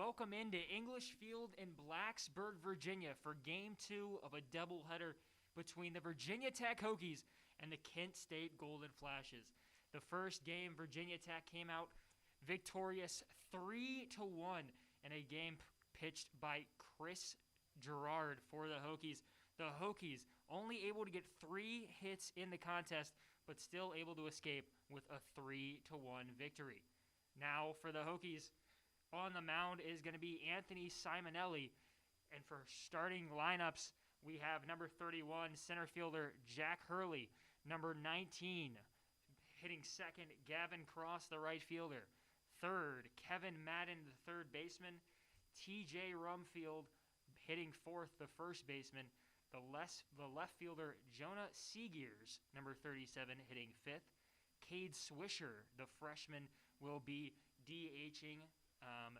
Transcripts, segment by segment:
Welcome into English Field in Blacksburg, Virginia for Game 2 of a doubleheader between the Virginia Tech Hokies and the Kent State Golden Flashes. The first game, Virginia Tech came out victorious 3-1 in a game pitched by Chris Gerard for the Hokies. The Hokies only able to get 3 hits in the contest, but still able to escape with a 3-1 victory. Now for the Hokies, on the mound is going to be Anthony Simonelli. And for starting lineups, we have number 31, center fielder Jack Hurley. Number 19, hitting second, Gavin Cross, the right fielder. Third, Kevin Madden, the third baseman. TJ Rumfield hitting fourth, the first baseman. The left fielder, Jonah Seegears, number 37, hitting fifth. Cade Swisher, the freshman, will be DHing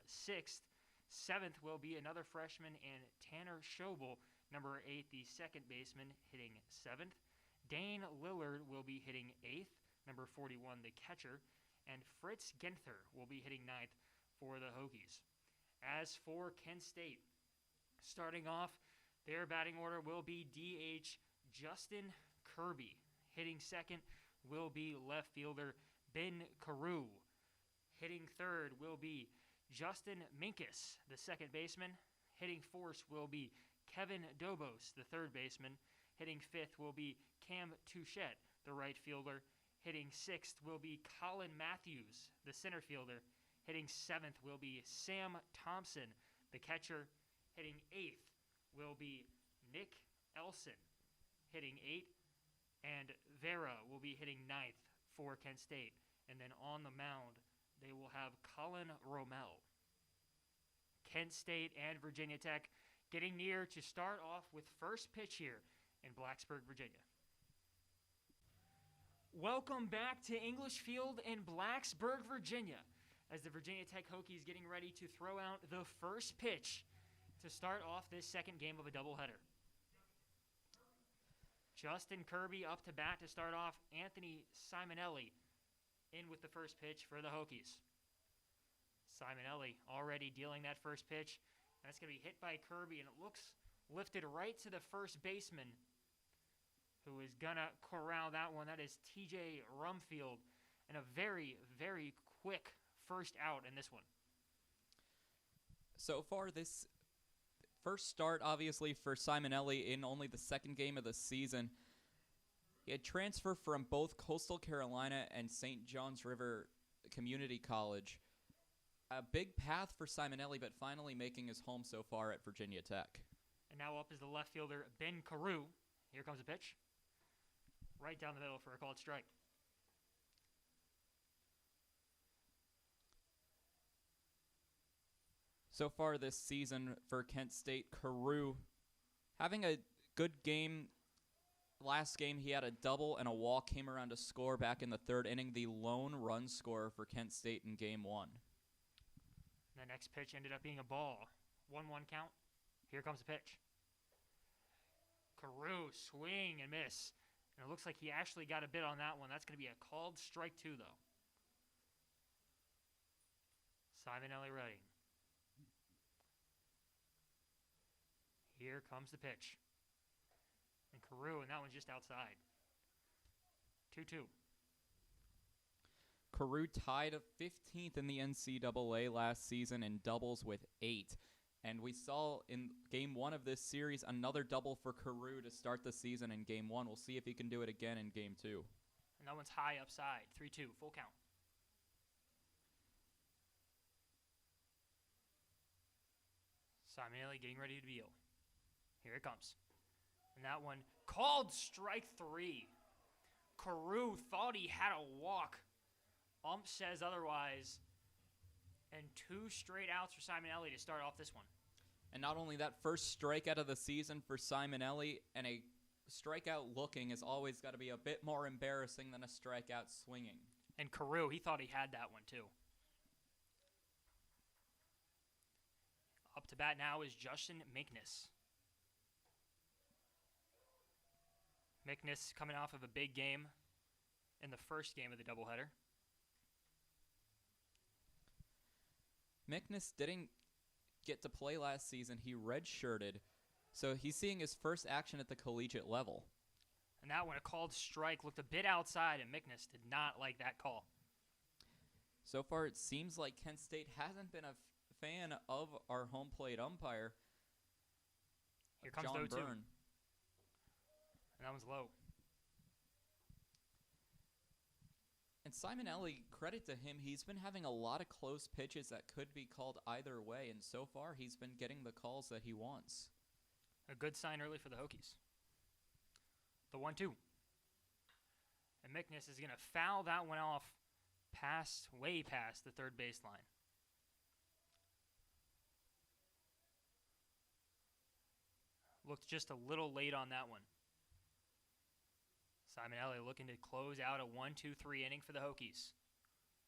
sixth. Seventh will be another freshman, and Tanner Schobel, number 8, the second baseman, hitting seventh. Dane Leonard will be hitting eighth, number 41, the catcher. And Fritz Genther will be hitting ninth for the Hokies. As for Kent State, starting off, their batting order will be DH Justin Kirby. Hitting second will be left fielder Ben Carew. Hitting third will be Justin Minkus, the second baseman. Hitting fourth will be Kevin Dobos, the third baseman. Hitting fifth will be Cam Touchette, the right fielder. Hitting sixth will be Colin Matthews, the center fielder. Hitting seventh will be Sam Thompson, the catcher. Hitting eighth will be Nick Elson, hitting eighth. And Farah will be hitting ninth for Kent State. And then on the mound, they will have Colin Rommel. Kent State and Virginia Tech getting near to start off with first pitch here in Blacksburg, Virginia. Welcome back to English Field in Blacksburg, Virginia, as the Virginia Tech Hokies getting ready to throw out the first pitch to start off this second game of a doubleheader. Justin Kirby up to bat to start off. Anthony Simonelli in with the first pitch for the Hokies. Simonelli already dealing that first pitch. That's going to be hit by Kirby, and it looks lifted right to the first baseman, who is going to corral that one. That is TJ Rumfield, and a very, very quick first out in this one. So far, this first start, obviously, for Simonelli in only the second game of the season. He had transferred from both Coastal Carolina and St. John's River Community College. A big path for Simonelli, but finally making his home so far at Virginia Tech. And now up is the left fielder, Ben Carew. Here comes a pitch. Right down the middle for a called strike. So far this season for Kent State, Carew having a good game. Last game, he had a double and a walk, came around to score back in the third inning, the lone run scorer for Kent State in Game 1. The next pitch ended up being a ball. 1-1 count. Here comes the pitch. Carew, swing and miss. And it looks like he actually got a bit on that one. That's going to be a called strike 2, though. Simonelli ready. Here comes the pitch. And Carew, and that one's just outside. 2-2. Carew tied 15th in the NCAA last season in doubles with 8. And we saw in Game 1 of this series another double for Carew to start the season in Game 1. We'll see if he can do it again in Game 2. And that one's high upside. 3-2, full count. Simonelli getting ready to deal. Here it comes. And that one called strike 3. Carew thought he had a walk. Ump says otherwise. And 2 straight outs for Simonelli to start off this one. And not only that, first strikeout of the season for Simonelli, and a strikeout looking has always got to be a bit more embarrassing than a strikeout swinging. And Carew, he thought he had that one too. Up to bat now is Justin Minkus. Minkus coming off of a big game in the first game of the doubleheader. Minkus didn't get to play last season. He redshirted, so he's seeing his first action at the collegiate level. And that one, a called strike, looked a bit outside, and Mickness did not like that call. So far, it seems like Kent State hasn't been a fan of our home plate umpire, Here comes John 0-2. Byrne. And that one's low. And Simonelli, credit to him, he's been having a lot of close pitches that could be called either way, and so far he's been getting the calls that he wants. A good sign early for the Hokies. The 1-2. And Mickness is going to foul that one off way past the third baseline. Looked just a little late on that one. Simonelli looking to close out a 1-2-3 inning for the Hokies.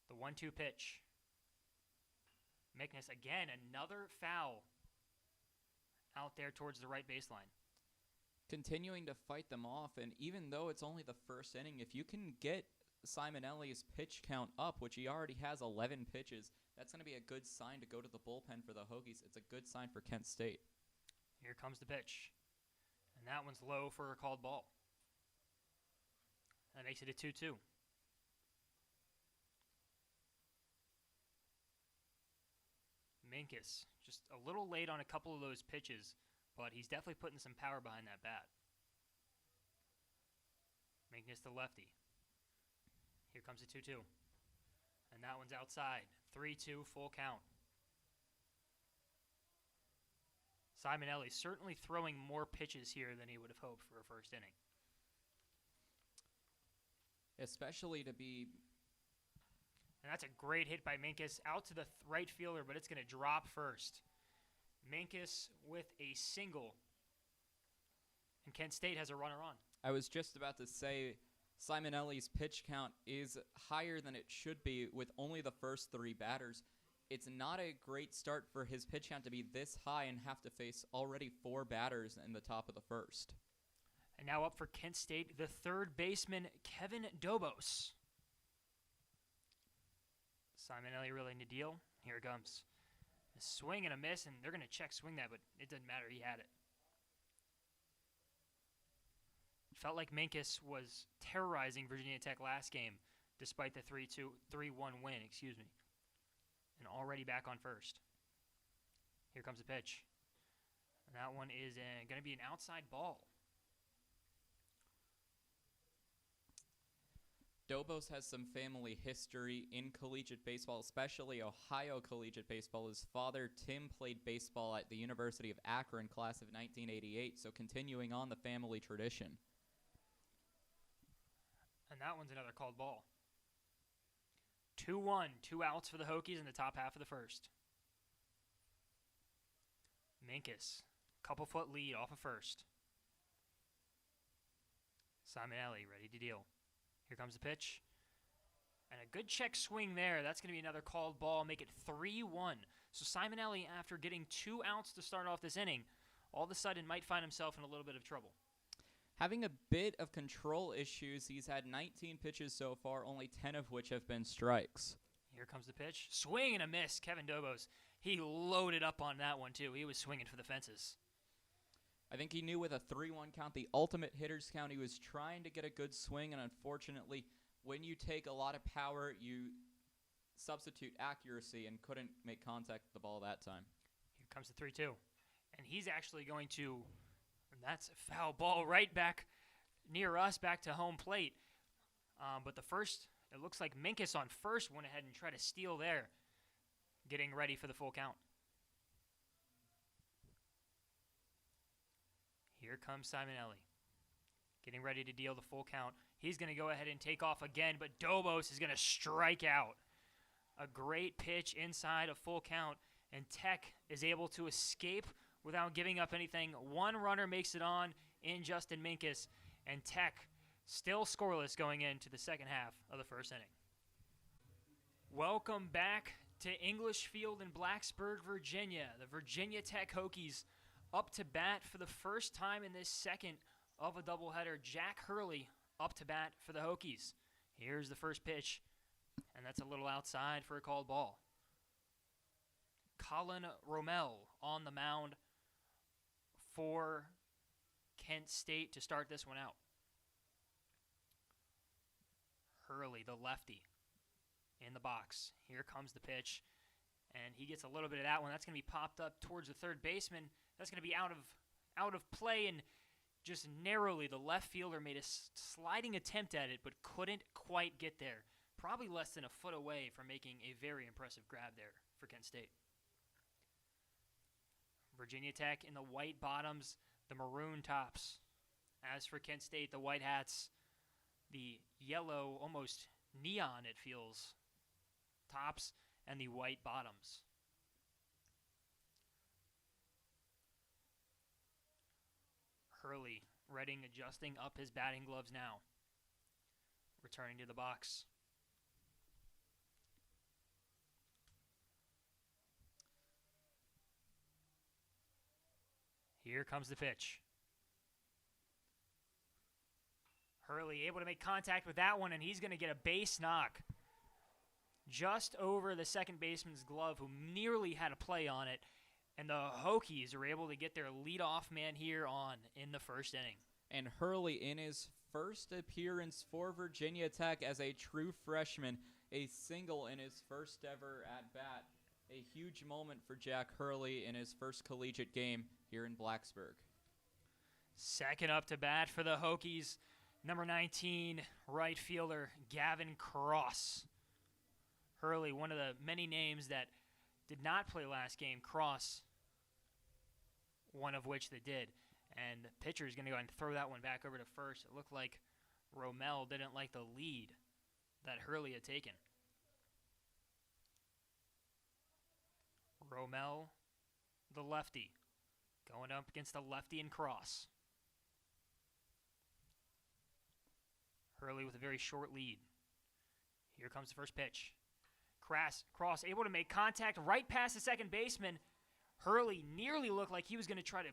The 1-2 pitch. Mickness again, another foul out there towards the right baseline. Continuing to fight them off, and even though it's only the first inning, if you can get Simonelli's pitch count up, which he already has 11 pitches, that's going to be a good sign to go to the bullpen for the Hokies. It's a good sign for Kent State. Here comes the pitch. And that one's low for a called ball. That makes it a 2-2. Minkus, just a little late on a couple of those pitches, but he's definitely putting some power behind that bat. Minkus the lefty. Here comes a 2-2. And that one's outside. 3-2, full count. Simonelli certainly throwing more pitches here than he would have hoped for a first inning. Especially to be... And that's a great hit by Minkus out to the right fielder, but it's going to drop first. Minkus with a single. And Kent State has a runner on. I was just about to say, Simonelli's pitch count is higher than it should be with only the first three batters. It's not a great start for his pitch count to be this high and have to face already four batters in the top of the first. And now up for Kent State, the third baseman, Kevin Dobos. Simonelli really in the deal. Here it comes. A swing and a miss, and they're going to check swing that, but it doesn't matter. He had it. Felt like Minkus was terrorizing Virginia Tech last game, despite the 3-1 win, and already back on first. Here comes the pitch. And that one is going to be an outside ball. Dobos has some family history in collegiate baseball, especially Ohio collegiate baseball. His father, Tim, played baseball at the University of Akron, class of 1988, so continuing on the family tradition. And that one's another called ball. 2-1, 2 outs for the Hokies in the top half of the first. Minkus, couple foot lead off of first. Simonelli ready to deal. Here comes the pitch. And a good check swing there. That's going to be another called ball, make it 3-1. So Simonelli, after getting 2 outs to start off this inning, all of a sudden might find himself in a little bit of trouble. Having a bit of control issues, he's had 19 pitches so far, only 10 of which have been strikes. Here comes the pitch. Swing and a miss. Kevin Dobos, he loaded up on that one too. He was swinging for the fences. I think he knew with a 3-1 count, the ultimate hitter's count, he was trying to get a good swing, and unfortunately, when you take a lot of power, you substitute accuracy and couldn't make contact with the ball that time. Here comes the 3-2. And he's actually going to, and that's a foul ball right back near us, back to home plate. But the first, it looks like Minkus on first went ahead and tried to steal there, getting ready for the full count. Here comes Simonelli, getting ready to deal the full count. He's going to go ahead and take off again, but Dobos is going to strike out. A great pitch inside a full count, and Tech is able to escape without giving up anything. One runner makes it on in Justin Minkus, and Tech still scoreless going into the second half of the first inning. Welcome back to English Field in Blacksburg, Virginia. The Virginia Tech Hokies up to bat for the first time in this second of a doubleheader. Jack Hurley up to bat for the Hokies. Here's the first pitch, and that's a little outside for a called ball. Colin Romel on the mound for Kent State to start this one out. Hurley, the lefty, in the box. Here comes the pitch, and he gets a little bit of that one. That's going to be popped up towards the third baseman. That's going to be out of play, and just narrowly the left fielder made a sliding attempt at it, but couldn't quite get there. Probably less than a foot away from making a very impressive grab there for Kent State. Virginia Tech in the white bottoms, the maroon tops. As for Kent State, the white hats, the yellow, almost neon it feels, tops, and the white bottoms. Hurley, Redding adjusting up his batting gloves now. Returning to the box. Here comes the pitch. Hurley able to make contact with that one, and he's going to get a base knock just over the second baseman's glove, who nearly had a play on it. And the Hokies are able to get their leadoff man here on in the first inning. And Hurley, in his first appearance for Virginia Tech as a true freshman, a single in his first ever at-bat. A huge moment for Jack Hurley in his first collegiate game here in Blacksburg. Second up to bat for the Hokies, number 19, right fielder Gavin Cross. Hurley, one of the many names that did not play last game. Cross, one of which that did. And the pitcher is going to go ahead and throw that one back over to first. It looked like Romel didn't like the lead that Hurley had taken. Romel, the lefty, going up against the lefty and Cross. Hurley with a very short lead. Here comes the first pitch. Cross able to make contact right past the second baseman. Hurley nearly looked like he was going to try to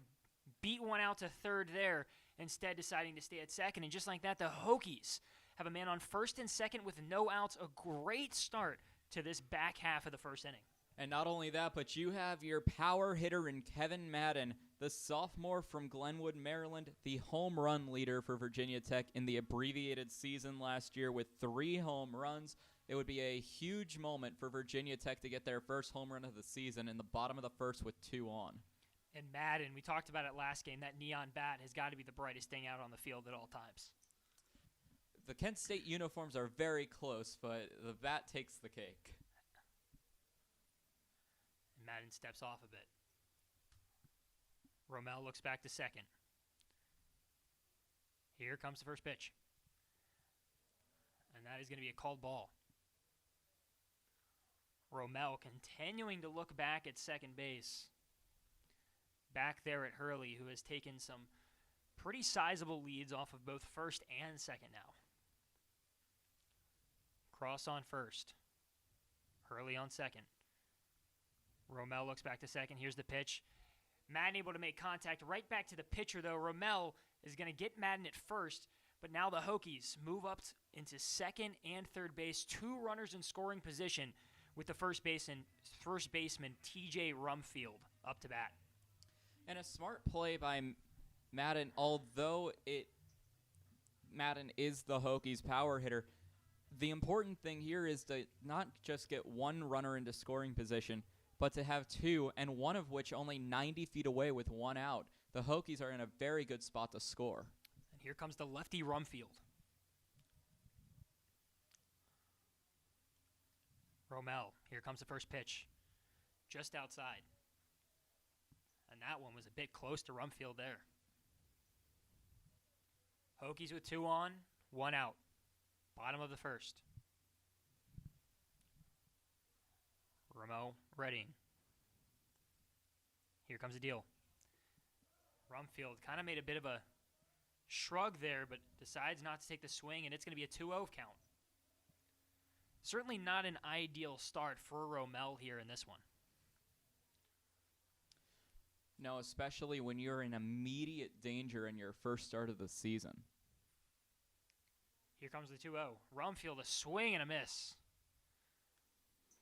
beat one out to third there, instead deciding to stay at second. And just like that, the Hokies have a man on first and second with no outs. A great start to this back half of the first inning. And not only that, but you have your power hitter in Kevin Madden, the sophomore from Glenwood, Maryland, the home run leader for Virginia Tech in the abbreviated season last year with 3 home runs. It would be a huge moment for Virginia Tech to get their first home run of the season in the bottom of the first with 2 on. And Madden, we talked about it last game, that neon bat has got to be the brightest thing out on the field at all times. The Kent State uniforms are very close, but the bat takes the cake. Madden steps off a bit. Romel looks back to second. Here comes the first pitch. And that is going to be a called ball. Romel continuing to look back at second base. Back there at Hurley, who has taken some pretty sizable leads off of both first and second now. Cross on first. Hurley on second. Romel looks back to second. Here's the pitch. Madden able to make contact right back to the pitcher, though. Romel is going to get Madden at first, but now the Hokies move up into second and third base. 2 runners in scoring position with the first baseman TJ Rumfield up to bat. And a smart play by Madden, although Madden is the Hokies' power hitter. The important thing here is to not just get 1 runner into scoring position, but to have 2, and one of which only 90 feet away with 1 out. The Hokies are in a very good spot to score. And here comes the lefty Rumfield. Romel, here comes the first pitch. Just outside. And that one was a bit close to Rumfield there. Hokies with 2 on, 1 out. Bottom of the first. Romel, Redding. Here comes the deal. Rumfield kind of made a bit of a shrug there, but decides not to take the swing, and it's going to be a 2-0 count. Certainly not an ideal start for Romel here in this one. No, especially when you're in immediate danger in your first start of the season. Here comes the 2-0. Rumfield, a swing and a miss.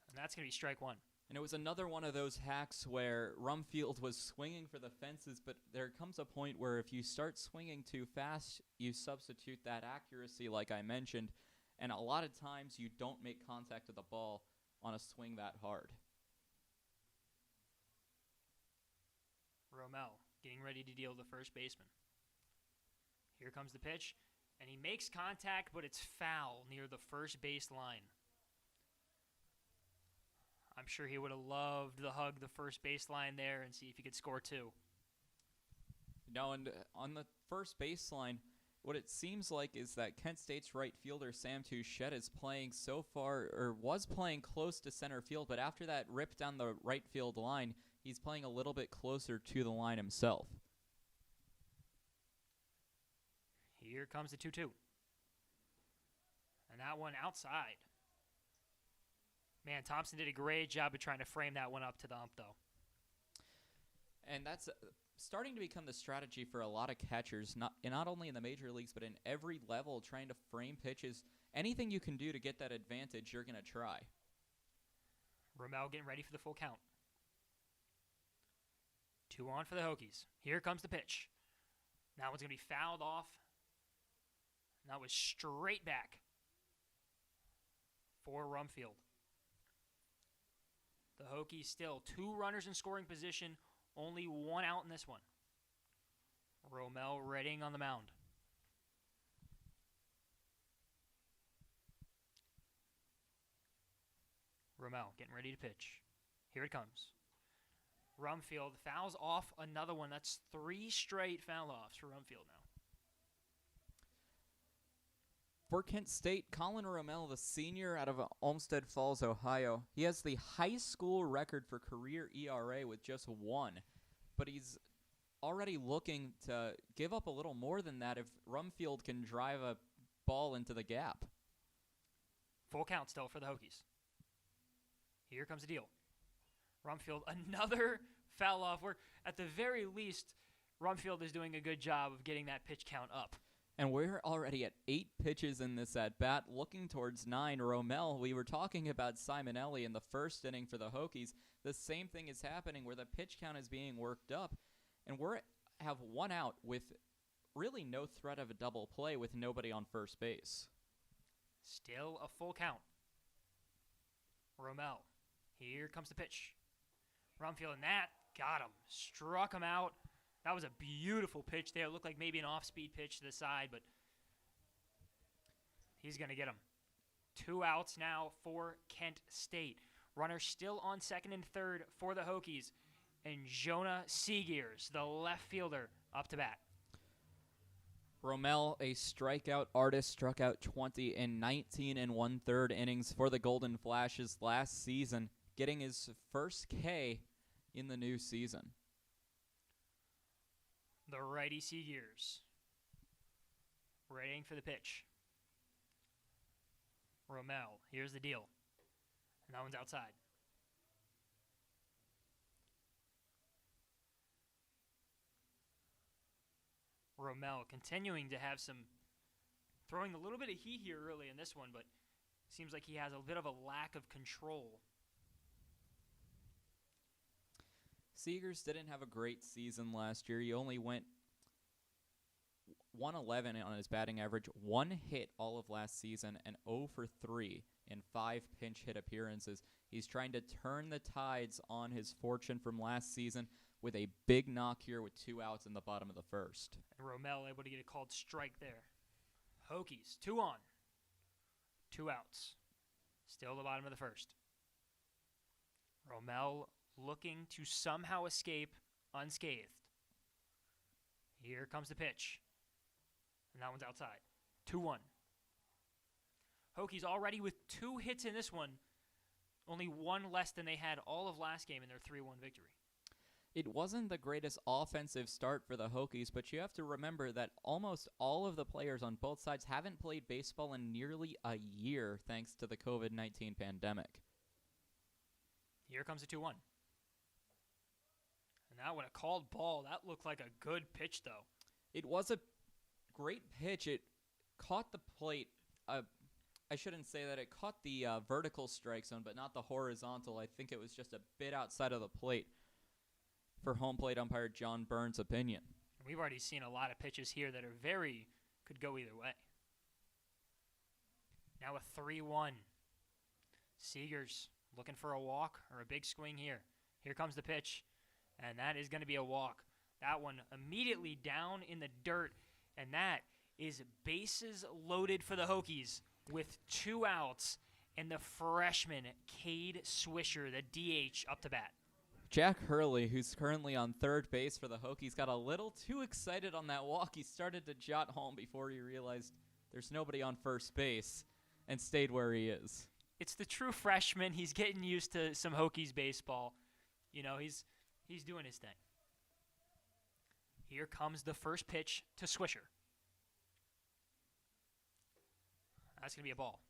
And that's going to be strike 1. And it was another one of those hacks where Rumfield was swinging for the fences, but there comes a point where if you start swinging too fast, you substitute that accuracy like I mentioned, and a lot of times you don't make contact with the ball on a swing that hard. Romel getting ready to deal the first baseman. Here comes the pitch, and he makes contact, but it's foul near the first base line. I'm sure he would have loved to hug the first baseline there and see if he could score two. No, and on the first baseline, what it seems like is that Kent State's right fielder Sam Touchette is playing so far, or was playing close to center field, but after that rip down the right field line, he's playing a little bit closer to the line himself. Here comes the 2-2. And that one outside. Man, Thompson did a great job of trying to frame that one up to the ump, though. And that's starting to become the strategy for a lot of catchers, not only in the major leagues, but in every level, trying to frame pitches. Anything you can do to get that advantage, you're going to try. Romel getting ready for the full count. 2 on for the Hokies. Here comes the pitch. That one's going to be fouled off. And that was straight back for Rumfield. The Hokies still 2 runners in scoring position, only 1 out in this one. Romel readying on the mound. Romel getting ready to pitch. Here it comes. Rumfield fouls off another one. That's 3 straight foul-offs for Rumfield now. For Kent State, Colin Romel, the senior out of Olmsted Falls, Ohio, he has the high school record for career ERA with just 1, but he's already looking to give up a little more than that if Rumfield can drive a ball into the gap. Full count still for the Hokies. Here comes the deal. Rumfield, another foul off where, at the very least, Rumfield is doing a good job of getting that pitch count up. And we're already at 8 pitches in this at-bat, looking towards 9. Romel, we were talking about Simonelli in the first inning for the Hokies. The same thing is happening where the pitch count is being worked up. And we have 1 out with really no threat of a double play with nobody on first base. Still a full count. Romel, here comes the pitch. Rumfield, and that got him. Struck him out. That was a beautiful pitch there. It looked like maybe an off-speed pitch to the side, but he's going to get him. 2 outs now for Kent State. Runner still on second and third for the Hokies. And Jonah Seegears, the left fielder, up to bat. Romel, a strikeout artist, struck out 20 in 19 1/3 innings for the Golden Flashes last season, getting his first K in the new season. The righty Seegears. Readying for the pitch. Romel, here's the deal. And that one's outside. Romel continuing to have some, throwing a little bit of heat here early in this one, but seems like he has a bit of a lack of control. Seegers didn't have a great season last year. He only went 111 on his batting average, 1 hit all of last season, and 0 for 3 in 5 pinch hit appearances. He's trying to turn the tides on his fortune from last season with a big knock here with 2 outs in the bottom of the first. And Romel able to get a called strike there. Hokies, 2 on, 2 outs. Still the bottom of the first. Romel looking to somehow escape unscathed. Here comes the pitch. And that one's outside. 2-1. Hokies already with 2 hits in this one. Only 1 less than they had all of last game in their 3-1 victory. It wasn't the greatest offensive start for the Hokies, but you have to remember that almost all of the players on both sides haven't played baseball in nearly a year thanks to the COVID-19 pandemic. Here comes the 2-1. And that one, a called ball. That looked like a good pitch, though. It was a great pitch. It caught the plate I shouldn't say that. It caught the vertical strike zone, but not the horizontal. I think it was just a bit outside of the plate for home plate umpire John Burns' opinion. We've already seen a lot of pitches here that could go either way. Now a 3-1. Seegers looking for a walk or a big swing here. Here comes the pitch, and that is going to be a walk. That one immediately down in the dirt, and that is bases loaded for the Hokies with 2 outs, and the freshman Cade Swisher, the DH, up to bat. Jack Hurley, who's currently on third base for the Hokies, got a little too excited on that walk. He started to jot home before he realized there's nobody on first base and stayed where he is. It's the true freshman. He's getting used to some Hokies baseball. You know, he's doing his thing. Here comes the first pitch to Swisher. That's going to be a ball.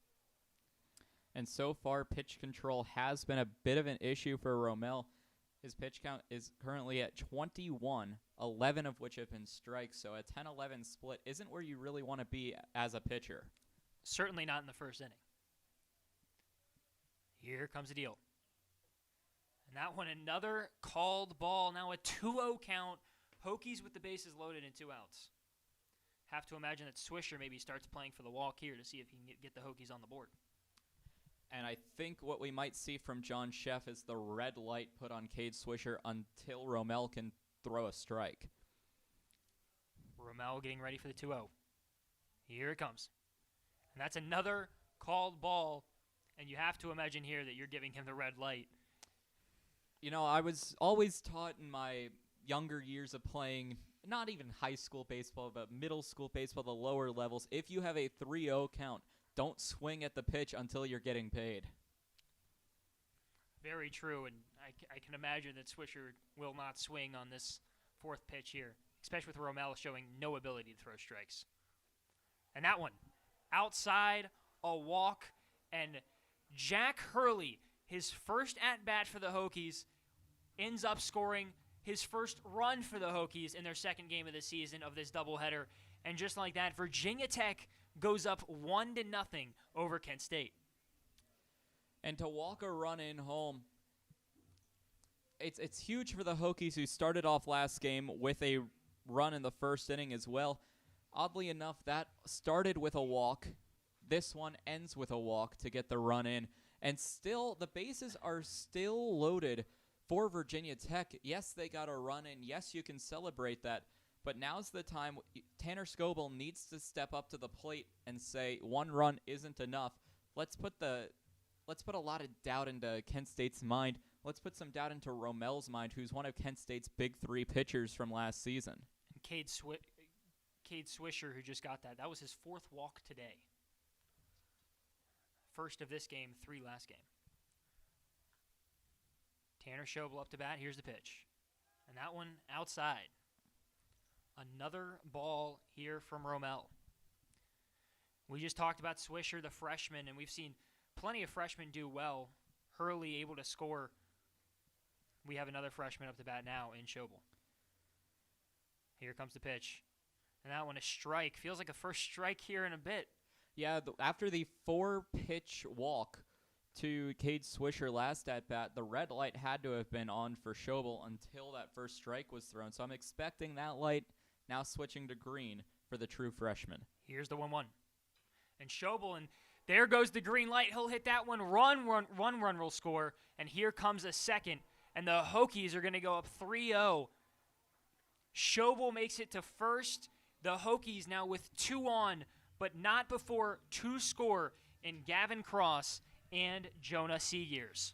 And so far, pitch control has been a bit of an issue for Romel. His pitch count is currently at 21, 11 of which have been strikes. So a 10-11 split isn't where you really want to be as a pitcher. Certainly not in the first inning. Here comes the deal. And that one, another called ball. Now a 2-0 count. Hokies with the bases loaded and 2 outs. Have to imagine that Swisher maybe starts playing for the walk here to see if he can get the Hokies on the board. And I think what we might see from John Sheff is the red light put on Cade Swisher until Romel can throw a strike. Romel getting ready for the 2-0. Here it comes. And that's another called ball. And you have to imagine here that you're giving him the red light. You know, I was always taught in my younger years of playing, not even high school baseball, but middle school baseball, the lower levels, if you have a 3-0 count, don't swing at the pitch until you're getting paid. Very true, and I can imagine that Swisher will not swing on this 4th pitch here, especially with Romel showing no ability to throw strikes. And that one, outside, a walk, and Jack Hurley, his first at-bat for the Hokies, ends up scoring his first run for the Hokies in their second game of the season of this doubleheader. And just like that, Virginia Tech goes up 1-0 over Kent State. And to walk a run in home, it's huge for the Hokies, who started off last game with a run in the first inning as well. Oddly enough, that started with a walk. This one ends with a walk to get the run in. And still, the bases are still loaded for Virginia Tech. Yes, they got a run in. Yes, you can celebrate that. But now's the time. Tanner Scoble needs to step up to the plate and say 1 run isn't enough. Let's put a lot of doubt into Kent State's mind. Let's put some doubt into Romel's mind, who's one of Kent State's big 3 pitchers from last season. And Cade Swisher, who just got that was his 4th walk today. First of this game, 3 last game. Tanner Scoble up to bat. Here's the pitch. And that one outside. Another ball here from Romel. We just talked about Swisher, the freshman, and we've seen plenty of freshmen do well. Hurley able to score. We have another freshman up to bat now in Scoble. Here comes the pitch. And that one, a strike. Feels like a first strike here in a bit. Yeah, after the 4-pitch walk to Cade Swisher last at-bat, the red light had to have been on for Scoble until that first strike was thrown. So I'm expecting that light now switching to green for the true freshman. Here's the 1-1. And Scoble, and there goes the green light. He'll hit that one. One run will score. And here comes a second. And the Hokies are going to go up 3-0. Scoble makes it to first. The Hokies now with 2 on, but not before 2 score in Gavin Cross and Jonah Seegers.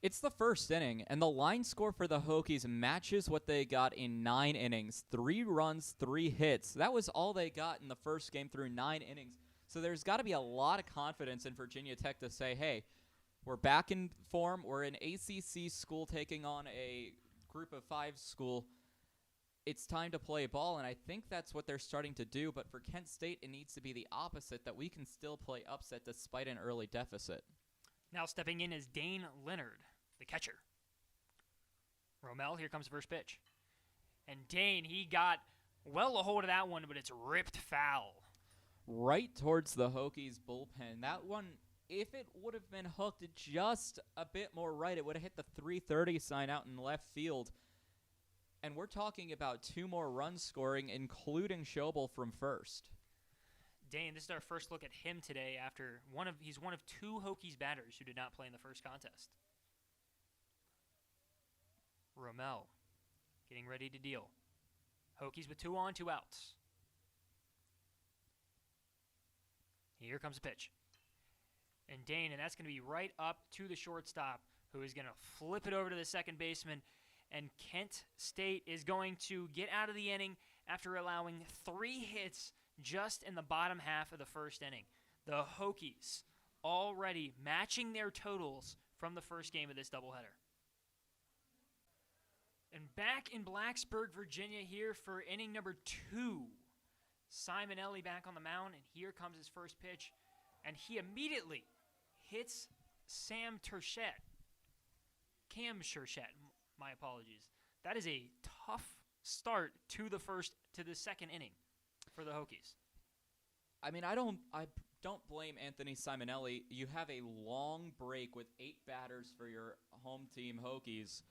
It's the first inning, and the line score for the Hokies matches what they got in 9 innings. 3 runs, 3 hits. That was all they got in the first game through 9 innings. So there's got to be a lot of confidence in Virginia Tech to say, hey, we're back in form. We're an ACC school taking on a group of 5 school. It's time to play ball, and I think that's what they're starting to do. But for Kent State, it needs to be the opposite, that we can still play upset despite an early deficit. Now stepping in is Dane Leonard, the catcher. Romel, here comes the first pitch. And Dane, he got well a hold of that one, but it's ripped foul. right towards the Hokies bullpen. That one, if it would have been hooked just a bit more right, it would have hit the 330 sign out in left field. And we're talking about 2 more runs scoring, including Schobel from first. Dane, this is our first look at him today after he's one of 2 Hokies batters who did not play in the first contest. Rommel getting ready to deal. Hokies with 2 on, 2 outs. Here comes a pitch. And Dane, and that's going to be right up to the shortstop, who is going to flip it over to the second baseman. And Kent State is going to get out of the inning after allowing 3 hits just in the bottom half of the first inning. The Hokies already matching their totals from the first game of this doubleheader. And back in Blacksburg, Virginia here for inning number 2. Simonelli back on the mound, and here comes his first pitch. And he immediately hits Cam Sherchett. My apologies. That is a tough start to the second inning for the Hokies. I mean, I don't blame Anthony Simonelli. You have a long break with 8 batters for your home team Hokies.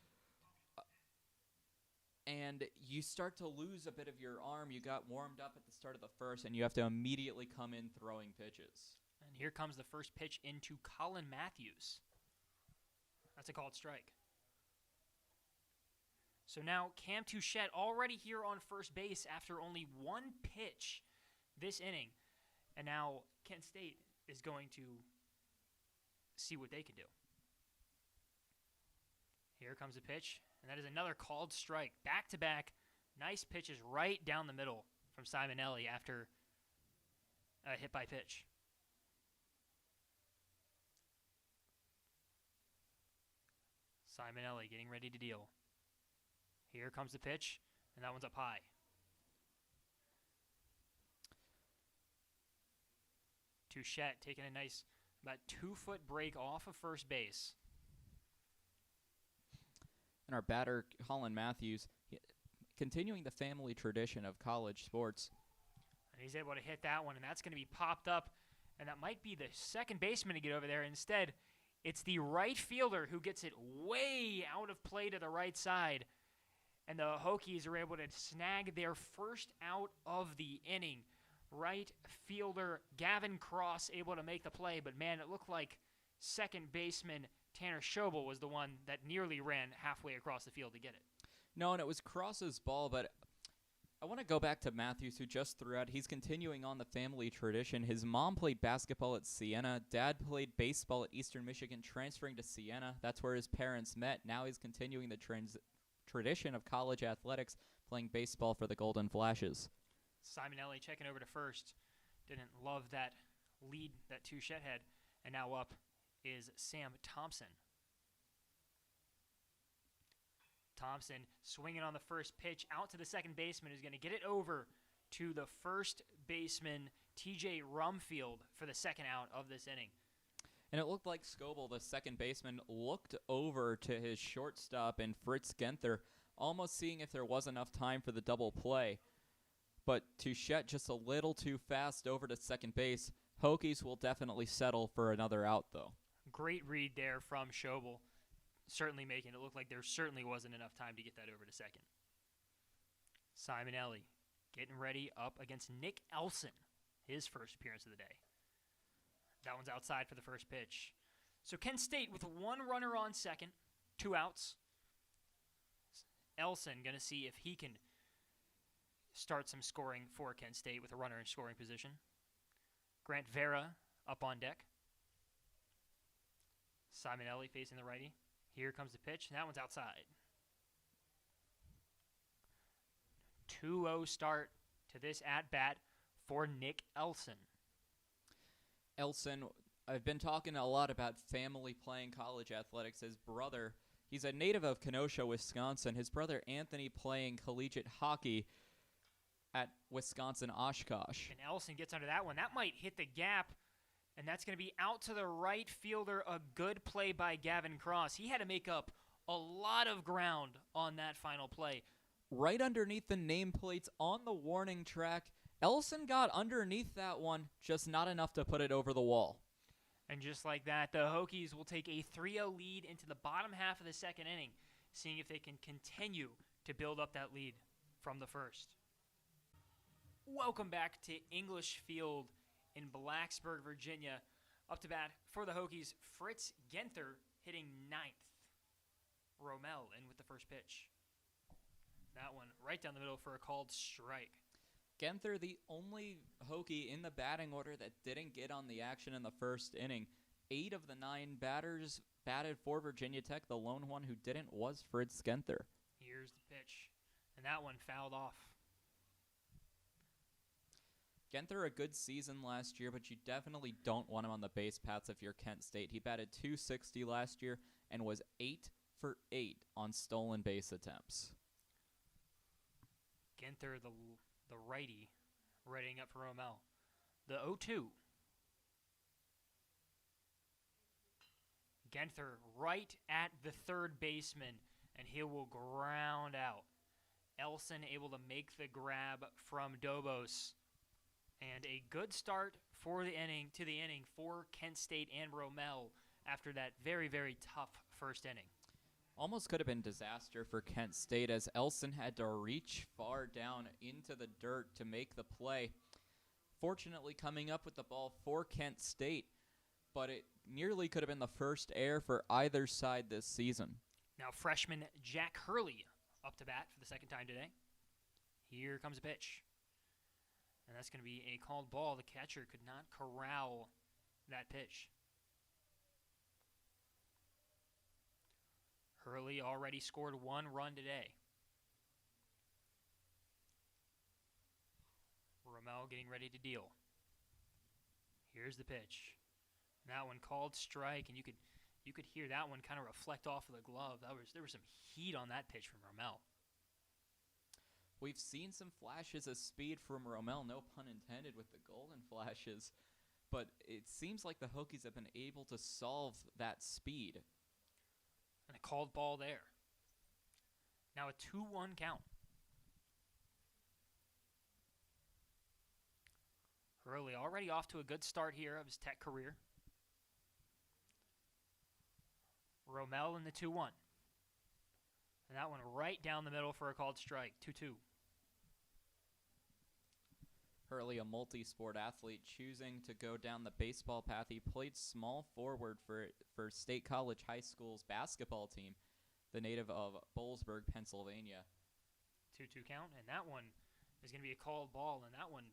And you start to lose a bit of your arm. You got warmed up at the start of the first, and you have to immediately come in throwing pitches. And here comes the first pitch into Colin Matthews. That's a called strike. So now Cam Touchette already here on first base after only 1 pitch this inning. And now Kent State is going to see what they can do. Here comes a pitch, and that is another called strike. Back-to-back, nice pitches right down the middle from Simonelli after a hit by pitch. Simonelli getting ready to deal. Here comes the pitch, and that one's up high. Touchette taking a nice about 2-foot break off of first base. And our batter, Colin Matthews, continuing the family tradition of college sports. And he's able to hit that one, and that's going to be popped up. And that might be the second baseman to get over there. Instead, it's the right fielder who gets it way out of play to the right side. And the Hokies are able to snag their first out of the inning. Right fielder Gavin Cross able to make the play, but man, it looked like second baseman Tanner Schobel was the one that nearly ran halfway across the field to get it. No, and it was Cross's ball, but I want to go back to Matthews, who just threw out. He's continuing on the family tradition. His mom played basketball at Siena. Dad played baseball at Eastern Michigan, transferring to Siena. That's where his parents met. Now he's continuing the tradition of college athletics, playing baseball for the Golden Flashes. Simonelli checking over to first. Didn't love that lead that Touchette had. And now up is Sam Thompson. Thompson swinging on the first pitch out to the second baseman, who's going to get it over to the first baseman, TJ Rumfield, for the second out of this inning. And it looked like Schobel, the second baseman, looked over to his shortstop and Fritz Genther, almost seeing if there was enough time for the double play. But Touchette just a little too fast over to second base. Hokies will definitely settle for another out, though. Great read there from Schobel. Certainly making it look like there certainly wasn't enough time to get that over to second. Simonelli getting ready up against Nick Elson, his first appearance of the day. That one's outside for the first pitch. So Kent State with 1 runner on second, 2 outs. Elson going to see if he can start some scoring for Kent State with a runner in scoring position. Grant Farah up on deck. Simonelli facing the righty. Here comes the pitch, and that one's outside. 2-0 start to this at-bat for Nick Elson. Elson, I've been talking a lot about family playing college athletics. His brother, he's a native of Kenosha, Wisconsin. His brother Anthony playing collegiate hockey at Wisconsin Oshkosh. And Elson gets under that one. That might hit the gap, and that's going to be out to the right fielder. A good play by Gavin Cross. He had to make up a lot of ground on that final play. Right underneath the nameplates on the warning track, Ellison got underneath that one, just not enough to put it over the wall. And just like that, the Hokies will take a 3-0 lead into the bottom half of the second inning, seeing if they can continue to build up that lead from the first. Welcome back to English Field in Blacksburg, Virginia. Up to bat for the Hokies, Fritz Genther hitting ninth. Rommel in with the first pitch. That one right down the middle for a called strike. Genther, the only Hokie in the batting order that didn't get on the action in the first inning. 8 of the 9 batters batted for Virginia Tech. The lone one who didn't was Fritz Genther. Here's the pitch, and that one fouled off. Genther, a good season last year, but you definitely don't want him on the base paths if you're Kent State. He batted .260 last year and was 8 for 8 on stolen base attempts. Genther, the righty, readying up for Rommel. The 0-2. Genther right at the third baseman, and he will ground out. Elson able to make the grab from Dobos. And a good start for the inning for Kent State and Rommel after that very, very tough first inning. Almost could have been disaster for Kent State as Elson had to reach far down into the dirt to make the play. Fortunately, coming up with the ball for Kent State, but it nearly could have been the first error for either side this season. Now freshman Jack Hurley up to bat for the second time today. Here comes a pitch. And that's going to be a called ball. The catcher could not corral that pitch. Hurley already scored 1 run today. Rommel getting ready to deal. Here's the pitch. That one called strike, and you could hear that one kind of reflect off of the glove. There was some heat on that pitch from Rommel. We've seen some flashes of speed from Rommel, no pun intended with the golden flashes, but it seems like the Hokies have been able to solve that speed. And a called ball there. Now a 2-1 count. Hurley already off to a good start here of his Tech career. Rommel in the 2-1. And that one right down the middle for a called strike, 2-2. Hurley, a multi-sport athlete, choosing to go down the baseball path. He played small forward for State College High School's basketball team, the native of Boalsburg, Pennsylvania. 2-2 count, and that one is going to be a called ball, and that one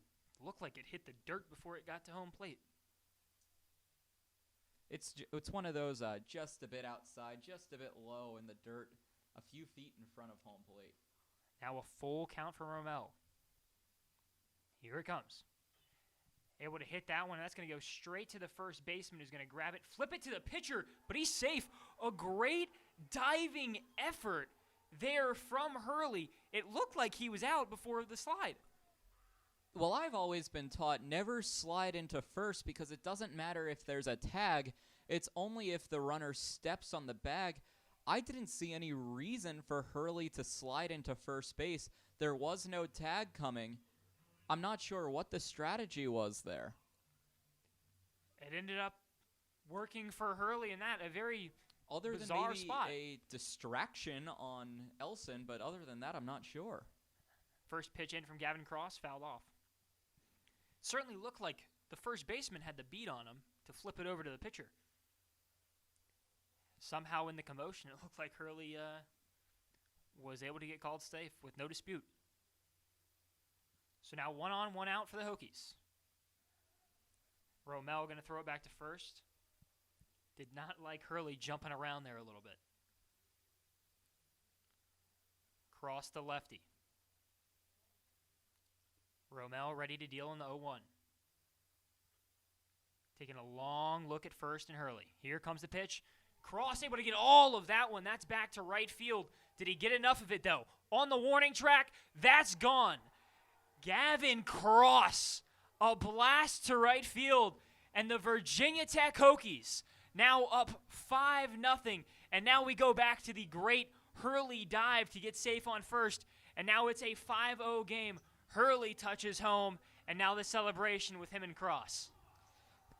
looked like it hit the dirt before it got to home plate. It's one of those just a bit outside, just a bit low in the dirt, a few feet in front of home plate. Now a full count for Rommel. Here it comes. Able to hit that one. That's going to go straight to the first baseman who's going to grab it, flip it to the pitcher, but he's safe. A great diving effort there from Hurley. It looked like he was out before the slide. Well, I've always been taught never slide into first because it doesn't matter if there's a tag. It's only if the runner steps on the bag. I didn't see any reason for Hurley to slide into first base. There was no tag coming. I'm not sure what the strategy was there. It ended up working for Hurley in that, a very other bizarre than maybe spot. A distraction on Elson, but other than that, I'm not sure. First pitch in from Gavin Cross, fouled off. Certainly looked like the first baseman had the beat on him to flip it over to the pitcher. Somehow in the commotion, it looked like Hurley was able to get called safe with no dispute. So now 1 on, 1 out for the Hokies. Rommel going to throw it back to first. Did not like Hurley jumping around there a little bit. Cross to lefty. Rommel ready to deal in the 0-1. Taking a long look at first and Hurley. Here comes the pitch. Cross able to get all of that one. That's back to right field. Did he get enough of it, though? On the warning track, that's gone. Gavin Cross, a blast to right field. And the Virginia Tech Hokies now up 5-0. And now we go back to the great Hurley dive to get safe on first. And now it's a 5-0 game. Hurley touches home, And now the celebration with him and Cross.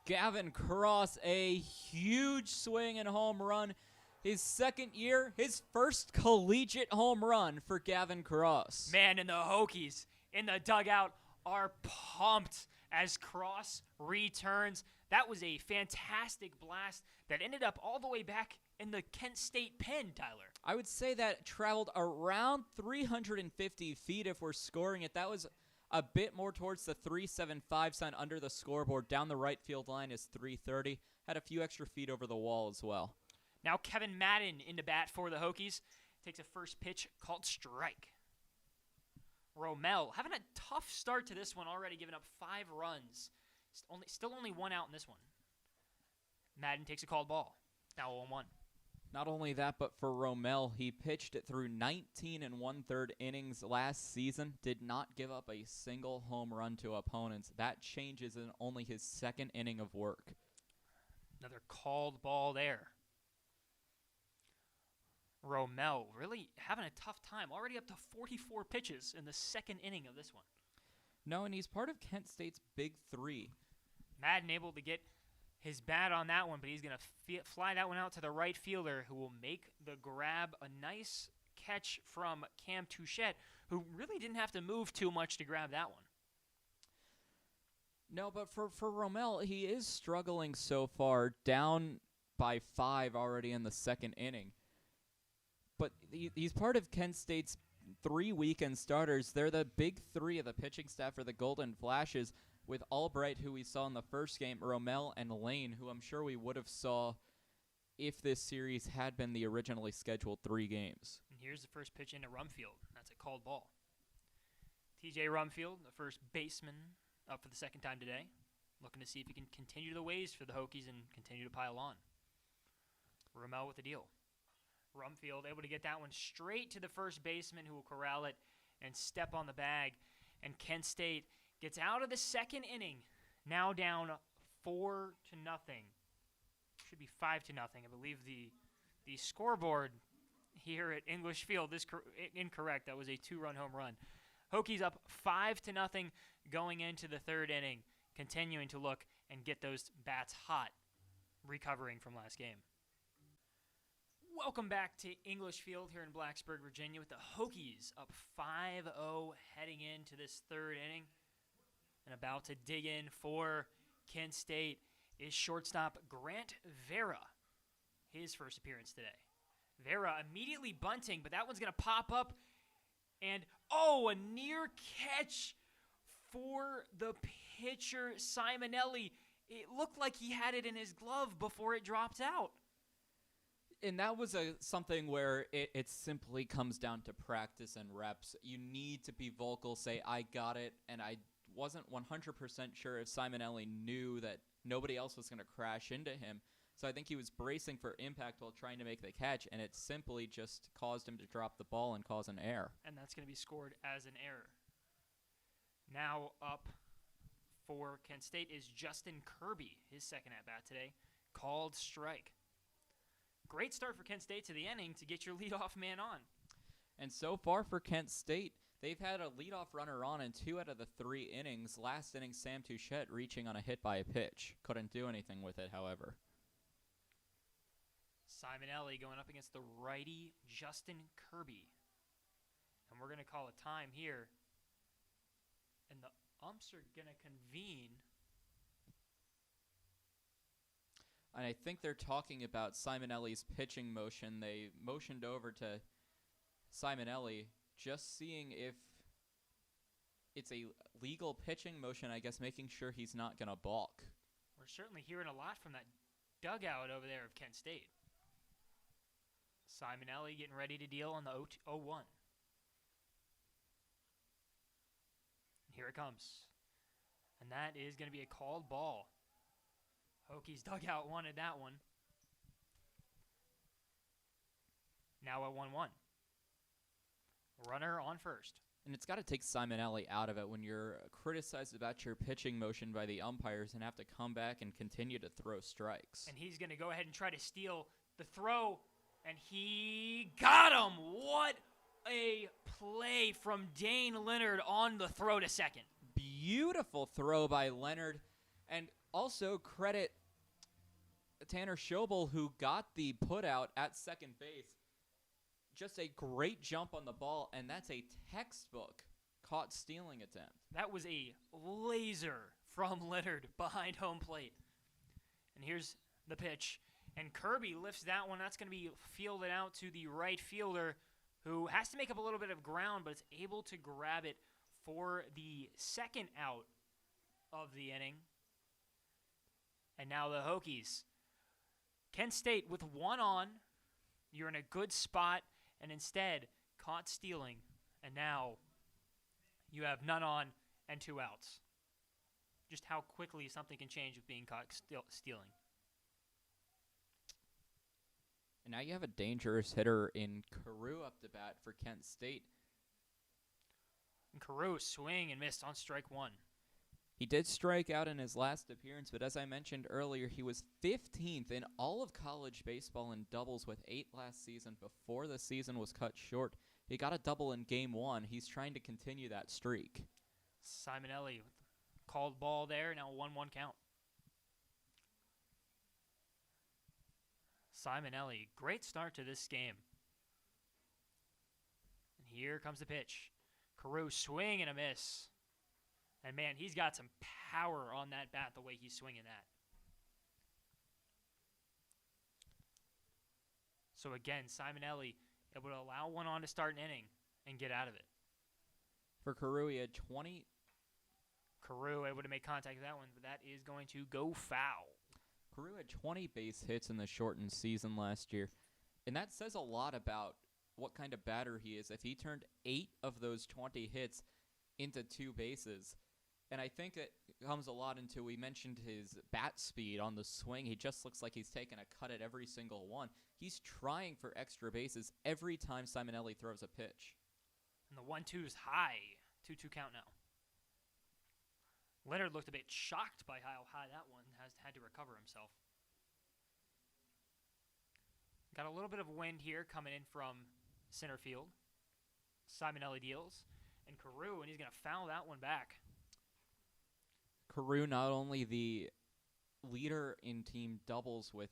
Gavin Cross, a huge swing and home run. His second year, his first collegiate home run for Gavin Cross. Man, and the Hokies in the dugout are pumped as Cross returns. That was a fantastic blast that ended up all the way back in the Kent State pen, Tyler. I would say that traveled around 350 feet if we're scoring it. That was a bit more towards the 375 sign under the scoreboard. Down the right field line is 330. Had a few extra feet over the wall as well. Now Kevin Madden into bat for the Hokies. Takes a first pitch called strike. Romel having a tough start to this one, already giving up 5 runs. Still only 1 out in this one. Madden takes a called ball. Now 0-1. Not only that, but for Romel, he pitched it through 19 1/3 innings last season, did not give up a single home run to opponents. That changes in only his second inning of work. Another called ball there. Romel really having a tough time, already up to 44 pitches in the second inning of this one. No, and he's part of Kent State's big 3. Madden able to get his bat on that one, but he's going to fly that one out to the right fielder, who will make the grab. A nice catch from Cam Touchette, who really didn't have to move too much to grab that one. No, but for Romel, he is struggling so far, down by 5 already in the second inning. But he's part of Kent State's 3 weekend starters. They're the big 3 of the pitching staff for the Golden Flashes, with Albright, who we saw in the first game, Romel, and Lane, who I'm sure we would have saw if this series had been the originally scheduled 3 games. And here's the first pitch into Rumfield. That's a called ball. TJ Rumfield, the first baseman, up for the second time today, looking to see if he can continue the ways for the Hokies and continue to pile on. Romel with the deal. Rumfield able to get that one straight to the first baseman, who will corral it and step on the bag. And Kent State gets out of the second inning, now down 4-0. Should be 5-0. I believe the scoreboard here at English Field is incorrect. That was a 2-run home run. Hokies up 5-0 going into the third inning, continuing to look and get those bats hot, recovering from last game. Welcome back to English Field here in Blacksburg, Virginia, with the Hokies up 5-0 heading into this third inning. And about to dig in for Kent State is shortstop Grant Farah, his first appearance today. Farah immediately bunting, but that one's going to pop up. And, a near catch for the pitcher, Simonelli. It looked like he had it in his glove before it dropped out. And that was something where it simply comes down to practice and reps. You need to be vocal, say, I got it, and I wasn't 100% sure if Simonelli knew that nobody else was going to crash into him. So I think he was bracing for impact while trying to make the catch, and it simply just caused him to drop the ball and cause an error. And that's going to be scored as an error. Now up for Kent State is Justin Kirby, his second at-bat today, called strike. Great start for Kent State to the inning to get your leadoff man on. And so far for Kent State, they've had a leadoff runner on in 2 out of the 3 innings. Last inning, Sam Touchette reaching on a hit by a pitch. Couldn't do anything with it, however. Simonelli going up against the righty Justin Kirby. And we're going to call a time here. And the umps are going to convene. And I think they're talking about Simonelli's pitching motion. They motioned over to Simonelli, just seeing if it's a legal pitching motion, I guess, making sure he's not going to balk. We're certainly hearing a lot from that dugout over there of Kent State. Simonelli getting ready to deal on the 0-1. Here it comes. And that is going to be a called ball. Hokies dugout wanted that one. Now at 1-1. Runner on first. And it's got to take Simonelli out of it when you're criticized about your pitching motion by the umpires and have to come back and continue to throw strikes. And he's going to go ahead and try to steal the throw, and he got him. What a play from Dane Leonard on the throw to second. beautiful throw by Leonard. And also credit Tanner Schobel, who got the putout at second base. Just a great jump on the ball, and that's a textbook caught stealing attempt. That was a laser from Leonard behind home plate. And here's the pitch. And Kirby lifts that one. That's going to be fielded out to the right fielder, who has to make up a little bit of ground, but is able to grab it for the second out of the inning. And now the Hokies. Kent State with one on. You're in a good spot, and instead caught stealing. And now you have none on and 2 outs. Just how quickly something can change with being caught stealing. And now you have a dangerous hitter in Carew up to bat for Kent State. And Carew swing and missed on strike 1. He did strike out in his last appearance, but as I mentioned earlier, he was 15th in all of college baseball in doubles with 8 last season before the season was cut short. He got a double in Game 1. He's trying to continue that streak. Simonelli called ball there, now 1-1 count. Simonelli, great start to this game. And here comes the pitch. Carew swing and a miss. And man, he's got some power on that bat the way he's swinging that. So again, Simonelli able to allow one on to start an inning and get out of it. For Carew, he had 20. Carew able to make contact with that one, but that is going to go foul. Carew had 20 base hits in the shortened season last year, and that says a lot about what kind of batter he is. If he turned 8 of those 20 hits into 2 bases, and I think it comes a lot into, we mentioned his bat speed on the swing. He just looks like he's taking a cut at every single one. He's trying for extra bases every time Simonelli throws a pitch. And the 1-2 is high. 2-2 count now. Leonard looked a bit shocked by how high that one had to recover himself. Got a little bit of wind here coming in from center field. Simonelli deals. And Carew, and he's going to foul that one back. Carew not only the leader in team doubles with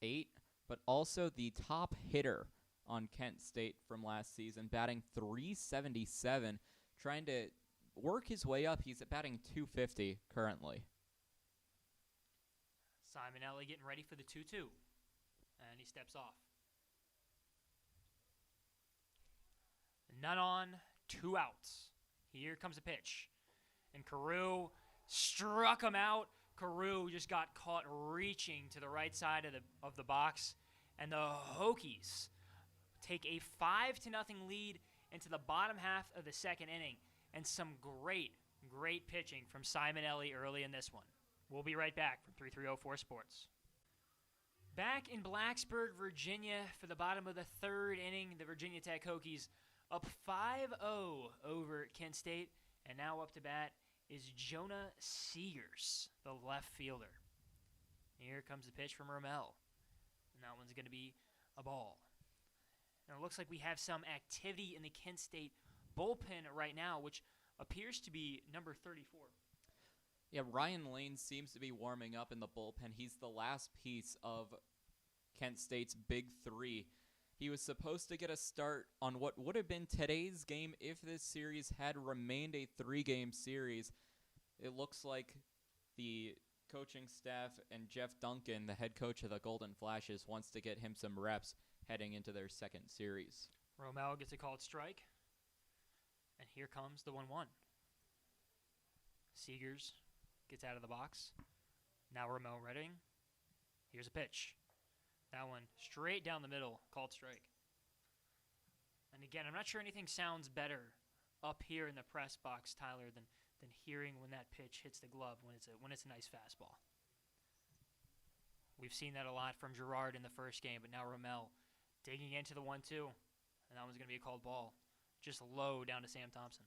8, but also the top hitter on Kent State from last season, batting .377, trying to work his way up. He's batting .250 currently. Simonelli getting ready for the 2-2, and he steps off. None on, 2 outs. Here comes a pitch, and Carew struck him out. Carew just got caught reaching to the right side of the box, and the Hokies take a 5-0 lead into the bottom half of the second inning, and some great pitching from Simonelli early in this one. We'll be right back from 3304 Sports. Back in Blacksburg, Virginia for the bottom of the third inning, the Virginia Tech Hokies up 5-0 over Kent State, and now up to bat is Jonah Seegers, the left fielder. Here comes the pitch from Rommel, and that one's going to be a ball. Now it looks like we have some activity in the Kent State bullpen right now, which appears to be number 34. Yeah, Ryan Lane seems to be warming up in the bullpen. He's the last piece of Kent State's big 3. He was supposed to get a start on what would have been today's game if this series had remained a 3-game series. It looks like the coaching staff and Jeff Duncan, the head coach of the Golden Flashes, wants to get him some reps heading into their second series. Rommel gets a called strike, and here comes the 1-1. Seegers gets out of the box. Now Rommel ready. Here's a pitch. That one straight down the middle, called strike. And again, I'm not sure anything sounds better up here in the press box, Tyler, than hearing when that pitch hits the glove when it's a nice fastball. We've seen that a lot from Girard in the first game, but now Rommel digging into the 1-2, and that one's going to be a called ball, just low down to Sam Thompson.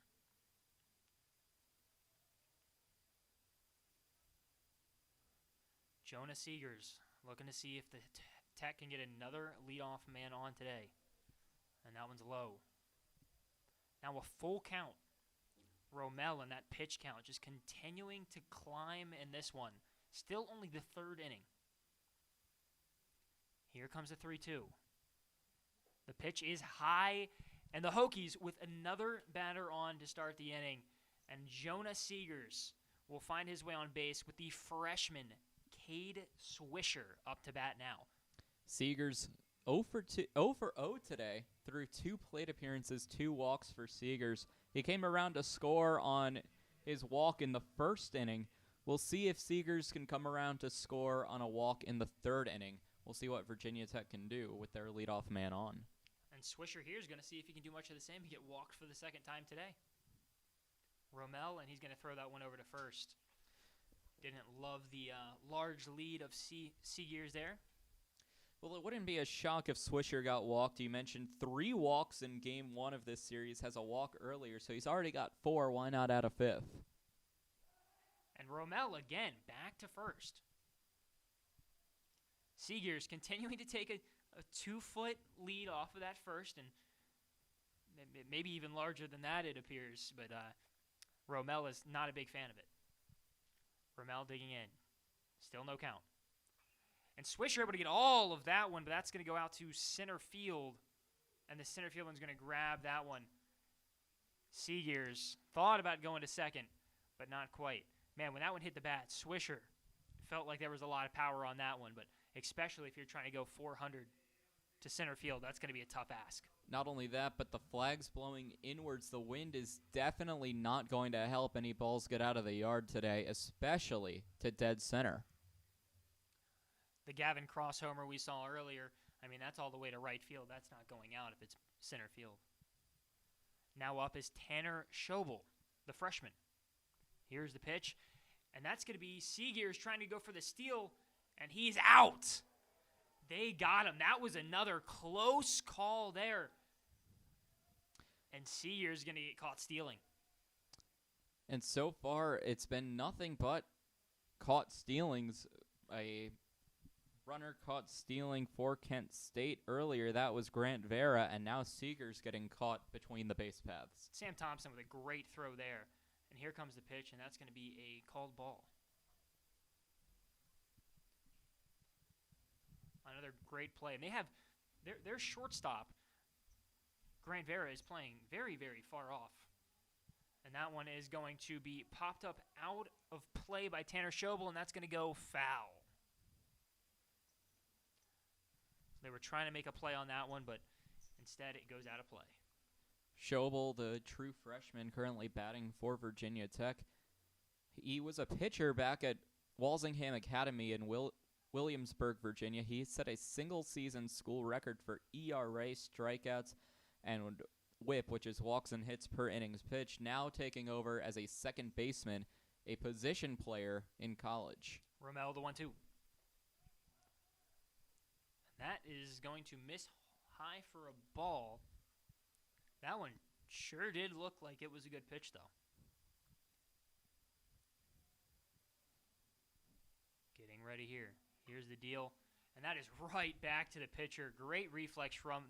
Jonah Seegers looking to see if the Tech can get another leadoff man on today. And that one's low. Now a full count Romel in that pitch count just continuing to climb in this one. Still only the third inning. Here comes the 3-2. The pitch is high, and the Hokies with another batter on to start the inning. And Jonah Seegers will find his way on base with the freshman Cade Swisher up to bat now. Seegers 0 for 0 today through 2 plate appearances, 2 walks for Seegers. He came around to score on his walk in the first inning. We'll see if Seegers can come around to score on a walk in the third inning. We'll see what Virginia Tech can do with their leadoff man on. And Swisher here is going to see if he can do much of the same. He get walked for the second time today. Romel, and he's going to throw that one over to first. Didn't love the large lead of Seegers there. Well, it wouldn't be a shock if Swisher got walked. You mentioned 3 walks in Game 1 of this series, has a walk earlier, so he's already got 4. Why not add a 5th? And Romel, again, back to first. Seegers continuing to take a 2-foot lead off of that first, and maybe even larger than that, it appears, but Romel is not a big fan of it. Romel digging in. Still no count. And Swisher able to get all of that one, but that's going to go out to center field. And the center field one's going to grab that one. Seegers thought about going to second, but not quite. Man, when that one hit the bat, Swisher felt like there was a lot of power on that one, but especially if you're trying to go 400 to center field, that's going to be a tough ask. Not only that, but the flag's blowing inwards. The wind is definitely not going to help any balls get out of the yard today, especially to dead center. The Gavin Cross homer we saw earlier, I mean, that's all the way to right field. That's not going out if it's center field. Now up is Tanner Schobel, the freshman. Here's the pitch, and that's going to be Seegers trying to go for the steal, and he's out. They got him. That was another close call there. And Seegers going to get caught stealing. And so far, it's been nothing but caught stealings. A runner caught stealing for Kent State earlier. That was Grant Vera, and now Seegers getting caught between the base paths. Sam Thompson with a great throw there. And here comes the pitch, and that's going to be a called ball. Another great play. And they have their shortstop, Grant Vera, is playing very, very far off. And that one is going to be popped up out of play by Tanner Schobel, and that's going to go foul. They were trying to make a play on that one, but instead it goes out of play. Schobel, the true freshman, currently batting for Virginia Tech. He was a pitcher back at Walsingham Academy in Williamsburg, Virginia. He set a single-season school record for ERA, strikeouts, and WHIP, which is walks and hits per innings pitched, now taking over as a second baseman, a position player in college. Romel, the 1-2. That is going to miss high for a ball. That one sure did look like it was a good pitch, though. Getting ready here. Here's the deal. And that is right back to the pitcher. Great reflex from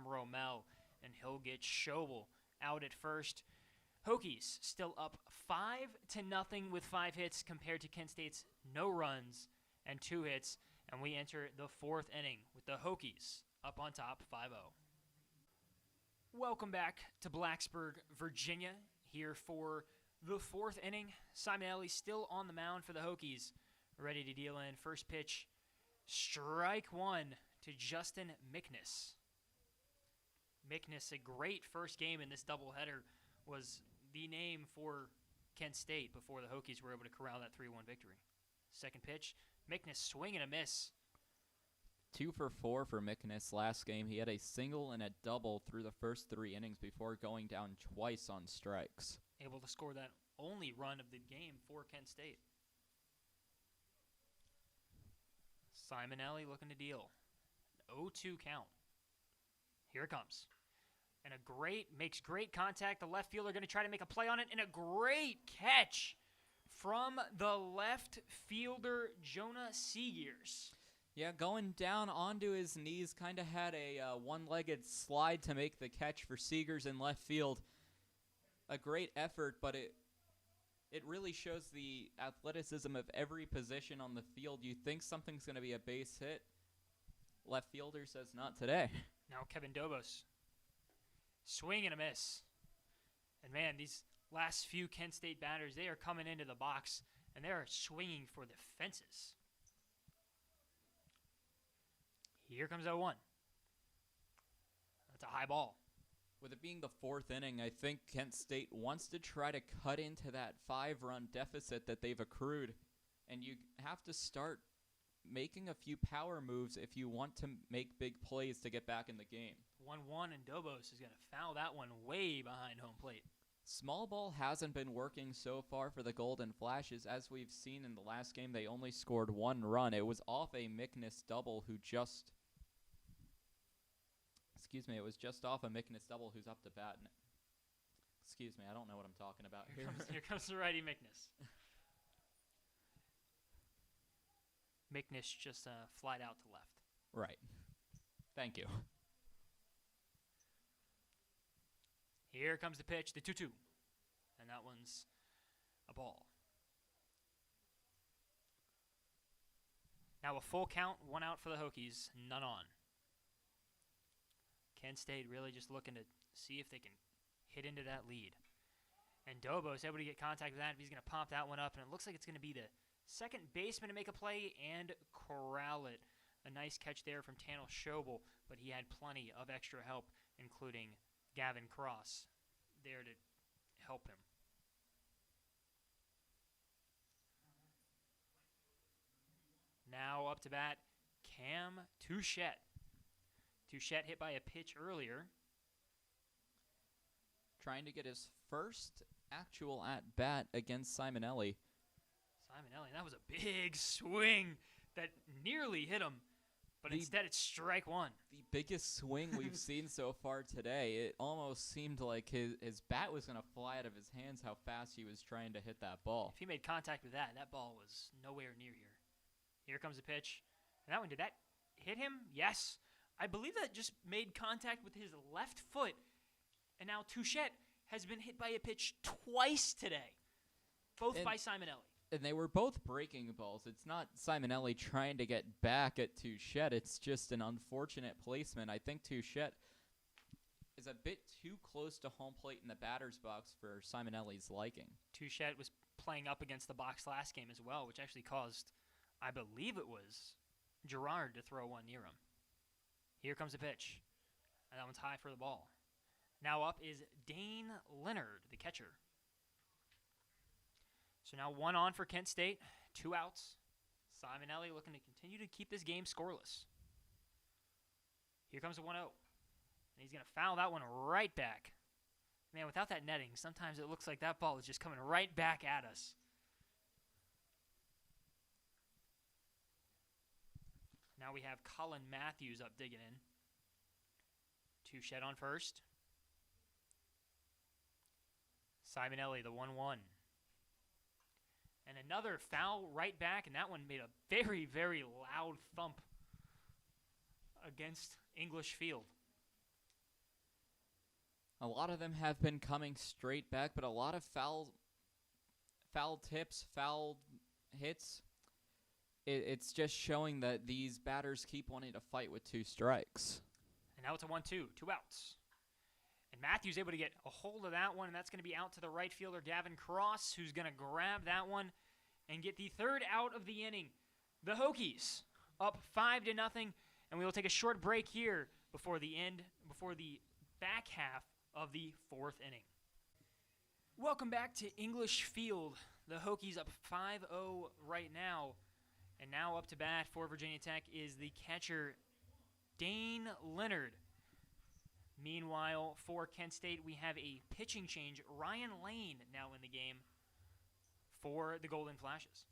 Romel. And he'll get Schobel out at first. Hokies still up 5-0 with 5 hits compared to Kent State's no runs and 2 hits. And we enter the 4th inning with the Hokies up on top 5-0. Welcome back to Blacksburg, Virginia, here for the 4th inning. Simonelli still on the mound for the Hokies, ready to deal in. First pitch, strike 1 to Justin Mickness. Mickness, a great first game in this doubleheader, was the name for Kent State before the Hokies were able to corral that 3-1 victory. Second pitch, Mickness swing and a miss. 2 for 4 for Mickness last game. He had a single and a double through the first 3 innings before going down twice on strikes. Able to score that only run of the game for Kent State. Simonelli looking to deal. 0-2 count. Here it comes. And makes great contact. The left fielder going to try to make a play on it. And a great catch from the left fielder, Jonah Seegers. Yeah, going down onto his knees, kind of had a one-legged slide to make the catch for Seegers in left field. a great effort, but it really shows the athleticism of every position on the field. You think something's going to be a base hit. Left fielder says not today. Now Kevin Dobos. Swing and a miss. And man, these last few Kent State batters, they are coming into the box, and they are swinging for the fences. Here comes 0-1. That's a high ball. With it being the fourth inning, I think Kent State wants to try to cut into that 5-run deficit that they've accrued. And you have to start making a few power moves if you want to make big plays to get back in the game. 1-1, and Dobos is going to foul that one way behind home plate. Small ball hasn't been working so far for the Golden Flashes. As we've seen in the last game, they only scored 1 run. It was off a Mickness double who just... It was just off a Mickness double who's up to bat. Excuse me, I don't know what I'm talking about here. Here comes the righty Mickness. Mickness just flied out to left. Right. Thank you. Here comes the pitch, the 2-2. And that one's a ball. Now a full count, 1 out for the Hokies, none on. Kent State really just looking to see if they can hit into that lead. And Dobos able to get contact with that. He's going to pop that one up, and it looks like it's going to be the second baseman to make a play and corral it. A nice catch there from Tanel Schobel, but he had plenty of extra help, including Gavin Cross there to help him. Now up to bat, Cam Touchette. Touchette hit by a pitch earlier. Trying to get his first actual at-bat against Simonelli. Simonelli, that was a big swing that nearly hit him, but instead it's strike one. The biggest swing we've seen so far today. It almost seemed like his bat was going to fly out of his hands how fast he was trying to hit that ball. If he made contact with that ball was nowhere near here. Here comes the pitch. And that one, did that hit him? Yes. I believe that just made contact with his left foot. And now Touchette has been hit by a pitch twice today, both by Simonelli. And they were both breaking balls. It's not Simonelli trying to get back at Touchette. It's just an unfortunate placement. I think Touchette is a bit too close to home plate in the batter's box for Simonelli's liking. Touchette was playing up against the box last game as well, which actually caused, I believe it was, Gerard to throw one near him. Here comes the pitch. And that one's high for the ball. Now up is Dane Leonard, the catcher. So now 1 on for Kent State, 2 outs. Simonelli looking to continue to keep this game scoreless. Here comes the 1-0. And he's going to foul that one right back. Man, without that netting, sometimes it looks like that ball is just coming right back at us. Now we have Colin Matthews up digging in. Touchette on first. Simonelli, the 1-1. And another foul right back, and that one made a very, very loud thump against English Field. A lot of them have been coming straight back, but a lot of foul tips, foul hits. It's just showing that these batters keep wanting to fight with 2 strikes. And now it's a 1-2, 2 outs. And Matthews able to get a hold of that one, and that's going to be out to the right fielder, Gavin Cross, who's going to grab that one and get the 3rd out of the inning. The Hokies up 5-0, and we will take a short break here before the back half of the 4th inning. Welcome back to English Field. The Hokies up 5-0 right now. And now up to bat for Virginia Tech is the catcher, Dane Leonard. Meanwhile, for Kent State, we have a pitching change. Ryan Lane now in the game for the Golden Flashes.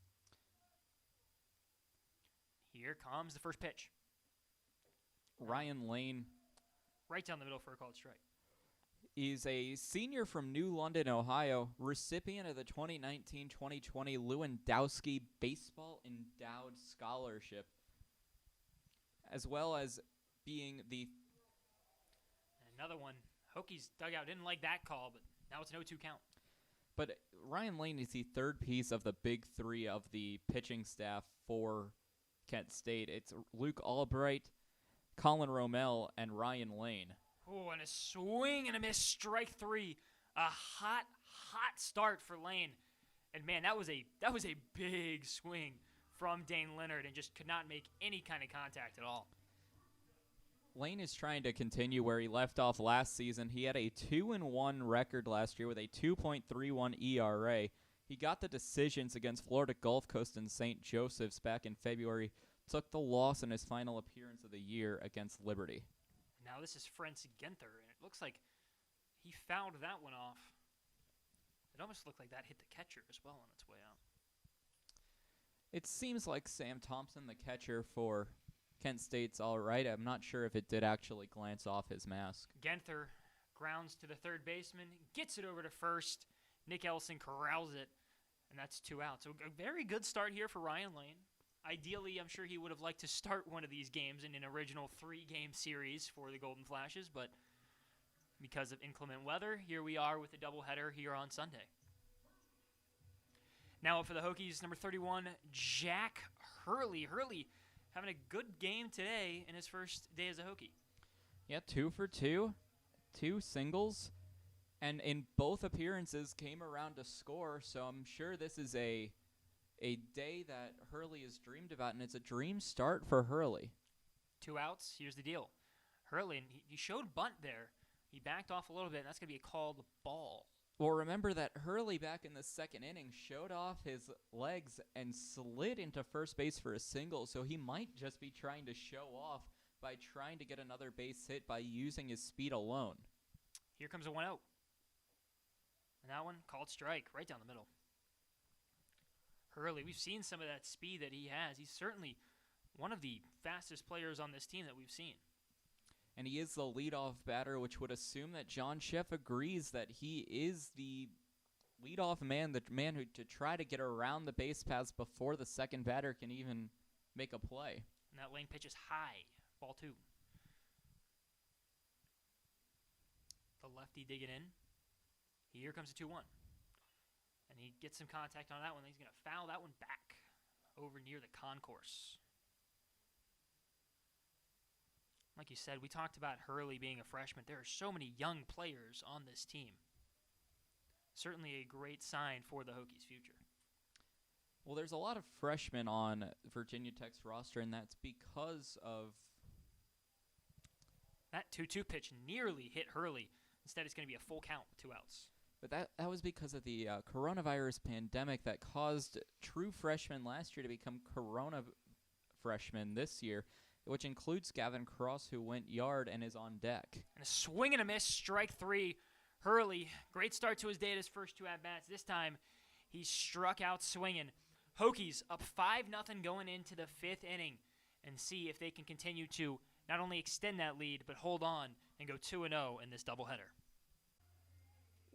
Here comes the first pitch. Ryan Lane. Right down the middle for a called strike. Is a senior from New London, Ohio, recipient of the 2019-2020 Lewandowski Baseball Endowed Scholarship, as well as being the... Another one. Hokies dugout didn't like that call, but Now it's an 0-2 count. But Ryan Lane is the third piece of the big three of the pitching staff for Kent State. It's Luke Albright, Colin Romel, and Ryan Lane. Oh, and a swing and a miss, strike 3. A hot start for Lane. And man, that was a big swing from Dane Leonard and just could not make any kind of contact at all. Lane is trying to continue where he left off last season. He had a 2-1 record last year with a 2.31 ERA. He got the decisions against Florida Gulf Coast and St. Joseph's back in February, took the loss in his final appearance of the year against Liberty. Now this is Franz Genther, and it looks like he fouled that one off. It almost looked like that hit the catcher as well on its way out. It seems like Sam Thompson, the catcher for Kent State's all right. I'm not sure if it did actually glance off his mask. Genther grounds to the third baseman, gets it over to first. Nick Ellison corrals it, and that's 2 outs. So a very good start here for Ryan Lane. Ideally, I'm sure he would have liked to start one of these games in an original 3-game series for the Golden Flashes, but because of inclement weather, here we are with a doubleheader here on Sunday. Now up for the Hokies, number 31, Jack Hurley. Hurley having a good game today in his first day as a Hokie. Yeah, 2 for 2, 2 singles, and in both appearances came around to score, so I'm sure this is a day that Hurley has dreamed about, and it's a dream start for Hurley. 2 outs, here's the deal. Hurley, he showed bunt there. He backed off a little bit, and that's going to be a called ball. Well, remember that Hurley back in the second inning showed off his legs and slid into first base for a single, so he might just be trying to show off by trying to get another base hit by using his speed alone. Here comes a 1-0. And that one, called strike, right down the middle. Hurley, we've seen some of that speed that he has. He's certainly one of the fastest players on this team that we've seen. And he is the leadoff batter, which would assume that John Sheff agrees that he is the leadoff man, the man who to try to get around the base paths before the second batter can even make a play. And that Lane pitch is high, ball 2. The lefty digging in. Here comes a 2-1. And he gets some contact on that one. He's going to foul that one back over near the concourse. Like you said, we talked about Hurley being a freshman. There are so many young players on this team. Certainly a great sign for the Hokies' future. Well, there's a lot of freshmen on Virginia Tech's roster, and that's because of that 2-2 pitch nearly hit Hurley. Instead, it's going to be a full count, 2 outs. But that was because of the coronavirus pandemic that caused true freshmen last year to become corona freshmen this year, which includes Gavin Cross, who went yard and is on deck. And a swing and a miss, strike 3. Hurley, great start to his day at his first 2 at-bats. This time, he struck out swinging. Hokies up 5-0 going into the 5th inning, and see if they can continue to not only extend that lead, but hold on and go 2-0 in this doubleheader.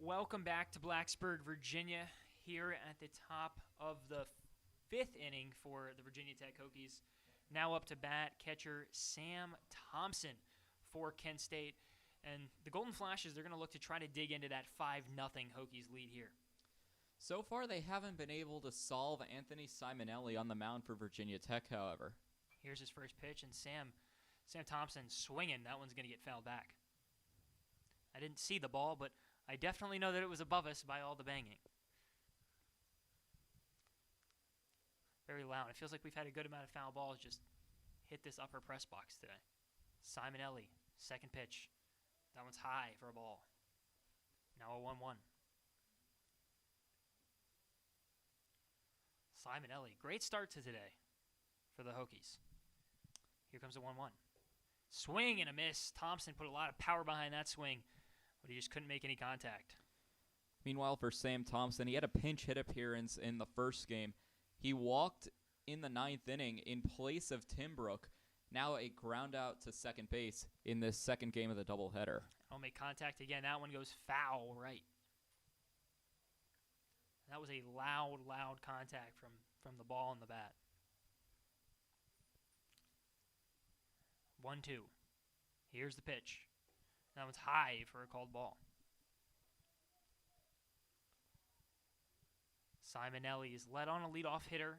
Welcome back to Blacksburg, Virginia, here at the top of the 5th inning for the Virginia Tech Hokies. Now up to bat, catcher Sam Thompson for Kent State. And the Golden Flashes, they're going to look to try to dig into that 5-0 Hokies lead here. So far, they haven't been able to solve Anthony Simonelli on the mound for Virginia Tech, however. Here's his first pitch, and Sam Thompson swinging. That one's going to get fouled back. I didn't see the ball, but I definitely know that it was above us by all the banging. Very loud. It feels like we've had a good amount of foul balls just hit this upper press box today. Simonelli, second pitch. That one's high for a ball. Now a 1-1. Simonelli, great start to today for the Hokies. Here comes a 1-1. Swing and a miss. Thompson put a lot of power behind that swing, but he just couldn't make any contact. Meanwhile, for Sam Thompson, he had a pinch hit appearance in the first game. He walked in the 9th inning in place of Tim Brook. Now a ground out to second base in this second game of the doubleheader. I'll make contact again. That one goes foul right. That was a loud contact from the ball and the bat. 1-2. Here's the pitch. That one's high for a called ball. Simonelli is led on a leadoff hitter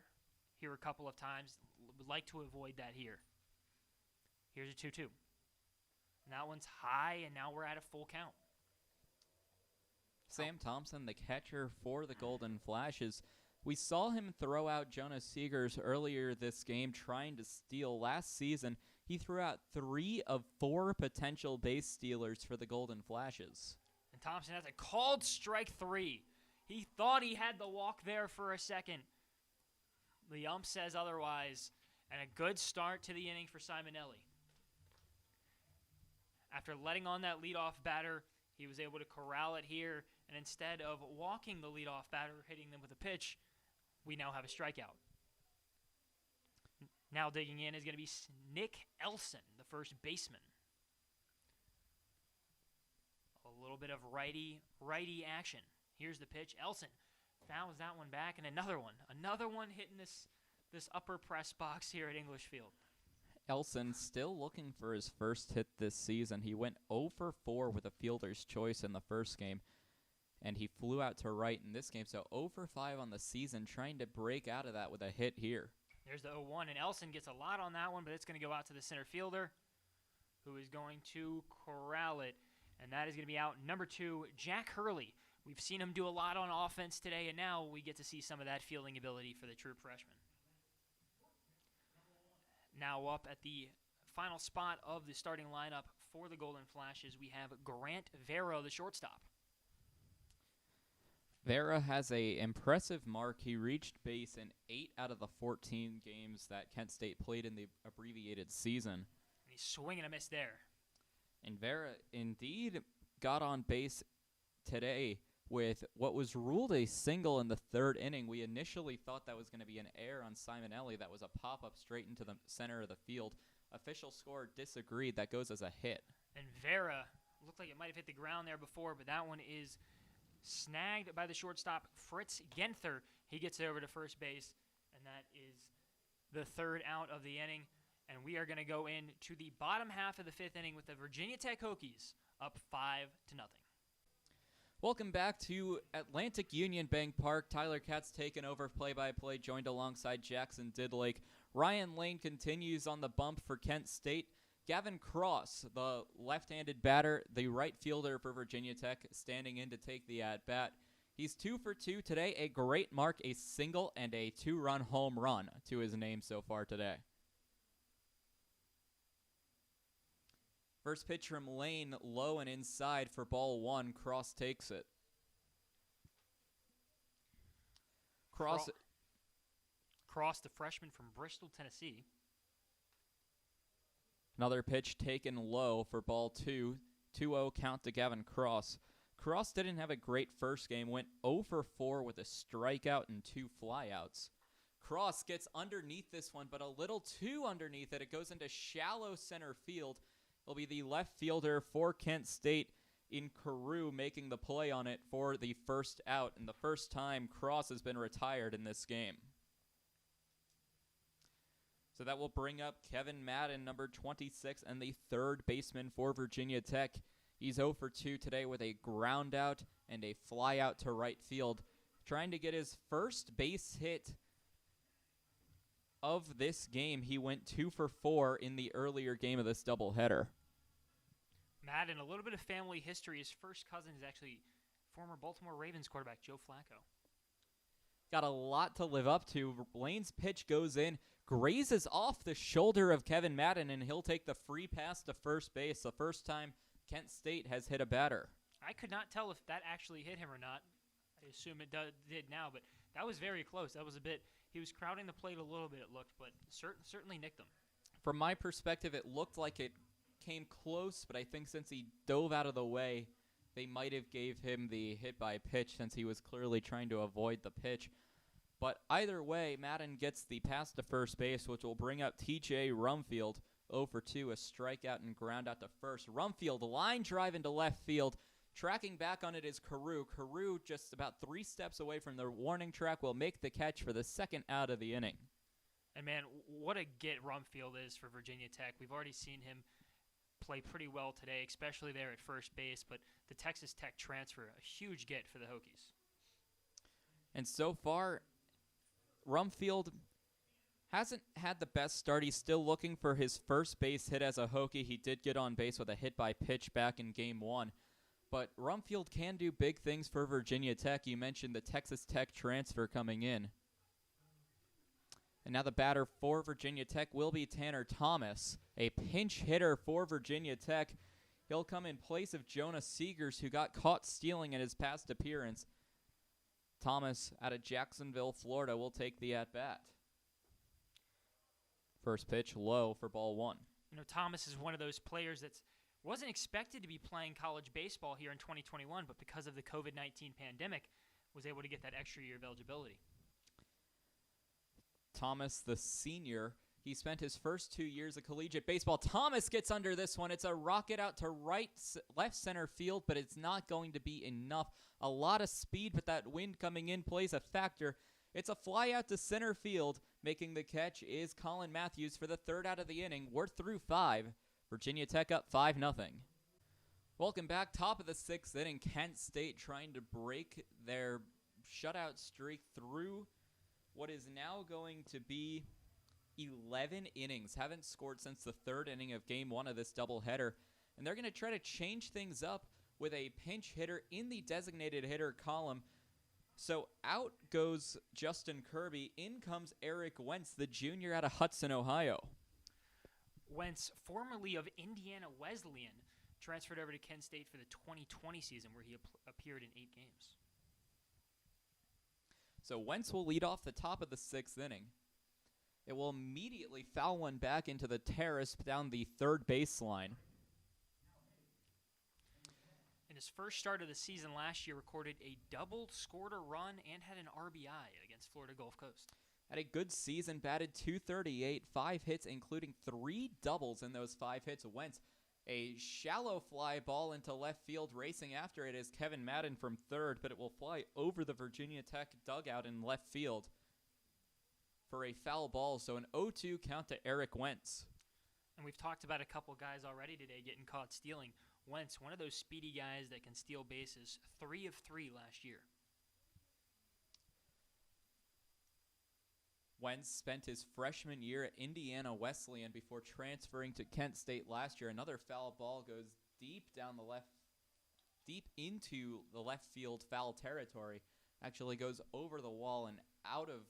here a couple of times. Would like to avoid that here. Here's a 2-2. And that one's high, and now we're at a full count. Sam Thompson, the catcher for the Golden Flashes. We saw him throw out Jonas Seegers earlier this game trying to steal. Last season, he threw out 3 of 4 potential base stealers for the Golden Flashes. And Thompson has a called strike 3. He thought he had the walk there for a second. The ump says otherwise, and a good start to the inning for Simonelli. After letting on that leadoff batter, he was able to corral it here, and instead of walking the leadoff batter, hitting them with a pitch, we now have a strikeout. Now digging in is going to be Nick Elson, the first baseman. A little bit of righty action. Here's the pitch. Elson fouls that one back, and another one hitting this upper press box here at English Field. Elson still looking for his first hit this season. He went 0 for 4 with a fielder's choice in the first game, and he flew out to right in this game. So 0 for 5 on the season, trying to break out of that with a hit here. There's the 0-1, and Elson gets a lot on that one, but it's going to go out to the center fielder, who is going to corral it, and that is going to be out number 2, Jack Hurley. We've seen him do a lot on offense today, and now we get to see some of that fielding ability for the true freshman. Now up at the final spot of the starting lineup for the Golden Flashes, we have Grant Vera, the shortstop. Farah has a impressive mark. He reached base in 8 out of the 14 games that Kent State played in the abbreviated season. And he's swinging a miss there. And Farah indeed got on base today with what was ruled a single in the 3rd inning. We initially thought that was going to be an error on Simonelli. That was a pop-up straight into the center of the field. Official score disagreed. That goes as a hit. And Vera looked like it might have hit the ground there before, but that one is snagged by the shortstop, Fritz Genther. He gets it over to first base, and that is the 3rd out of the inning. And we are going to go into the bottom half of the 5th inning with the Virginia Tech Hokies up 5-0. Welcome back to Atlantic Union Bank Park. Tyler Katz taking over play-by-play, joined alongside Jackson Didlake. Ryan Lane continues on the bump for Kent State. Gavin Cross, the left-handed batter, the right fielder for Virginia Tech, standing in to take the at-bat. He's 2 for 2 today, a great mark, a single, and a 2-run home run to his name so far today. First pitch from Lane, low and inside for ball 1. Cross takes it. Cross, the freshman from Bristol, Tennessee. Another pitch taken low for ball 2. 2-0 count to Gavin Cross. Cross didn't have a great first game, went 0 for 4 with a strikeout and 2 flyouts. Cross gets underneath this one, but a little too underneath it. It goes into shallow center field. It'll be the left fielder for Kent State in Carew making the play on it for the first out, and the first time Cross has been retired in this game. So that will bring up Kevin Madden, number 26, and the 3rd baseman for Virginia Tech. He's 0 for 2 today with a ground out and a fly out to right field, trying to get his first base hit of this game. He went 2 for 4 in the earlier game of this doubleheader. Madden, a little bit of family history. His first cousin is actually former Baltimore Ravens quarterback Joe Flacco. Got a lot to live up to. Lane's pitch goes in, grazes off the shoulder of Kevin Madden, and he'll take the free pass to first base. The first time Kent State has hit a batter. I could not tell if that actually hit him or not. I assume it did now, but that was very close. That was a bit, he was crowding the plate a little bit, it looked, but certainly nicked him. From my perspective, it looked like it came close, but I think since he dove out of the way, they might have gave him the hit by pitch since he was clearly trying to avoid the pitch. But either way, Madden gets the pass to first base, which will bring up TJ Rumfield, 0 for 2, a strikeout and ground out to first. Rumfield, line drive into left field. Tracking back on it is Carew. Carew, just about 3 steps away from the warning track, will make the catch for the second out of the inning. And, man, what a get Rumfield is for Virginia Tech. We've already seen him play pretty well today, especially there at first base, but the Texas Tech transfer, a huge get for the Hokies. And so far, Rumfield hasn't had the best start. He's still looking for his first base hit as a Hokie. He did get on base with a hit by pitch back in Game 1. But Rumfield can do big things for Virginia Tech. You mentioned the Texas Tech transfer coming in. And now the batter for Virginia Tech will be Tanner Thomas, a pinch hitter for Virginia Tech. He'll come in place of Jonah Seegers, who got caught stealing in his past appearance. Thomas out of Jacksonville, Florida, will take the at-bat. First pitch low for ball 1. Thomas is one of those players that wasn't expected to be playing college baseball here in 2021, but because of the COVID-19 pandemic, was able to get that extra year of eligibility. Thomas, the senior, he spent his first 2 years of collegiate baseball. Thomas gets under this one. It's a rocket out to left center field, but it's not going to be enough. A lot of speed, but that wind coming in plays a factor. It's a fly out to center field. Making the catch is Colin Matthews for the third out of the inning. We're through 5. Virginia Tech up 5-0. Welcome back. Top of the 6th inning. Kent State trying to break their shutout streak through what is now going to be 11 innings. Haven't scored since the 3rd inning of Game 1 of this doubleheader. And they're going to try to change things up with a pinch hitter in the designated hitter column. So out goes Justin Kirby. In comes Eric Wentz, the junior out of Hudson, Ohio. Wentz, formerly of Indiana Wesleyan, transferred over to Kent State for the 2020 season, where he appeared in 8 games. So Wentz will lead off the top of the 6th inning. It will immediately foul one back into the terrace down the third baseline. In his first start of the season last year, recorded a double, scored a run, and had an RBI against Florida Gulf Coast. Had a good season, batted .238, 5 hits, including 3 doubles in those 5 hits. Wentz, a shallow fly ball into left field. Racing after it is Kevin Madden from third, but it will fly over the Virginia Tech dugout in left field for a foul ball. So an 0-2 count to Eric Wentz. And we've talked about a couple guys already today getting caught stealing. Wentz, one of those speedy guys that can steal bases, 3 of 3 last year. Wentz spent his freshman year at Indiana Wesleyan before transferring to Kent State last year. Another foul ball goes deep into the left field foul territory. Actually goes over the wall and out of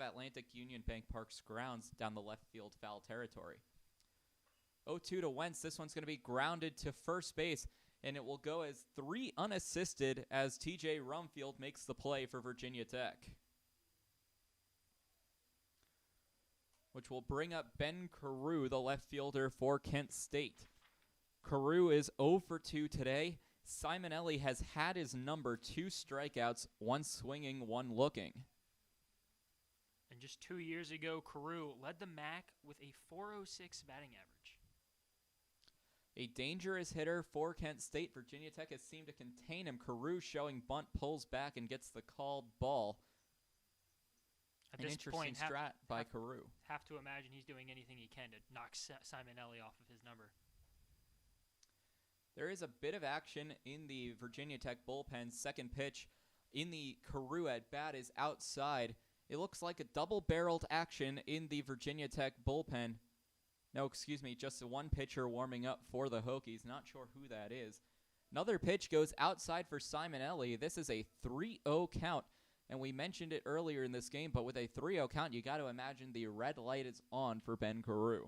Atlantic Union Bank Park's grounds down the left field foul territory. 0-2 to Wentz. This one's going to be grounded to first base, and it will go as 3 unassisted as TJ Rumfield makes the play for Virginia Tech, which will bring up Ben Carew, the left fielder for Kent State. Carew is 0 for 2 today. Simonelli has had his number, 2 strikeouts, 1 swinging, 1 looking. And just 2 years ago, Carew led the MAC with a .406 batting average. A dangerous hitter for Kent State. Virginia Tech has seemed to contain him. Carew showing bunt, pulls back, and gets the called ball. An interesting strat by Carew. Have to imagine he's doing anything he can to knock Simonelli off of his number. There is a bit of action in the Virginia Tech bullpen. Second pitch in the Carew at bat is outside. It looks like a double-barreled action in the Virginia Tech bullpen. No, excuse me, just one pitcher warming up for the Hokies. Not sure who that is. Another pitch goes outside for Simonelli. This is a 3-0 count. And we mentioned it earlier in this game, but with a 3-0 count, you got to imagine the red light is on for Ben Carew.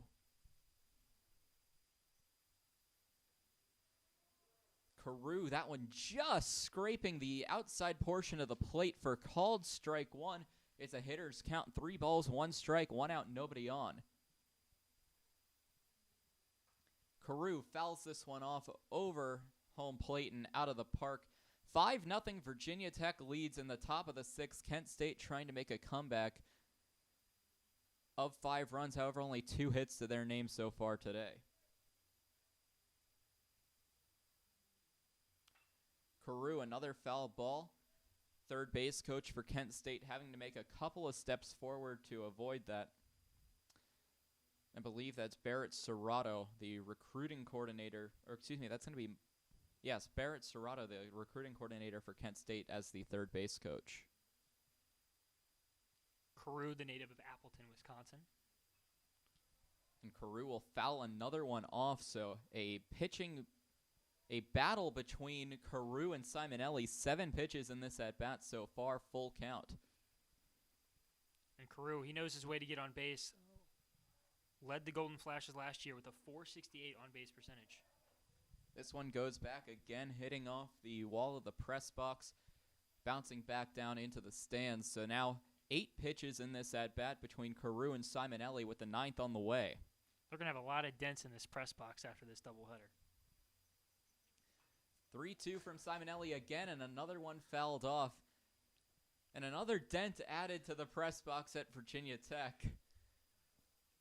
Carew, that one just scraping the outside portion of the plate for called strike 1. It's a hitter's count, 3 balls, 1 strike, 1 out, nobody on. Carew fouls this one off over home plate and out of the park. 5-0 Virginia Tech leads in the top of the 6th. Kent State trying to make a comeback of 5 runs, however, only 2 hits to their name so far today. Carew, another foul ball. Third base coach for Kent State having to make a couple of steps forward to avoid that. I believe that's Barrett Serrato, the recruiting coordinator. Or excuse me, that's going to be Yes, Barrett Serrato, the recruiting coordinator for Kent State, as the third base coach. Carew, the native of Appleton, Wisconsin. And Carew will foul another one off, so a battle between Carew and Simonelli. 7 pitches in this at-bat so far, full count. And Carew, he knows his way to get on base. Led the Golden Flashes last year with a .468 on-base percentage. This one goes back again, hitting off the wall of the press box, bouncing back down into the stands. So now 8 pitches in this at-bat between Carew and Simonelli, with the 9th on the way. They're going to have a lot of dents in this press box after this doubleheader. 3-2 from Simonelli again, and another one fouled off. And another dent added to the press box at Virginia Tech.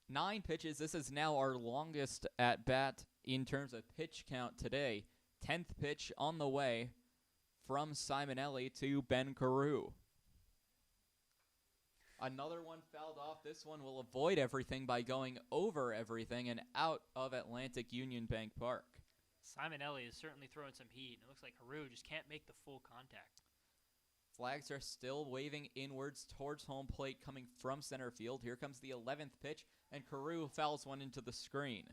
9 pitches. This is now our longest at-bat in terms of pitch count today. 10th pitch on the way from Simonelli to Ben Carew. Another one fouled off. This one will avoid everything by going over everything and out of Atlantic Union Bank Park. Simonelli is certainly throwing some heat. It looks like Carew just can't make the full contact. Flags are still waving inwards towards home plate coming from center field. Here comes the 11th pitch, and Carew fouls one into the screen.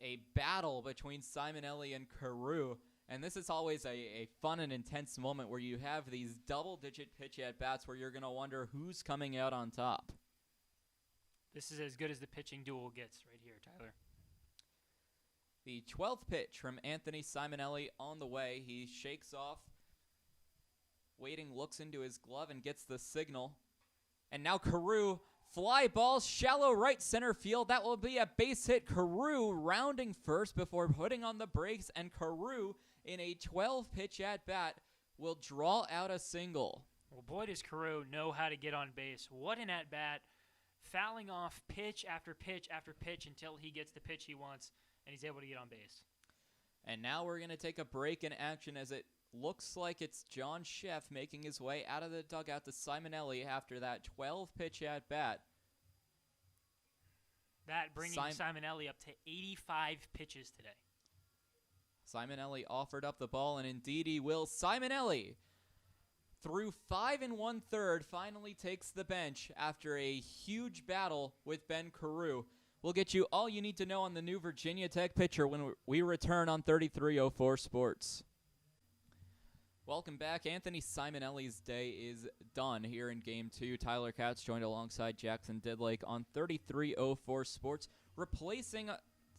A battle between Simonelli and Carew, and this is always a fun and intense moment where you have these double-digit pitch at-bats where you're going to wonder who's coming out on top. This is as good as the pitching duel gets right here, Tyler. The 12th pitch from Anthony Simonelli on the way. He shakes off, waiting, looks into his glove, and gets the signal. And now Carew, fly ball, shallow right center field. That will be a base hit. Carew rounding first before putting on the brakes, and Carew, in a 12-pitch at-bat, will draw out a single. Well, boy, does Carew know how to get on base. What an at-bat, fouling off pitch after pitch after pitch until he gets the pitch he wants, and he's able to get on base. And now we're going to take a break in action as it looks like it's John Sheff making his way out of the dugout to Simonelli after that 12-pitch at-bat. That bringing Simonelli up to 85 pitches today. Simonelli offered up the ball, and indeed he will. Simonelli, through 5 1/3, finally takes the bench after a huge battle with Ben Carew. We'll get you all you need to know on the new Virginia Tech pitcher when we return on 3304 Sports. Welcome back. Anthony Simonelli's day is done here in Game 2. Tyler Katz joined alongside Jackson Didlake on 3304 Sports. Replacing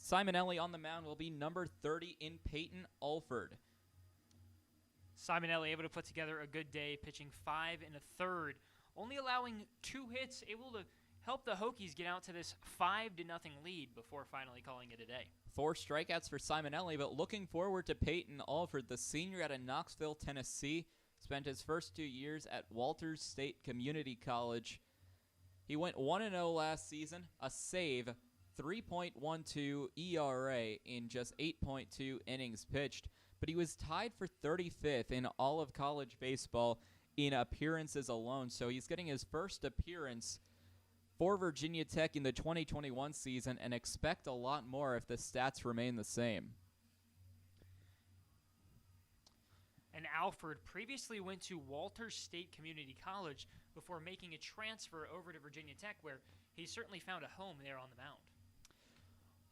Simonelli on the mound will be number 30 in Peyton Alford. Simonelli able to put together a good day, pitching 5 1/3, only allowing 2 hits, able to help the Hokies get out to this 5-0 lead before finally calling it a day. 4 strikeouts for Simonelli, but looking forward to Peyton Alford, the senior out of Knoxville, Tennessee. Spent his first 2 years at Walters State Community College. He went 1-0 last season, a save, 3.12 ERA in just 8.2 innings pitched. But he was tied for 35th in all of college baseball in appearances alone. So he's getting his first appearance for Virginia Tech in the 2021 season, and expect a lot more if the stats remain the same. And Alford previously went to Walters State Community College before making a transfer over to Virginia Tech, where he certainly found a home there on the mound.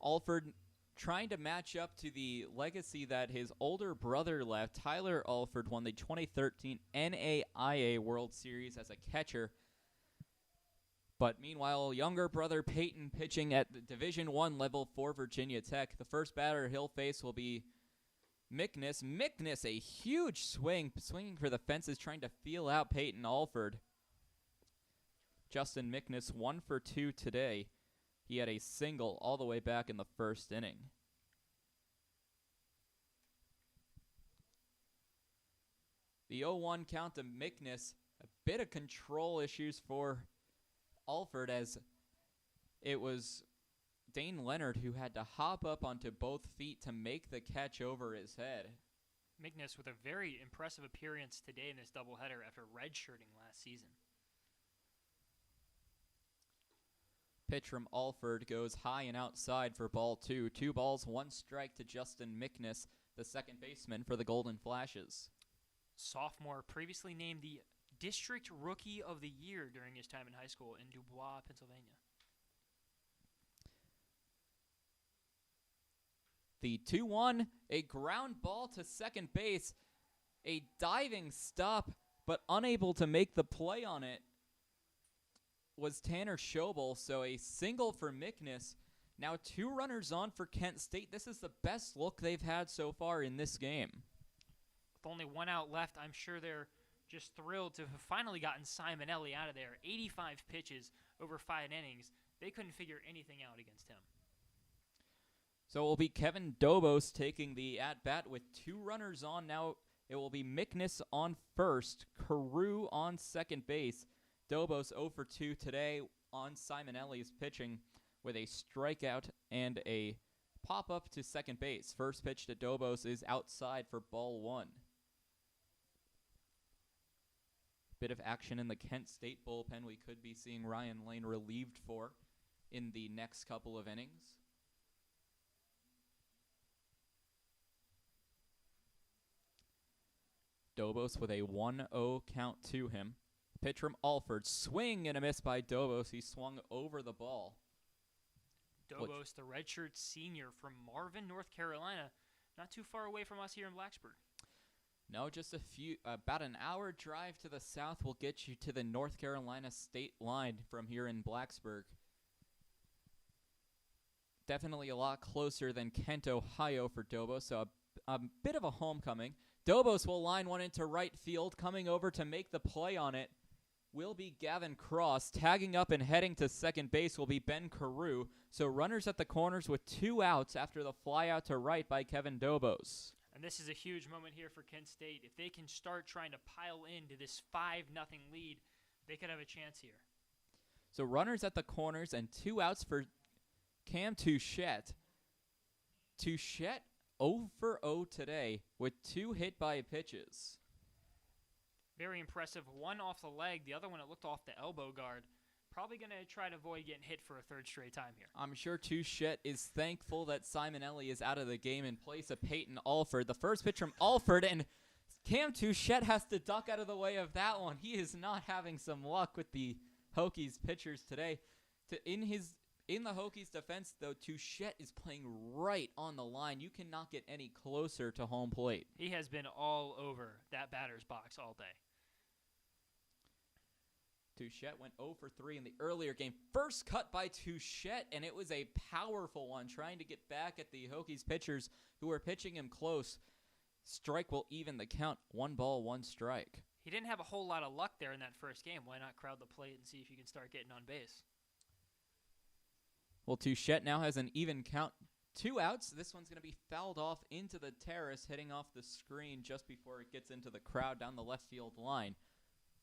Alford trying to match up to the legacy that his older brother left. Tyler Alford won the 2013 NAIA World Series as a catcher. But meanwhile, younger brother Peyton pitching at the Division I level for Virginia Tech. The first batter he'll face will be Mickness. Mickness, a huge swing, swinging for the fences, trying to feel out Peyton Alford. Justin Mickness, 1 for 2 today. He had a single all the way back in the first inning. The 0-1 count to Mickness, a bit of control issues for Alford, as it was Dane Leonard who had to hop up onto both feet to make the catch over his head. Mickness with a very impressive appearance today in this doubleheader after redshirting last season. Pitch from Alford goes high and outside for ball 2. 2 balls, 1 strike to Justin Mickness, the second baseman for the Golden Flashes. Sophomore, previously named the District Rookie of the Year during his time in high school in Dubois, Pennsylvania. The 2-1, a ground ball to second base, a diving stop, but unable to make the play on it was Tanner Schobel, so a single for Mickness. Now 2 runners on for Kent State. This is the best look they've had so far in this game. With only 1 out left, I'm sure they're just thrilled to have finally gotten Simonelli out of there. 85 pitches over 5 innings. They couldn't figure anything out against him. So it will be Kevin Dobos taking the at-bat with 2 runners on. Now it will be Mickness on first, Carew on second base. Dobos 0 for 2 today on Simonelli's pitching with a strikeout and a pop-up to second base. First pitch to Dobos is outside for ball 1. Bit of action in the Kent State bullpen we could be seeing Ryan Lane relieved for in the next couple of innings. Dobos with a 1-0 count to him. Pitch from Alford. Swing and a miss by Dobos. He swung over the ball. Dobos, the redshirt senior from Marvin, North Carolina, not too far away from us here in Blacksburg. No, just about an hour drive to the south will get you to the North Carolina state line from here in Blacksburg. Definitely a lot closer than Kent, Ohio for Dobos, so a bit of a homecoming. Dobos will line one into right field. Coming over to make the play on it will be Gavin Cross. Tagging up and heading to second base will be Ben Carew. So runners at the corners with 2 outs after the fly out to right by Kevin Dobos. And this is a huge moment here for Kent State. If they can start trying to pile into this 5-0 lead, they could have a chance here. So runners at the corners and 2 outs for Cam Touchette. Touchette 0 for 0 today with 2 hit-by pitches. Very impressive. One off the leg, the other one it looked off the elbow guard. Probably going to try to avoid getting hit for a 3rd straight time here. I'm sure Touchette is thankful that Simonelli is out of the game in place of Peyton Alford. The first pitch from Alford, and Cam Touchette has to duck out of the way of that one. He is not having some luck with the Hokies pitchers today. In the Hokies' defense, though, Touchette is playing right on the line. You cannot get any closer to home plate. He has been all over that batter's box all day. Touchette went 0 for 3 in the earlier game. First cut by Touchette, and it was a powerful one, trying to get back at the Hokies pitchers who were pitching him close. Strike will even the count. 1 ball, 1 strike. He didn't have a whole lot of luck there in that first game. Why not crowd the plate and see if you can start getting on base? Well, Touchette now has an even count. 2 outs. This one's going to be fouled off into the terrace, hitting off the screen just before it gets into the crowd down the left field line.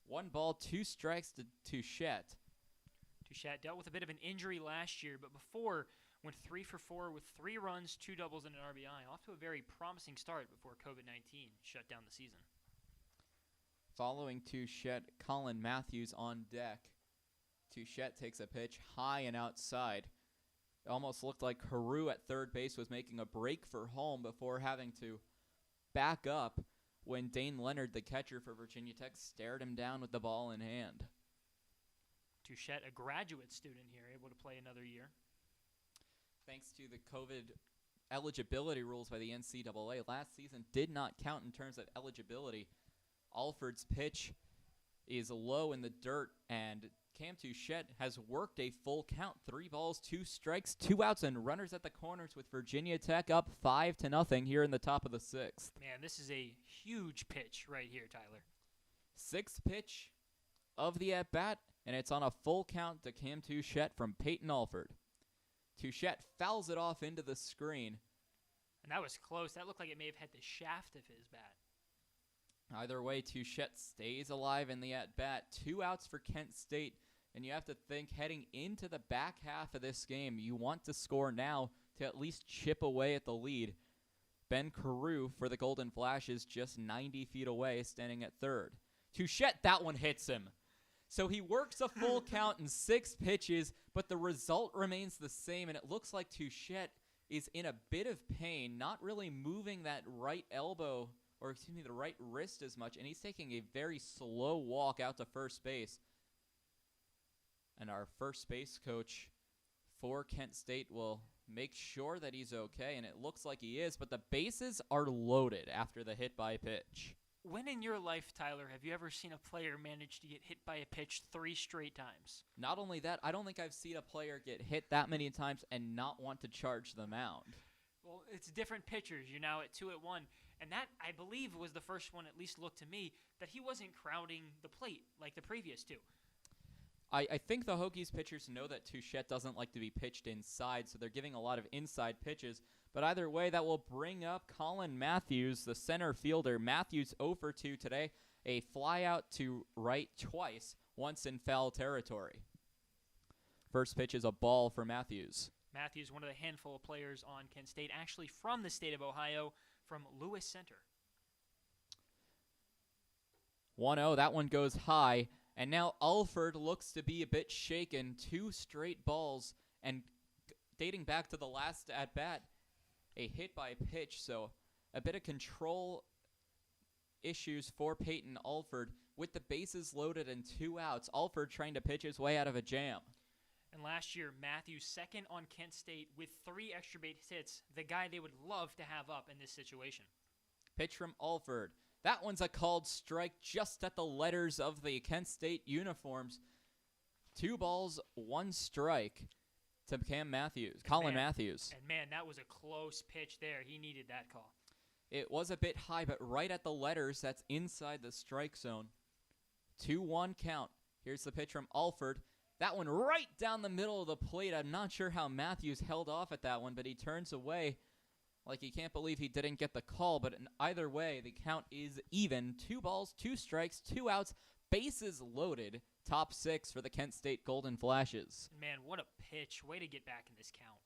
1 ball, 2 strikes to Touchette. Touchette dealt with a bit of an injury last year, but before went 3 for 4 with 3 runs, 2 doubles, and an RBI. Off to a very promising start before COVID-19 shut down the season. Following Touchette, Colin Matthews on deck. Touchette takes a pitch high and outside. It almost looked like Carew at third base was making a break for home before having to back up when Dane Leonard, the catcher for Virginia Tech, stared him down with the ball in hand. Touchette, a graduate student here, able to play another year. Thanks to the COVID eligibility rules by the NCAA, last season did not count in terms of eligibility. Alford's pitch is low in the dirt, and Cam Touchette has worked a full count. 3 balls, 2 strikes, 2 outs, and runners at the corners with Virginia Tech up 5-0 here in the top of the 6th. Man, this is a huge pitch right here, Tyler. 6th pitch of the at-bat, and it's on a full count to Cam Touchette from Peyton Alford. Touchette fouls it off into the screen. And that was close. That looked like it may have hit the shaft of his bat. Either way, Touchette stays alive in the at-bat. 2 outs for Kent State, and you have to think heading into the back half of this game, you want to score now to at least chip away at the lead. Ben Carew for the Golden Flashes just 90 feet away, standing at third. Touchette, that one hits him. So he works a full count in 6 pitches, but the result remains the same, and it looks like Touchette is in a bit of pain, not really moving that right elbow, or excuse me, the right wrist as much, and he's taking a very slow walk out to first base. And our first base coach for Kent State will make sure that he's okay, and it looks like he is, but the bases are loaded after the hit by pitch. When in your life, Tyler, have you ever seen a player manage to get hit by a pitch 3 straight times? Not only that, I don't think I've seen a player get hit that many times and not want to charge the mound. Well, it's different pitchers. You're now at 2-1. And that, I believe, was the first one, at least looked to me, that he wasn't crowding the plate like the previous 2. I think the Hokies pitchers know that Touchette doesn't like to be pitched inside, so they're giving a lot of inside pitches. But either way, that will bring up Colin Matthews, the center fielder. Matthews 0 for 2 today, a fly out to right twice, once in foul territory. First pitch is a ball for Matthews. Matthews, one of the handful of players on Kent State, actually from the state of Ohio, from Lewis Center. 1-0, that one goes high. And now Alford looks to be a bit shaken. 2 straight balls, and dating back to the last at-bat, a hit by pitch. So a bit of control issues for Peyton Alford with the bases loaded and 2 outs. Alford trying to pitch his way out of a jam. And last year, Matthews second on Kent State with 3 extra base hits, the guy they would love to have up in this situation. Pitch from Alford. That one's a called strike just at the letters of the Kent State uniforms. 2 balls, 1 strike to Colin Matthews. And man, that was a close pitch there. He needed that call. It was a bit high, but right at the letters, that's inside the strike zone. 2-1 count. Here's the pitch from Alford. That one right down the middle of the plate. I'm not sure how Matthews held off at that one, but he turns away like he can't believe he didn't get the call. But in either way, the count is even. 2 balls, 2 strikes, 2 outs, bases loaded. Top 6 for the Kent State Golden Flashes. Man, what a pitch. Way to get back in this count.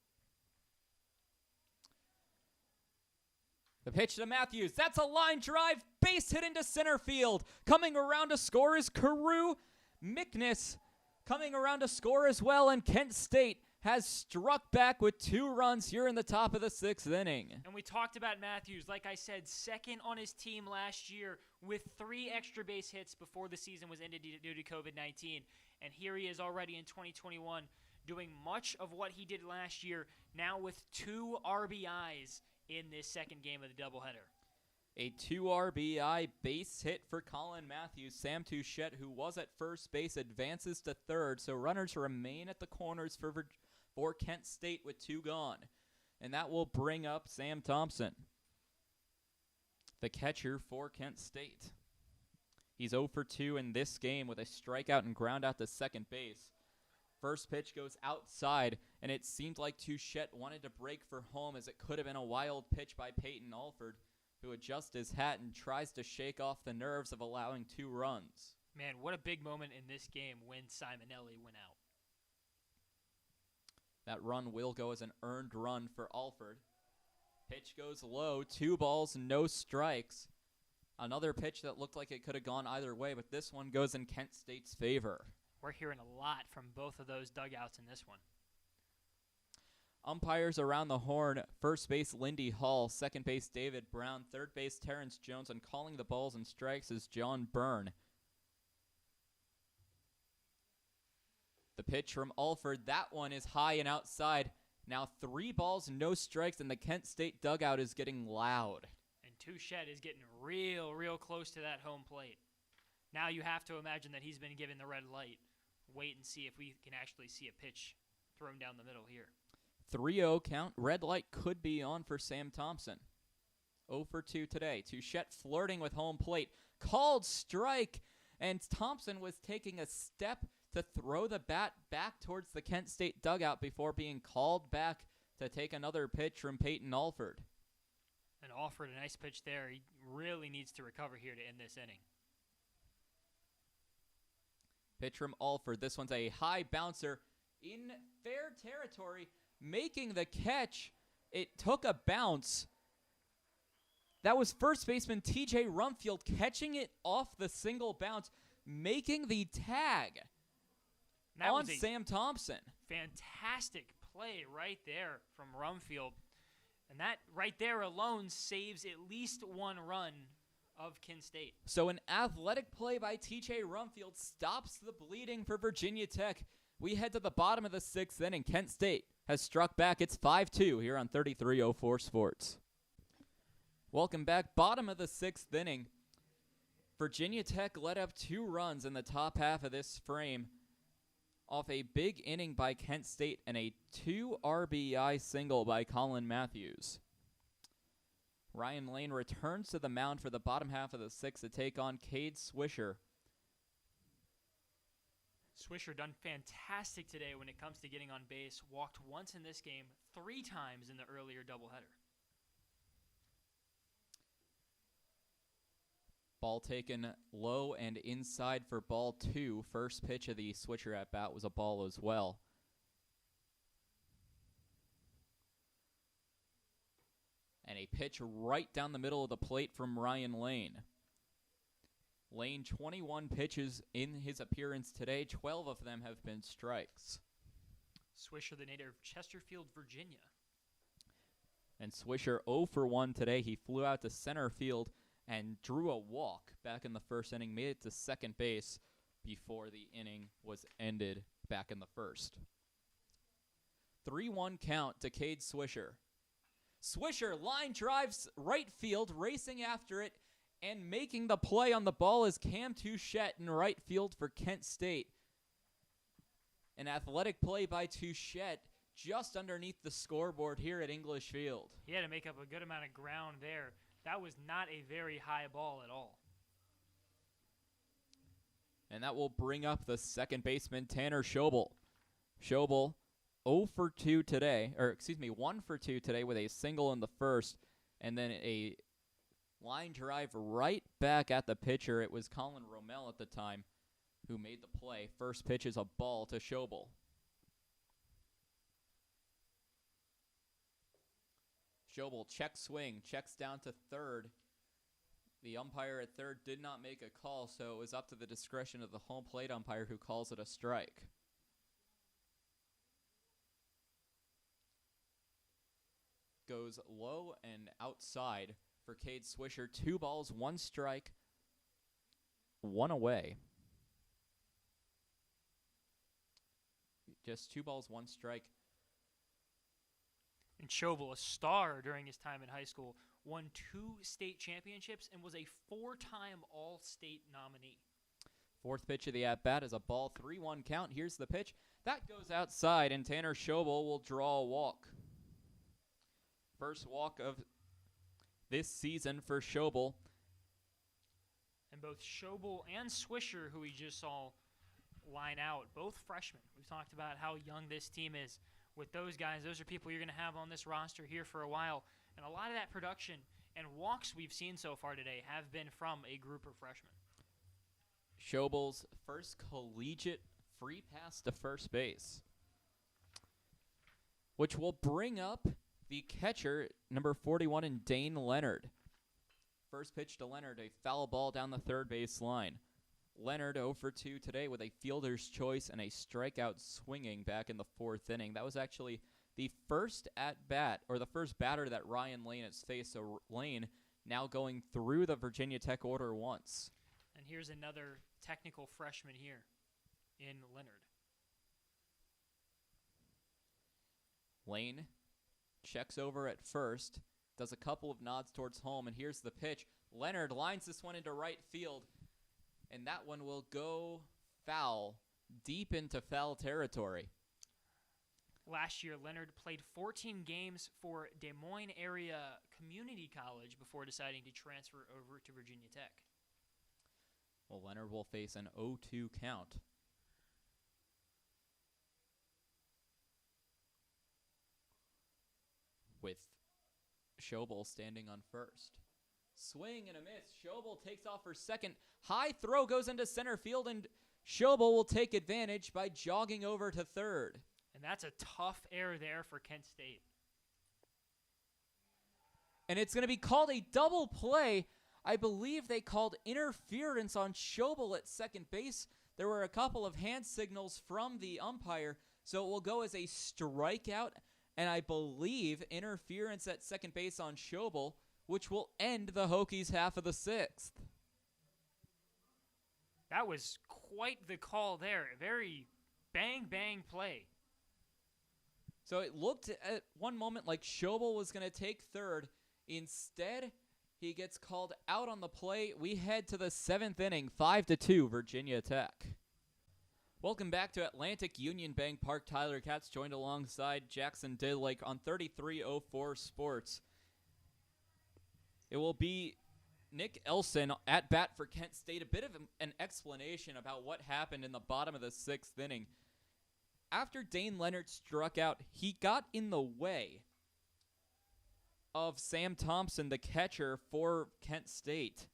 The pitch to Matthews. That's a line drive. Base hit into center field. Coming around to score is Carew. Mickness coming around to score as well. And Kent State has struck back with 2 runs here in the top of the 6th inning. And we talked about Matthews, like I said, second on his team last year with 3 extra base hits before the season was ended due to COVID-19. And here he is already in 2021 doing much of what he did last year, now with 2 RBIs in this second game of the doubleheader. A 2 RBI base hit for Colin Matthews. Sam Touchette, who was at first base, advances to third, so runners remain at the corners for Kent State with 2 gone. And that will bring up Sam Thompson, the catcher for Kent State. He's 0 for 2 in this game with a strikeout and ground out to second base. First pitch goes outside, and it seemed like Touchette wanted to break for home, as it could have been a wild pitch by Peyton Alford, who adjusts his hat and tries to shake off the nerves of allowing 2 runs. Man, what a big moment in this game when Simonelli went out. That run will go as an earned run for Alford. Pitch goes low, 2 balls, no strikes. Another pitch that looked like it could have gone either way, but this one goes in Kent State's favor. We're hearing a lot from both of those dugouts in this one. Umpires around the horn. First base, Lindy Hall. Second base, David Brown. Third base, Terrence Jones. And calling the balls and strikes is John Byrne. The pitch from Alford. That one is high and outside. Now 3 balls, no strikes, and the Kent State dugout is getting loud. And Touchette is getting real close to that home plate. Now you have to imagine that he's been given the red light. Wait and see if we can actually see a pitch thrown down the middle here. 3-0 count. Red light could be on for Sam Thompson. 0 for 2 today. Touchette flirting with home plate. Called strike. And Thompson was taking a step to throw the bat back towards the Kent State dugout before being called back to take another pitch from Peyton Alford. And Alford, a nice pitch there. He really needs to recover here to end this inning. Pitch from Alford. This one's a high bouncer in fair territory. Making the catch. It took a bounce. That was first baseman TJ Rumfield catching it off the single bounce. making the tag on Sam Thompson. Fantastic play right there from Rumfield. And that right there alone saves at least one run of Kent State. So an athletic play by TJ Rumfield stops the bleeding for Virginia Tech. We head to the bottom of the 6th inning. Kent State has struck back. It's 5-2 here on 3304 Sports. Welcome back. Bottom of the 6th inning. Virginia Tech led up 2 runs in the top half of this frame off a big inning by Kent State and a 2 RBI single by Colin Matthews. Ryan Lane returns to the mound for the bottom half of the 6th to take on Cade Swisher. Swisher done fantastic today when it comes to getting on base. Walked once in this game, 3 times in the earlier doubleheader. Ball taken low and inside for ball 2. First pitch of the Swisher at bat was a ball as well. And a pitch right down the middle of the plate from Ryan Lane. Lane, 21 pitches in his appearance today. 12 of them have been strikes. Swisher, the native of Chesterfield, Virginia. And Swisher 0 for 1 today. He flew out to center field and drew a walk back in the first inning, made it to second base before the inning was ended back in the first. 3-1 count to Cade Swisher. Swisher line drives right field, racing after it, and making the play on the ball is Cam Touchette in right field for Kent State. An athletic play by Touchette just underneath the scoreboard here at English Field. He had to make up a good amount of ground there. That was not a very high ball at all. And that will bring up the second baseman, Tanner Schobel. Schobel 0 for 2 today, 1 for 2 today with a single in the first, and then a line drive right back at the pitcher. It was Colin Rommel at the time who made the play. First pitch is a ball to Schobel. Schobel check swing, checks down to third. The umpire at third did not make a call, so it was up to the discretion of the home plate umpire who calls it a strike. Goes low and outside for Cade Swisher. 2 balls, 1 strike, 1 away. Just 2 balls, 1 strike. And Schobel, a star during his time in high school, won 2 state championships and was a 4-time All-State nominee. Fourth pitch of the at-bat is a ball, 3-1 count. Here's the pitch. That goes outside, and Tanner Schobel will draw a walk. First walk of this season for Schobel. And both Schobel and Swisher, who we just saw line out, both freshmen. We've talked about how young this team is. With those guys, those are people you're going to have on this roster here for a while. And a lot of that production and walks we've seen so far today have been from a group of freshmen. Schobel's first collegiate free pass to first base, which will bring up the catcher, number 41, in Dane Leonard. First pitch to Leonard, a foul ball down the third base line. Leonard 0 for 2 today with a fielder's choice and a strikeout swinging back in the 4th inning. That was actually the first at-bat, or the first batter that Ryan Lane has faced. So Lane now going through the Virginia Tech order once. And here's another technical freshman here in Leonard. Lane checks over at first, does a couple of nods towards home, and here's the pitch. Leonard lines this one into right field, and that one will go foul, deep into foul territory. Last year, Leonard played 14 games for Des Moines Area Community College before deciding to transfer over to Virginia Tech. Well, Leonard will face an 0-2 count. With Schobel standing on first. Swing and a miss. Schobel takes off for second. High throw goes into center field, and Schobel will take advantage by jogging over to third. And that's a tough error there for Kent State. And it's going to be called a double play I believe they called interference on Schobel at second base. There were a couple of hand signals from the umpire, so it will go as a strikeout, and I believe interference at second base on Schobel, which will end the Hokies' half of the sixth. That was quite the call there. A very bang play. So it looked at one moment like Schobel was going to take third. Instead, he gets called out on the play. We head to the seventh inning, 5-2, Virginia Tech. Welcome back to Atlantic Union Bank Park. Tyler Katz joined alongside Jackson Didlake on 3304 Sports. It will be Nick Elson at bat for Kent State. A bit of an explanation about what happened in the bottom of the sixth inning. After Dane Leonard struck out, he got in the way of Sam Thompson, the catcher for Kent State.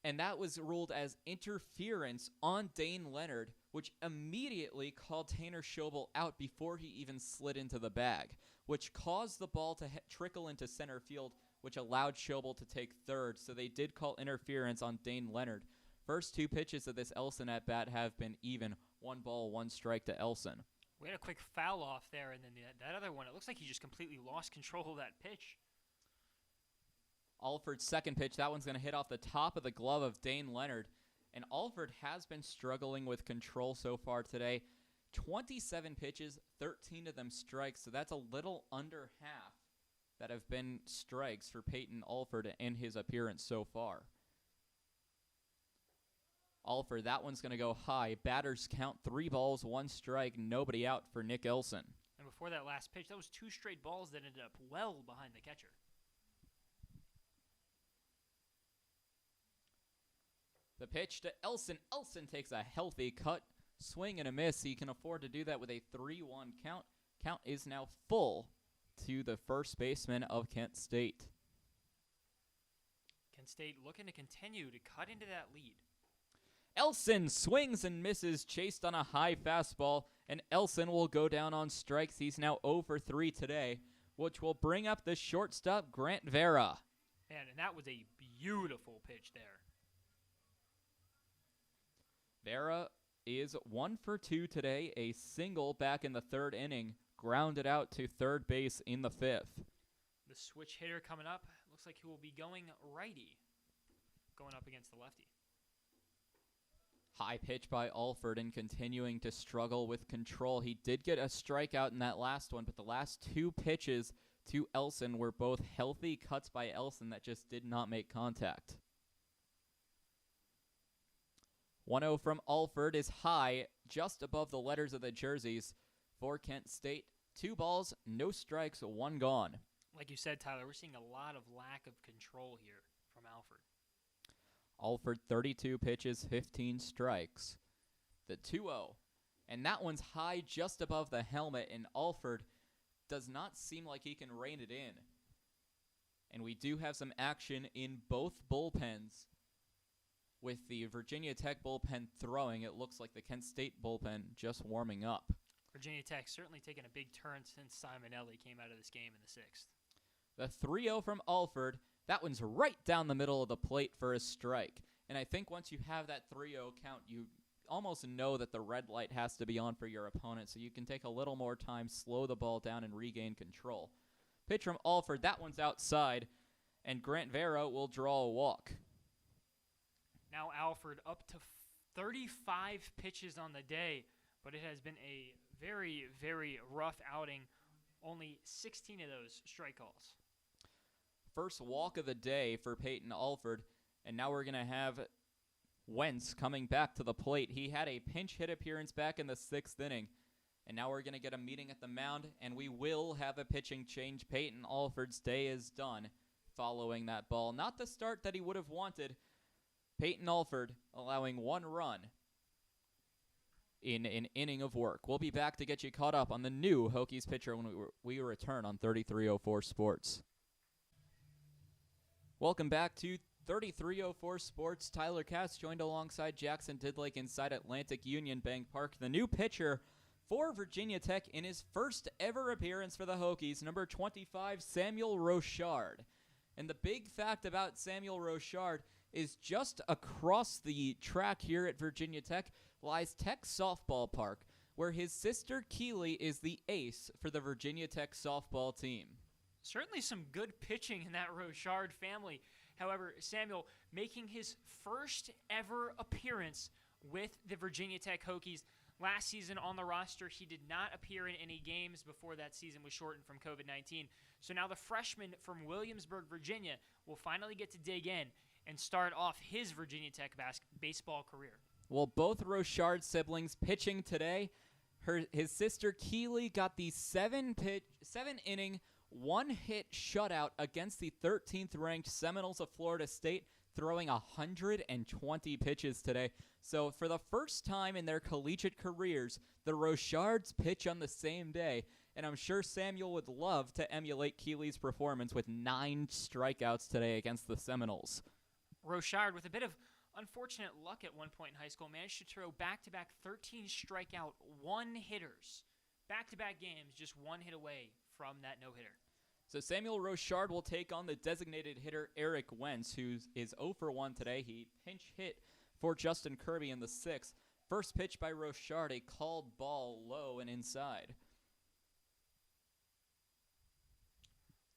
And that was ruled as interference on Dane Leonard, which immediately called Tanner Schobel out before he even slid into the bag, which caused the ball to trickle into center field, which allowed Schobel to take third. So they did call interference on Dane Leonard. First two pitches of this Elson at-bat have been even. 1 ball, 1 strike to Elson. We had a quick foul off there, and then that other one, it looks like he just completely lost control of that pitch. Alford's second pitch, that one's going to hit off the top of the glove of Dane Leonard. And Alford has been struggling with control so far today. 27 pitches, 13 of them strikes, so that's a little under half that have been strikes for Peyton Alford in his appearance so far. Alford, that one's going to go high. Batters count 3 balls, 1 strike, nobody out for Nick Elson. And before that last pitch, that was 2 straight balls that ended up well behind the catcher. The pitch to Elson. Elson takes a healthy cut, swing and a miss. He can afford to do that with a 3-1 count. Count is now full to the first baseman of Kent State. Kent State looking to continue to cut into that lead. Elson swings and misses, chased on a high fastball, and Elson will go down on strikes. He's now 0 for 3 today, which will bring up the shortstop, Grant Vera. Man, and that was a beautiful pitch there. Vera is 1 for 2 today, a single back in the third inning, grounded out to third base in the fifth. The switch hitter coming up, looks like he will be going righty, going up against the lefty. High pitch by Alford and continuing to struggle with control. He did get a strikeout in that last one, but the last 2 pitches to Elson were both healthy cuts by Elson that just did not make contact. 1-0 from Alford is high, just above the letters of the jerseys for Kent State. 2 balls, no strikes, 1 gone. Like you said, Tyler, we're seeing a lot of lack of control here from Alford. Alford, 32 pitches, 15 strikes. The 2-0. And that one's high just above the helmet, and Alford does not seem like he can rein it in. And we do have some action in both bullpens. With the Virginia Tech bullpen throwing, it looks like the Kent State bullpen just warming up. Virginia Tech certainly taking a big turn since Simonelli came out of this game in the 6th. The 3-0 from Alford. That one's right down the middle of the plate for a strike. And I think once you have that 3-0 count, you almost know that the red light has to be on for your opponent, so you can take a little more time, slow the ball down, and regain control. Pitch from Alford, that one's outside, and Grant Vera will draw a walk. Now Alford up to 35 pitches on the day, but it has been a very, very rough outing. Only 16 of those strike calls. First walk of the day for Peyton Alford, and now we're going to have Wentz coming back to the plate. He had a pinch hit appearance back in the 6th inning, and now we're going to get a meeting at the mound, and we will have a pitching change. Peyton Alford's day is done following that ball. Not the start that he would have wanted. Peyton Alford allowing 1 run in an inning of work. We'll be back to get you caught up on the new Hokies pitcher when we return on 3304 Sports. Welcome back to 3304 Sports. Tyler Katz joined alongside Jackson Didlake inside Atlantic Union Bank Park. The new pitcher for Virginia Tech in his first ever appearance for the Hokies, number 25, Samuel Rochard. And the big fact about Samuel Rochard is just across the track here at Virginia Tech lies Tech Softball Park, where his sister Keely is the ace for the Virginia Tech softball team. Certainly some good pitching in that Rochard family. However, Samuel making his first ever appearance with the Virginia Tech Hokies. Last season on the roster, he did not appear in any games before that season was shortened from COVID-19. So now the freshman from Williamsburg, Virginia, will finally get to dig in and start off his Virginia Tech baseball career. Well, both Rochard siblings pitching today. His sister Keely got the 7-inning, 1-hit shutout against the 13th-ranked Seminoles of Florida State, throwing 120 pitches today. So for the first time in their collegiate careers, the Rochards pitch on the same day, and I'm sure Samuel would love to emulate Keely's performance with 9 strikeouts today against the Seminoles. Rochard, with a bit of unfortunate luck at one point in high school, managed to throw back-to-back 13 strikeout one-hitters. Back-to-back games, just one hit away from that no-hitter. So Samuel Rochard will take on the designated hitter Eric Wentz, who is 0 for 1 today. He pinch hit for Justin Kirby in the 6th. First pitch by Rochard, a called ball low and inside.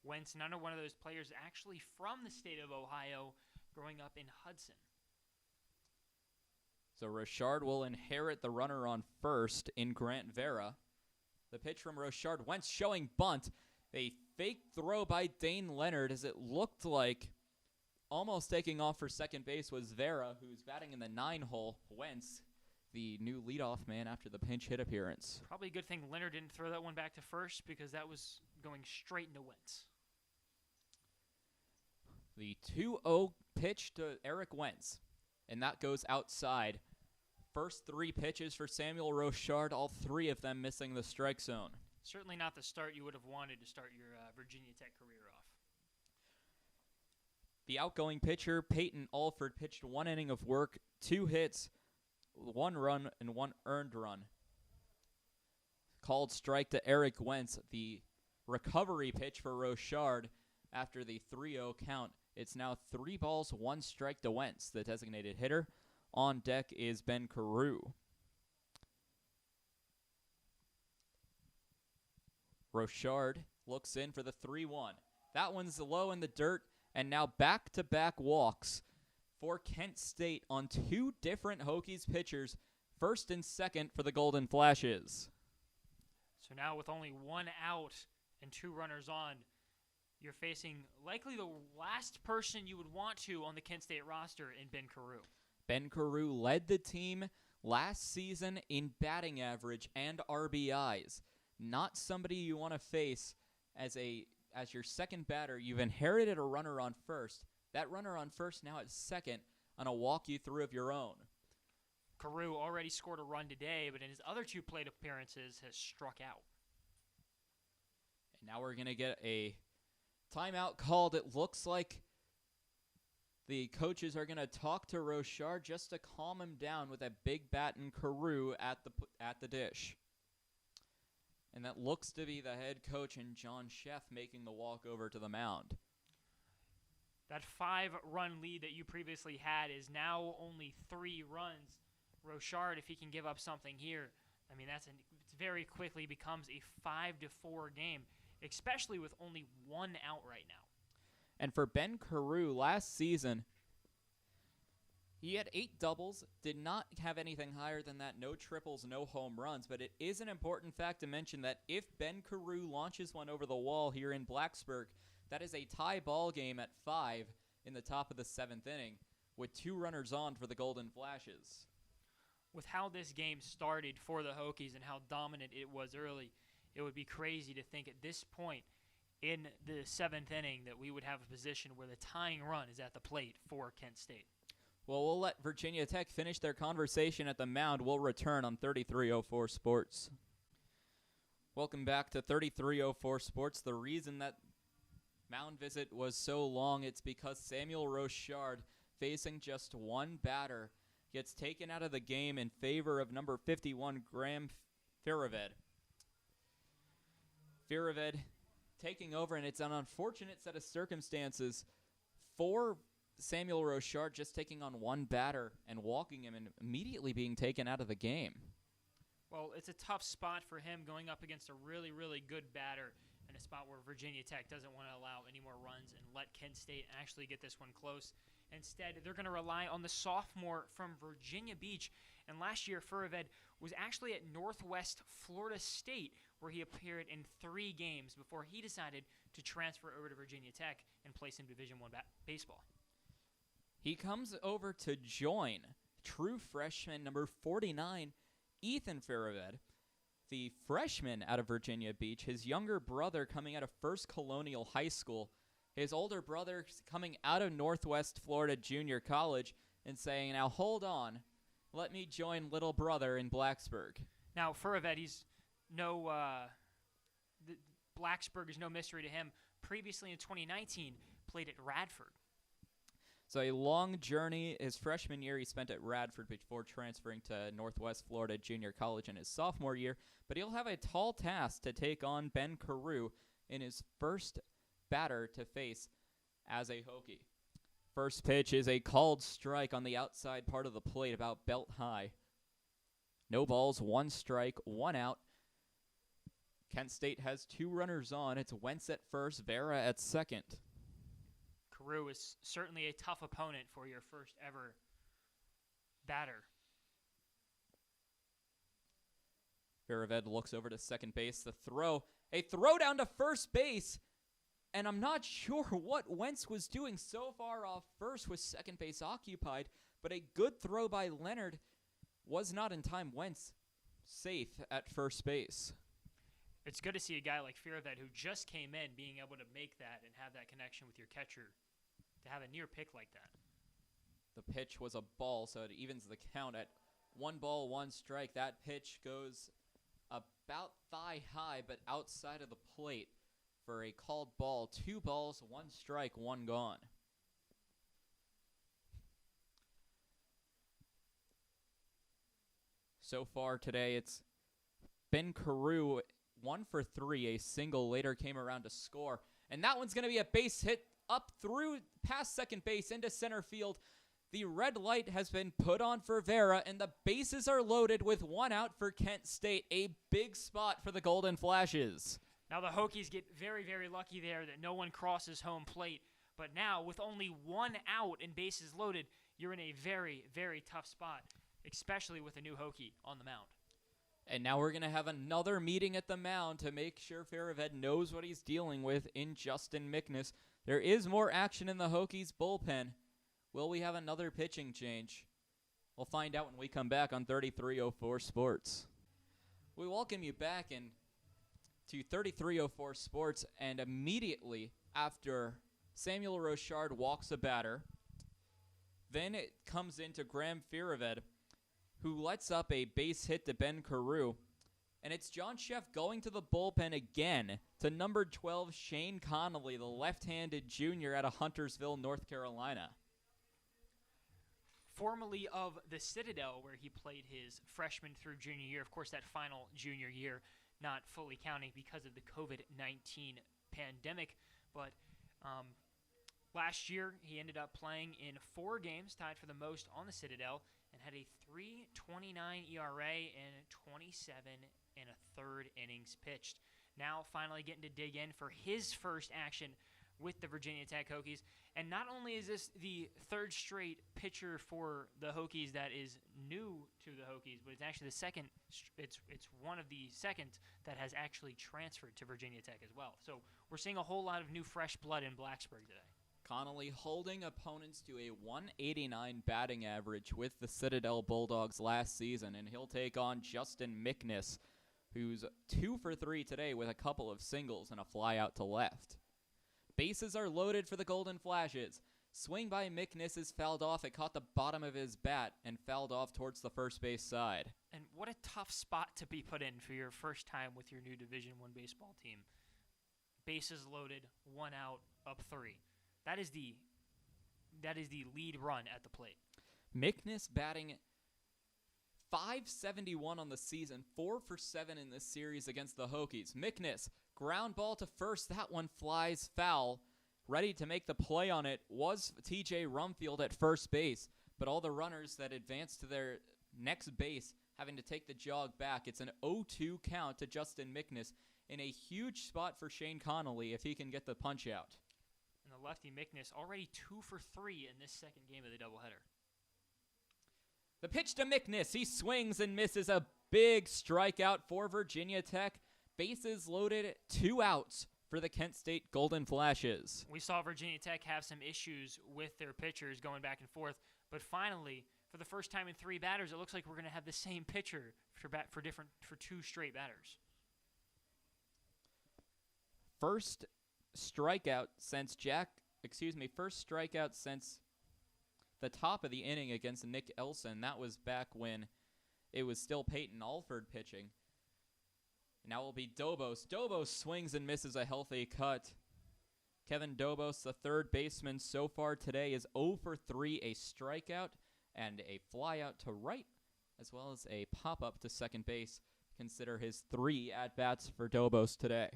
Wentz, another one of those players actually from the state of Ohio, growing up in Hudson. So Rochard will inherit the runner on first in Grant Vera. The pitch from Rochard, Wentz showing bunt. A fake throw by Dane Leonard, as it looked like almost taking off for second base was Vera, who's batting in the 9-hole. Wentz, the new leadoff man after the pinch hit appearance. Probably a good thing Leonard didn't throw that one back to first, because that was going straight into Wentz. The 2-0 pitch to Eric Wentz, and that goes outside. First 3 pitches for Samuel Rochard, all 3 of them missing the strike zone. Certainly not the start you would have wanted to start your Virginia Tech career off. The outgoing pitcher, Peyton Alford, pitched 1 inning of work, 2 hits, 1 run, and 1 earned run. Called strike to Eric Wentz, the recovery pitch for Rochard after the 3-0 count. It's now 3 balls, 1 strike to Wentz, the designated hitter. On deck is Ben Carew. Rochard looks in for the 3-1. That one's low in the dirt, and now back-to-back walks for Kent State on 2 different Hokies pitchers, first and second for the Golden Flashes. So now with only 1 out and 2 runners on, you're facing likely the last person you would want to on the Kent State roster in Ben Carew. Ben Carew led the team last season in batting average and RBIs. Not somebody you want to face as your second batter. You've inherited a runner on first. That runner on first now at second on a walk you threw of your own. Carew already scored a run today, but in his other 2 plate appearances has struck out. And now we're going to get a timeout called. It looks like the coaches are going to talk to Rochard just to calm him down with a big bat and Carew at the dish. And that looks to be the head coach and John Sheff making the walk over to the mound. That 5-run lead that you previously had is now only 3 runs. Rochard, if he can give up something here, I mean, it very quickly becomes a 5-4 game, especially with only 1 out right now. And for Ben Carew, last season, he had 8 doubles, did not have anything higher than that, no triples, no home runs, but it is an important fact to mention that if Ben Carew launches one over the wall here in Blacksburg, that is a tie ball game at 5 in the top of the 7th inning with 2 runners on for the Golden Flashes. With how this game started for the Hokies and how dominant it was early, it would be crazy to think at this point in the 7th inning that we would have a position where the tying run is at the plate for Kent State. Well, we'll let Virginia Tech finish their conversation at the mound. We'll return on 3304 Sports. Welcome back to 3304 Sports. The reason that mound visit was so long, it's because Samuel Rochard, facing just 1 batter, gets taken out of the game in favor of number 51, Graham Firaved. Firaved taking over, and it's an unfortunate set of circumstances for Samuel Rochard just taking on one batter and walking him and immediately being taken out of the game. Well, it's a tough spot for him going up against a really, really good batter in a spot where Virginia Tech doesn't want to allow any more runs and let Kent State actually get this one close. Instead, they're going to rely on the sophomore from Virginia Beach. And last year, Farah was actually at Northwest Florida State, where he appeared in 3 games before he decided to transfer over to Virginia Tech and play some Division I baseball. He comes over to join true freshman number 49, Ethan Farah, the freshman out of Virginia Beach, his younger brother coming out of First Colonial High School, his older brother coming out of Northwest Florida Junior College and saying, now hold on, let me join little brother in Blacksburg. Now, Farah, he's no, Blacksburg is no mystery to him. Previously in 2019, played at Radford. So a long journey. His freshman year he spent at Radford before transferring to Northwest Florida Junior College in his sophomore year. But he'll have a tall task to take on Ben Carew in his first batter to face as a Hokie. First pitch is a called strike on the outside part of the plate, about belt high. No balls, 1 strike, 1 out. Kent State has 2 runners on. It's Wentz at first, Farah at second. Carew is certainly a tough opponent for your first ever batter. Farah looks over to second base. A throw down to first base. And I'm not sure what Wentz was doing so far off first with second base occupied, but a good throw by Leonard was not in time. Wentz safe at first base. It's good to see a guy like Farah who just came in being able to make that and have that connection with your catcher, to have a near pick like that. The pitch was a ball, so it evens the count at 1 ball, 1 strike. That pitch goes about thigh high, but outside of the plate for a called ball. 2 balls, 1 strike, 1 gone. So far today, it's Ben Carew, 1 for 3. A single later came around to score. And that one's going to be a base hit up through past second base into center field. The red light has been put on for Farah, and the bases are loaded with 1 out for Kent State. A big spot for the Golden Flashes. Now the Hokies get very, very lucky there that no one crosses home plate. But now, with only 1 out and bases loaded, you're in a very, very tough spot, especially with a new Hokie on the mound. And now we're going to have another meeting at the mound to make sure Farah knows what he's dealing with in Justin Mickness. There is more action in the Hokies bullpen. Will we have another pitching change? We'll find out when we come back on 3304 Sports. We welcome you back to 3304 Sports, and immediately after Samuel Rochard walks a batter, then it comes into Graham Farah, who lets up a base hit to Ben Carew. And it's John Sheff going to the bullpen again to number 12, Shane Connolly, the left-handed junior out of Huntersville, North Carolina. Formerly of the Citadel, where he played his freshman through junior year. Of course, that final junior year not fully counting because of the COVID-19 pandemic. But last year, he ended up playing in 4 games, tied for the most on the Citadel, and had a 3.29 ERA and 27 1/3 innings pitched. Now finally getting to dig in for his first action with the Virginia Tech Hokies. And not only is this the 3rd straight pitcher for the Hokies that is new to the Hokies, but it's actually the second. It's one of the second that has actually transferred to Virginia Tech as well. So we're seeing a whole lot of new fresh blood in Blacksburg today. Connolly holding opponents to a 189 batting average with the Citadel Bulldogs last season, and he'll take on Justin Mickness, who's 2 for 3 today with a couple of singles and a fly out to left. Bases are loaded for the Golden Flashes. Swing by Mickness is fouled off. It caught the bottom of his bat and fouled off towards the first base side. And what a tough spot to be put in for your first time with your new Division I baseball team. Bases loaded, 1 out, up 3. That is the lead run at the plate. Mickness batting .571 on the season, 4 for 7 in this series against the Hokies. Mickness Ground ball to first. That one flies foul. Ready to make the play on it was TJ Rumfield at first base, but all the runners that advanced to their next base having to take the jog back. It's an 0-2 count to Justin Mickness in a huge spot for Shane Connolly if he can get the punch out. And the lefty Mickness already 2 for 3 in this second game of the doubleheader. The pitch to Mickness. He swings and misses a big strikeout for Virginia Tech. Bases loaded, 2 outs for the Kent State Golden Flashes. We saw Virginia Tech have some issues with their pitchers going back and forth, but finally, for the first time in 3 batters, it looks like we're going to have the same pitcher for 2 straight batters. First strikeout since the top of the inning against Nick Elson. That was back when it was still Peyton Alford pitching. Now it will be Dobos. Dobos swings and misses a healthy cut. Kevin Dobos, the third baseman so far today, is 0 for 3, a strikeout and a flyout to right, as well as a pop-up to second base. Consider his 3 at-bats for Dobos today.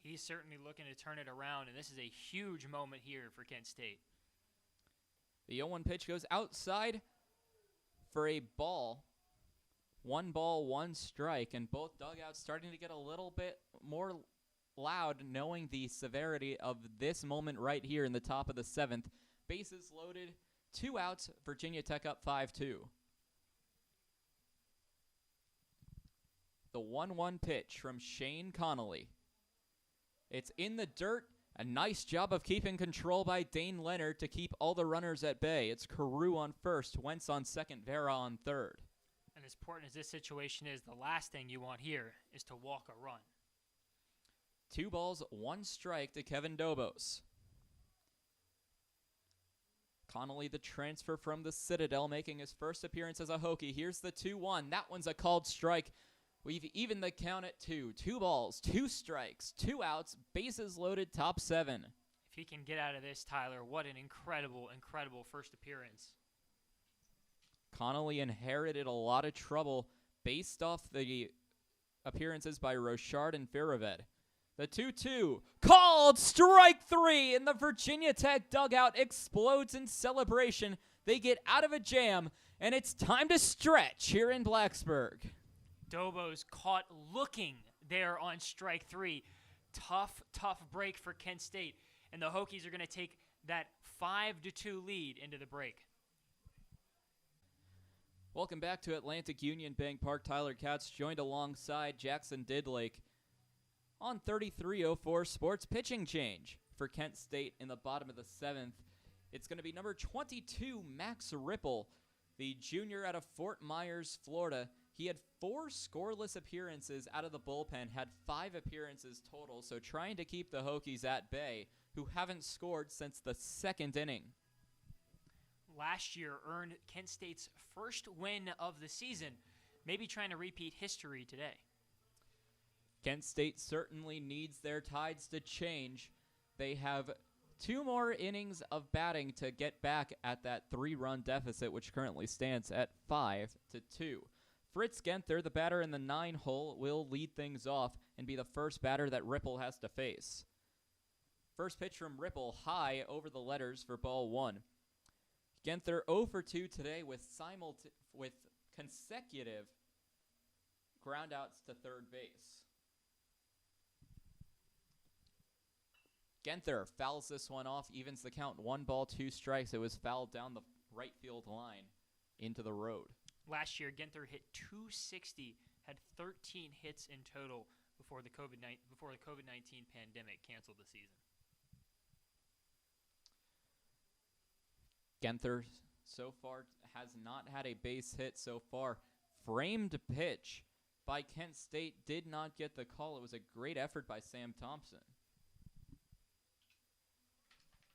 He's certainly looking to turn it around, and this is a huge moment here for Kent State. The 0-1 pitch goes outside for a ball. 1 ball, 1 strike, and both dugouts starting to get a little bit more loud, knowing the severity of this moment right here in the top of the 7th. Bases loaded, 2 outs, Virginia Tech up 5-2. The 1-1 pitch from Shane Connolly. It's in the dirt. A nice job of keeping control by Dane Leonard to keep all the runners at bay. It's Carew on first, Wentz on second, Farah on third. And as important as this situation is, the last thing you want here is to walk a run. 2 balls, 1 strike to Kevin Dobos. Connolly, the transfer from the Citadel, making his first appearance as a Hokie. Here's the 2-1. That one's a called strike. We've evened the count at 2. 2 balls, 2 strikes, 2 outs, bases loaded, top 7. If he can get out of this, Tyler, what an incredible, incredible first appearance. Connolly inherited a lot of trouble based off the appearances by Rochard and Firaved. The 2-2, called strike 3, and the Virginia Tech dugout explodes in celebration. They get out of a jam, and it's time to stretch here in Blacksburg. Dobos caught looking there on strike 3. Tough break for Kent State, and the Hokies are going to take that 5-2 lead into the break. Welcome back to Atlantic Union Bank Park. Tyler Katz joined alongside Jackson Didlake on 3304 Sports pitching change for Kent State in the bottom of the 7th. It's going to be number 22, Max Ripple, the junior out of Fort Myers, Florida. He had 4 scoreless appearances out of the bullpen, had 5 appearances total, so trying to keep the Hokies at bay, who haven't scored since the 2nd inning. Last year earned Kent State's first win of the season, maybe trying to repeat history today. Kent State certainly needs their tides to change. They have 2 more innings of batting to get back at that 3-run deficit, which currently stands at 5-2. Fritz Genther, the batter in the 9-hole, will lead things off and be the first batter that Ripple has to face. First pitch from Ripple, high over the letters for ball 1. Genther 0 for 2 today with consecutive groundouts to third base. Genther fouls this one off, evens the count, 1 ball, 2 strikes. It was fouled down the right field line into the road. Last year, Genther hit .260, had 13 hits in total before the COVID-19 pandemic canceled the season. Genther so far has not had a base hit so far. Framed pitch by Kent State did not get the call. It was a great effort by Sam Thompson.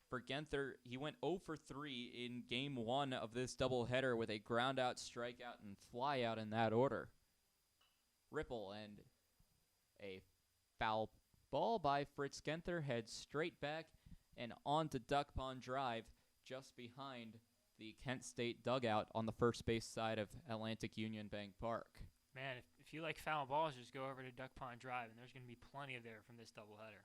For Genther, he went 0 for 3 in game 1 of this doubleheader with a groundout, strikeout, and flyout in that order. Ripple and a foul ball by Fritz Genther heads straight back and on to Duck Pond Drive, just behind the Kent State dugout on the first base side of Atlantic Union Bank Park. Man, if you like foul balls, just go over to Duck Pond Drive, and there's going to be plenty of there from this doubleheader.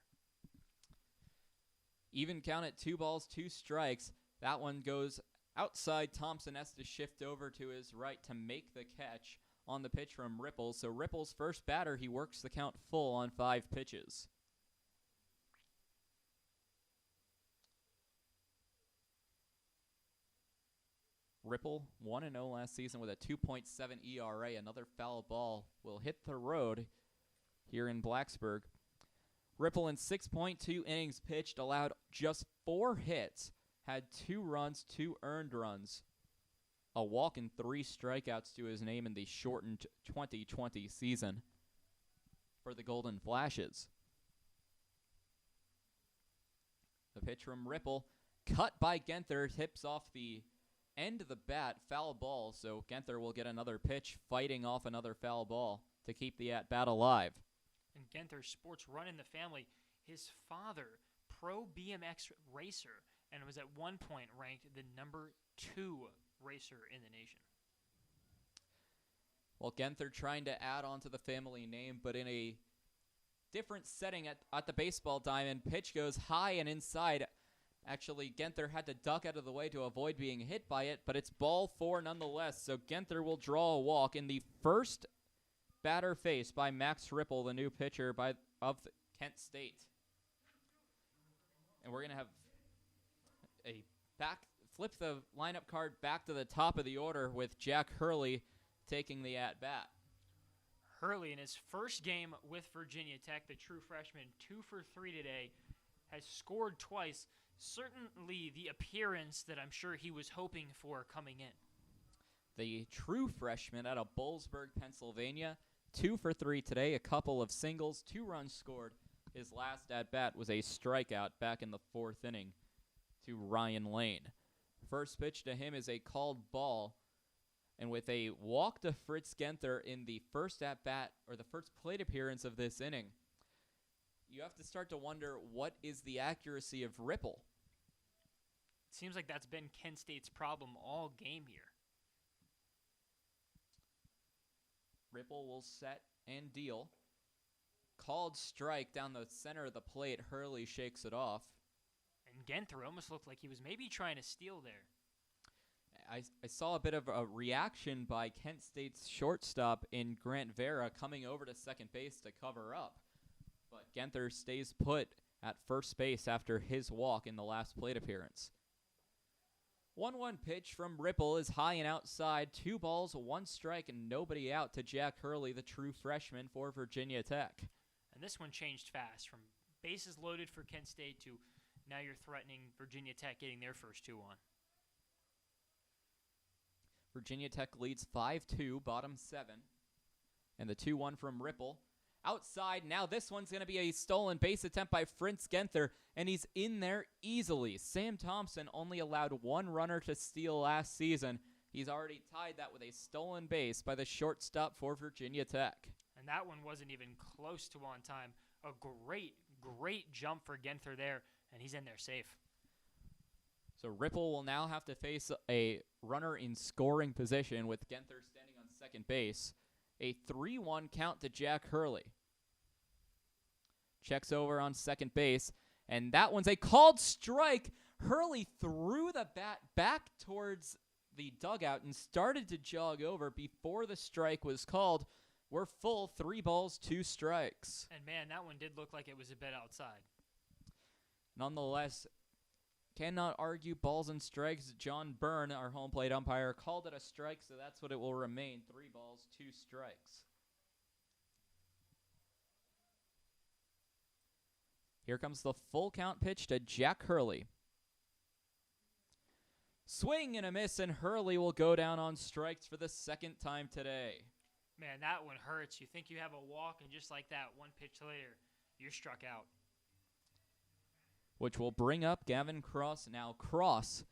Even count at 2 balls, 2 strikes. That one goes outside. Thompson has to shift over to his right to make the catch on the pitch from Ripple. So Ripple's first batter, he works the count full on 5 pitches. Ripple 1-0 last season with a 2.7 ERA. Another foul ball will hit the road here in Blacksburg. Ripple in 6.2 innings pitched, allowed just 4 hits, had 2 runs, 2 earned runs, a walk and 3 strikeouts to his name in the shortened 2020 season for the Golden Flashes. The pitch from Ripple, cut by Genther, tips off the end of the bat, foul ball, so Genther will get another pitch, fighting off another foul ball to keep the at-bat alive. And Genther's sports run in the family. His father, pro BMX racer, and was at one point ranked the number 2 racer in the nation. Well, Genther trying to add on to the family name, but in a different setting at the baseball diamond. Pitch goes high and inside. Actually, Genther had to duck out of the way to avoid being hit by it, but it's ball 4 nonetheless, so Genther will draw a walk in the first batter faced by Max Ripple, the new pitcher of Kent State. And we're going to have flip the lineup card back to the top of the order with Jack Hurley taking the at-bat. Hurley, in his first game with Virginia Tech, the true freshman, 2 for 3 today, has scored twice. Certainly the appearance that I'm sure he was hoping for coming in. The true freshman out of Boalsburg, Pennsylvania, 2 for 3 today, a couple of singles, 2 runs scored. His last at-bat was a strikeout back in the 4th inning to Ryan Lane. First pitch to him is a called ball, and with a walk to Fritz Genther in the first at-bat, or the first plate appearance of this inning, you have to start to wonder, what is the accuracy of Ripple? It seems like that's been Kent State's problem all game here. Ripple will set and deal. Called strike down the center of the plate. Hurley shakes it off. And Genther almost looked like he was maybe trying to steal there. I saw a bit of a reaction by Kent State's shortstop in Grant Vera coming over to second base to cover up. But Genther stays put at first base after his walk in the last plate appearance. 1-1 pitch from Ripple is high and outside. 2 balls, 1 strike, and nobody out to Jack Hurley, the true freshman for Virginia Tech. And this one changed fast from bases loaded for Kent State to now you're threatening Virginia Tech getting their first 2 on. Virginia Tech leads 5-2, bottom 7. And the 2-1 from Ripple. Outside, now this one's going to be a stolen base attempt by Fritz Genther, and he's in there easily. Sam Thompson only allowed 1 runner to steal last season. He's already tied that with a stolen base by the shortstop for Virginia Tech. And that one wasn't even close to on time. A great jump for Genther there, and he's in there safe. So Ripple will now have to face a runner in scoring position with Genther standing on second base. A 3-1 count to Jack Hurley. Checks over on second base, and that one's a called strike. Hurley threw the bat back towards the dugout and started to jog over before the strike was called. We're full, 3 balls, 2 strikes. And man, that one did look like it was a bit outside. Nonetheless, cannot argue balls and strikes. John Byrne, our home plate umpire, called it a strike, so that's what it will remain. 3 balls, 2 strikes. Here comes the full count pitch to Jack Hurley. Swing and a miss, and Hurley will go down on strikes for the 2nd time today. Man, that one hurts. You think you have a walk, and just like that, 1 pitch later, you're struck out. Which will bring up Gavin Cross. Now, Cross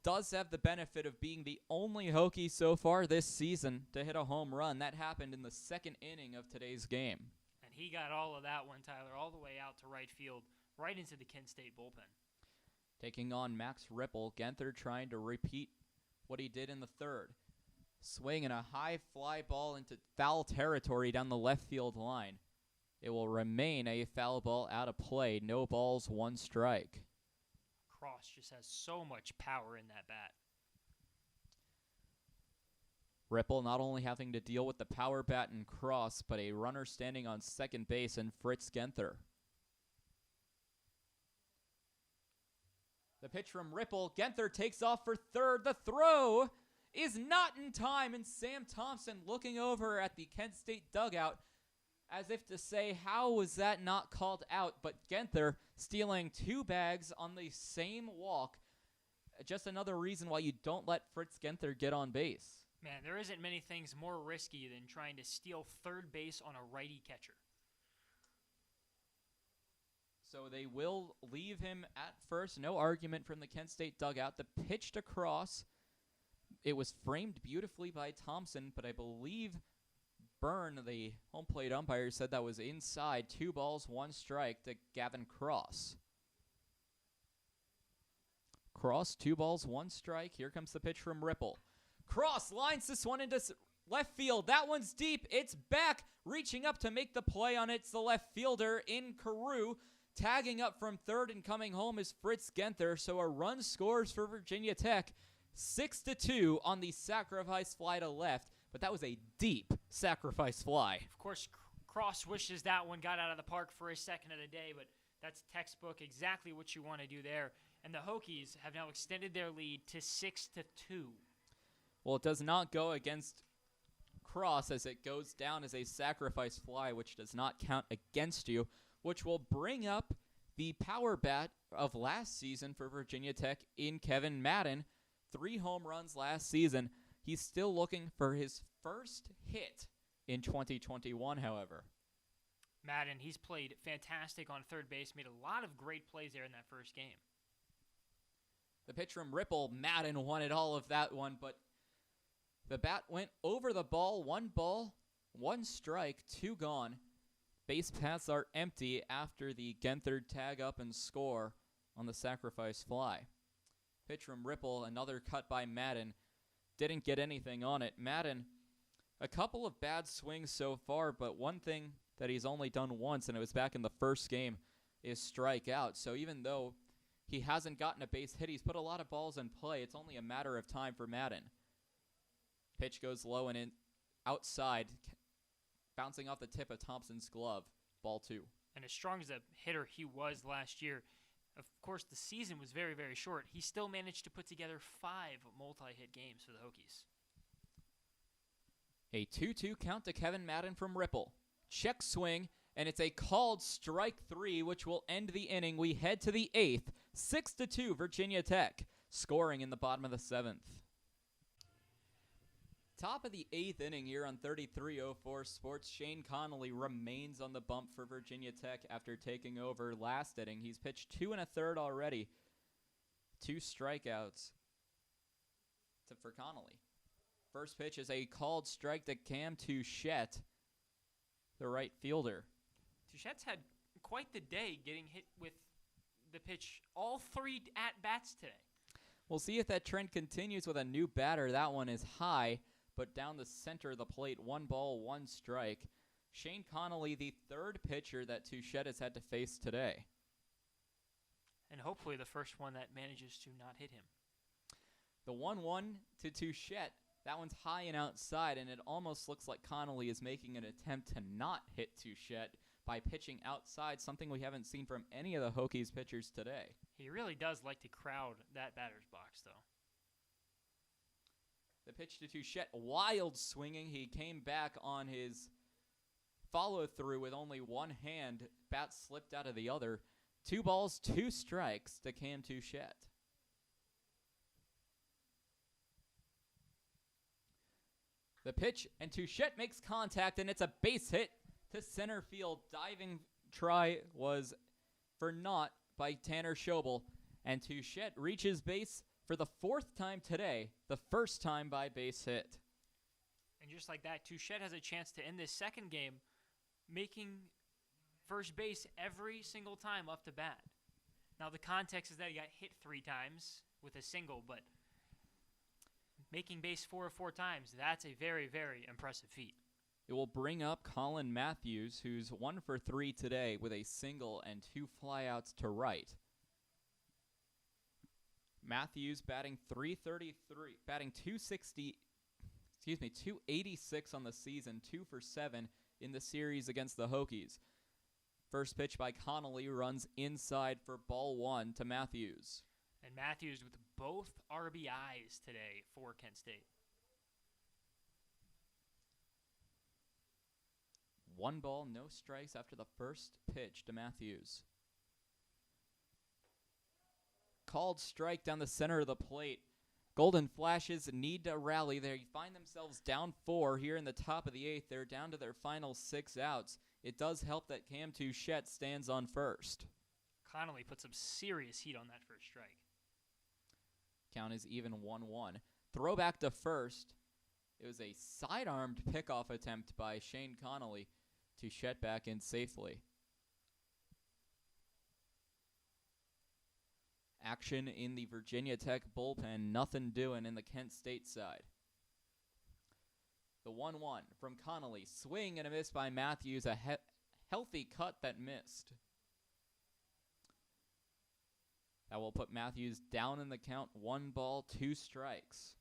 does have the benefit of being the only Hokie so far this season to hit a home run. That happened in the 2nd inning of today's game. And he got all of that one, Tyler, all the way out to right field, right into the Kent State bullpen. Taking on Max Ripple, Genther trying to repeat what he did in the 3rd. Swinging a high fly ball into foul territory down the left field line. It will remain a foul ball out of play. No balls, 1 strike. Cross just has so much power in that bat. Ripple not only having to deal with the power bat and Cross, but a runner standing on second base in Fritz Genther. The pitch from Ripple. Genther takes off for third. The throw is not in time, and Sam Thompson looking over at the Kent State dugout as if to say, how was that not called out? But Genther stealing 2 bags on the same walk. Just another reason why you don't let Fritz Genther get on base. Man, there isn't many things more risky than trying to steal third base on a righty catcher. So they will leave him at first. No argument from the Kent State dugout. The pitch to Cross. It was framed beautifully by Thompson, but I believe Byrne, the home plate umpire, said that was inside. 2 balls, 1 strike to Gavin Cross. Cross, 2 balls, 1 strike. Here comes the pitch from Ripple. Cross lines this one into left field. That one's deep. It's back. Reaching up to make the play on it's the left fielder in Carew. Tagging up from third and coming home is Fritz Genther. So a run scores for Virginia Tech. 6-2 on the sacrifice fly to left. But that was a deep sacrifice fly. Of course, Cross wishes that one got out of the park for his second of the day, but that's textbook, exactly what you want to do there. And the Hokies have now extended their lead to 6-2. Well, it does not go against Cross as it goes down as a sacrifice fly, which does not count against you, which will bring up the power bat of last season for Virginia Tech in Kevin Madden. 3 home runs last season. He's still looking for his first hit in 2021, however. Madden, he's played fantastic on third base, made a lot of great plays there in that first game. The pitch from Ripple, Madden wanted all of that one, but the bat went over the ball. 1 strike, 2 gone. Base paths are empty after the Genther tag up and score on the sacrifice fly. Pitch from Ripple, another cut by Madden. Didn't get anything on it. Madden, a couple of bad swings so far, but one thing that he's only done once, and it was back in the first game, is strike out. So even though he hasn't gotten a base hit, he's put a lot of balls in play. It's only a matter of time for Madden. Pitch goes low and in outside, bouncing off the tip of Thompson's glove. Ball 2. And as strong as a hitter he was last year, of course the season was very, very short. He still managed to put together 5 multi-hit games for the Hokies. A 2-2 count to Kevin Madden from Ripple. Check swing, and it's a called strike 3, which will end the inning. We head to the 8th. 6-2 Virginia Tech, scoring in the bottom of the 7th. Top of the 8th inning here on 3304 Sports. Shane Connolly remains on the bump for Virginia Tech after taking over last inning. He's pitched 2 1/3 already. 2 strikeouts for Connolly. First pitch is a called strike to Cam Touchette, the right fielder. Touchette's had quite the day getting hit with the pitch all 3 at-bats today. We'll see if that trend continues with a new batter. That one is high, but down the center of the plate, 1 ball, 1 strike. Shane Connolly, the 3rd pitcher that Touchette has had to face today. And hopefully the first one that manages to not hit him. The 1-1 to Touchette, that one's high and outside, and it almost looks like Connolly is making an attempt to not hit Touchette by pitching outside, something we haven't seen from any of the Hokies pitchers today. He really does like to crowd that batter's box, though. The pitch to Touchette, wild swinging. He came back on his follow-through with only one hand. Bat slipped out of the other. 2 balls, 2 strikes to Cam Touchette. The pitch, and Touchette makes contact, and it's a base hit to center field. Diving try was for naught by Tanner Schobel, and Touchette reaches base for the 4th time today, the first time by base hit. And just like that, Touchette has a chance to end this second game making first base every single time up to bat. Now, the context is that he got hit 3 times with a single, but making base 4 of 4 times. That's a very, very impressive feat. It will bring up Colin Matthews, who's 1 for 3 today with a single and 2 flyouts to right. Matthews batting .333, batting 286 on the season, 2 for 7 in the series against the Hokies. First pitch by Connolly runs inside for ball 1 to Matthews. And Matthews with both RBIs today for Kent State. 1 ball, no strikes after the first pitch to Matthews. Called strike down the center of the plate. Golden Flashes need to rally. They find themselves down 4 here in the top of the 8th. They're down to their final 6 outs. It does help that Cam Touchette stands on first. Connolly put some serious heat on that first strike. Count is even 1-1. Throwback to first. It was a side-armed pickoff attempt by Shane Connolly. Touchette back in safely. Action in the Virginia Tech bullpen. Nothing doing in the Kent State side. The 1-1 from Connolly. Swing and a miss by Matthews. A healthy cut that missed. That will put Matthews down in the count. 1 ball, 2 strikes.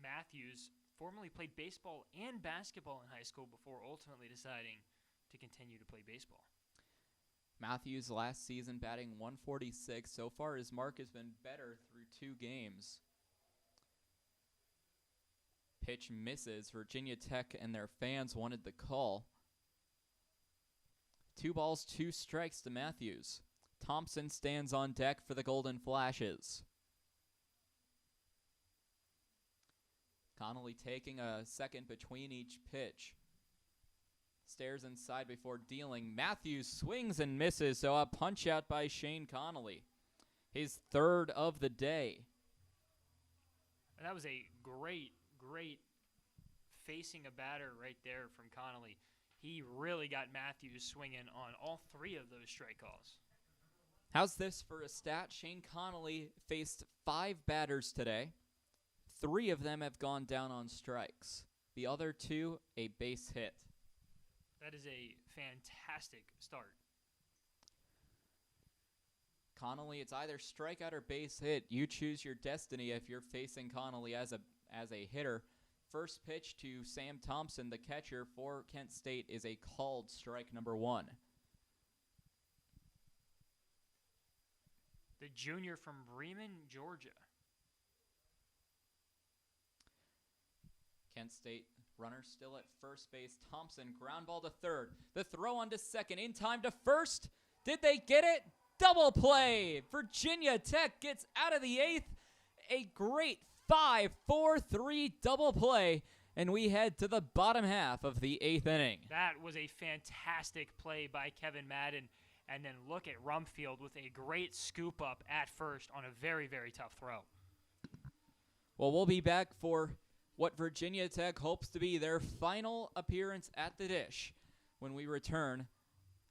Matthews formerly played baseball and basketball in high school before ultimately deciding to continue to play baseball. Matthews last season batting .146. So far his mark has been better through 2 games. Pitch misses. Virginia Tech and their fans wanted the call. 2 balls, 2 strikes to Matthews. Thompson stands on deck for the Golden Flashes. Connolly taking a second between each pitch. Stares inside before dealing. Matthews swings and misses, so a punch out by Shane Connolly. His 3rd of the day. And that was a great facing a batter right there from Connolly. He really got Matthews swinging on all 3 of those strike calls. How's this for a stat? Shane Connolly faced 5 batters today. 3 of them have gone down on strikes. The other 2, a base hit. That is a fantastic start. Connolly, it's either strikeout or base hit. You choose your destiny if you're facing Connolly as a hitter. First pitch to Sam Thompson, the catcher for Kent State, is a called strike number 1. The junior from Bremen, Georgia. Kent State runner still at first base. Thompson, ground ball to third. The throw on to second, in time to first. Did they get it? Double play. Virginia Tech gets out of the 8th. A great 5-4-3 double play. And we head to the bottom half of the 8th inning. That was a fantastic play by Kevin Madden. And then look at Rumfield with a great scoop up at first on a very, very tough throw. Well, we'll be back for what Virginia Tech hopes to be their final appearance at the dish when we return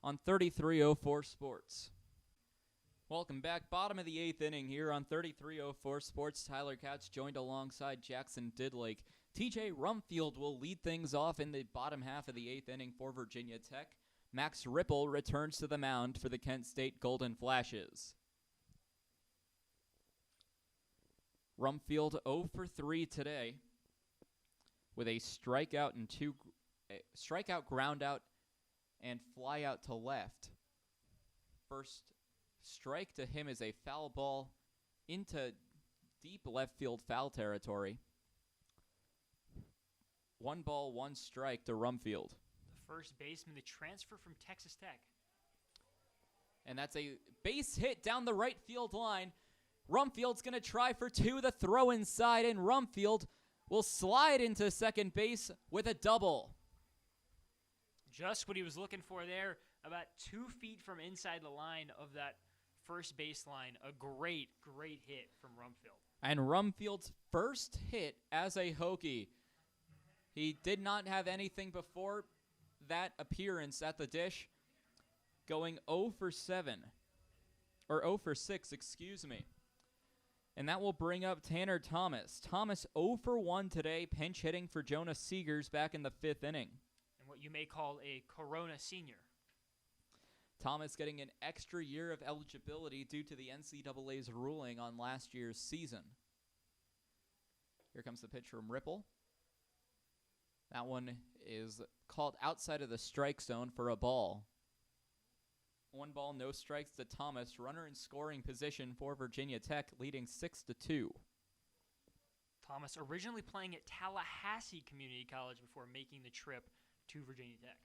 on 3304 Sports. Welcome back. Bottom of the 8th inning here on 3304 Sports. Tyler Katz joined alongside Jackson Didlake. TJ Rumfield will lead things off in the bottom half of the 8th inning for Virginia Tech. Max Ripple returns to the mound for the Kent State Golden Flashes. Rumfield 0 for 3 today with a strikeout and strikeout, ground out, and fly out to left. First strike to him is a foul ball into deep left field foul territory. 1 ball, 1 strike to Rumfield. First baseman, the transfer from Texas Tech. And that's a base hit down the right field line. Rumfield's going to try for 2. The throw inside, and Rumfield will slide into second base with a double. Just what he was looking for there, about 2 feet from inside the line of that first baseline. A great hit from Rumfield. And Rumfield's first hit as a Hokie. He did not have anything before that appearance at the dish, going 0 for 7, or 0 for 6, excuse me. And that will bring up Tanner Thomas. Thomas 0 for 1 today, pinch hitting for Jonas Seegers back in the 5th inning. And what you may call a Corona senior. Thomas getting an extra year of eligibility due to the NCAA's ruling on last year's season. Here comes the pitch from Ripple. That one is called outside of the strike zone for a ball. 1 ball, no strikes to Thomas. Runner in scoring position for Virginia Tech, leading 6-2. Thomas originally playing at Tallahassee Community College before making the trip to Virginia Tech.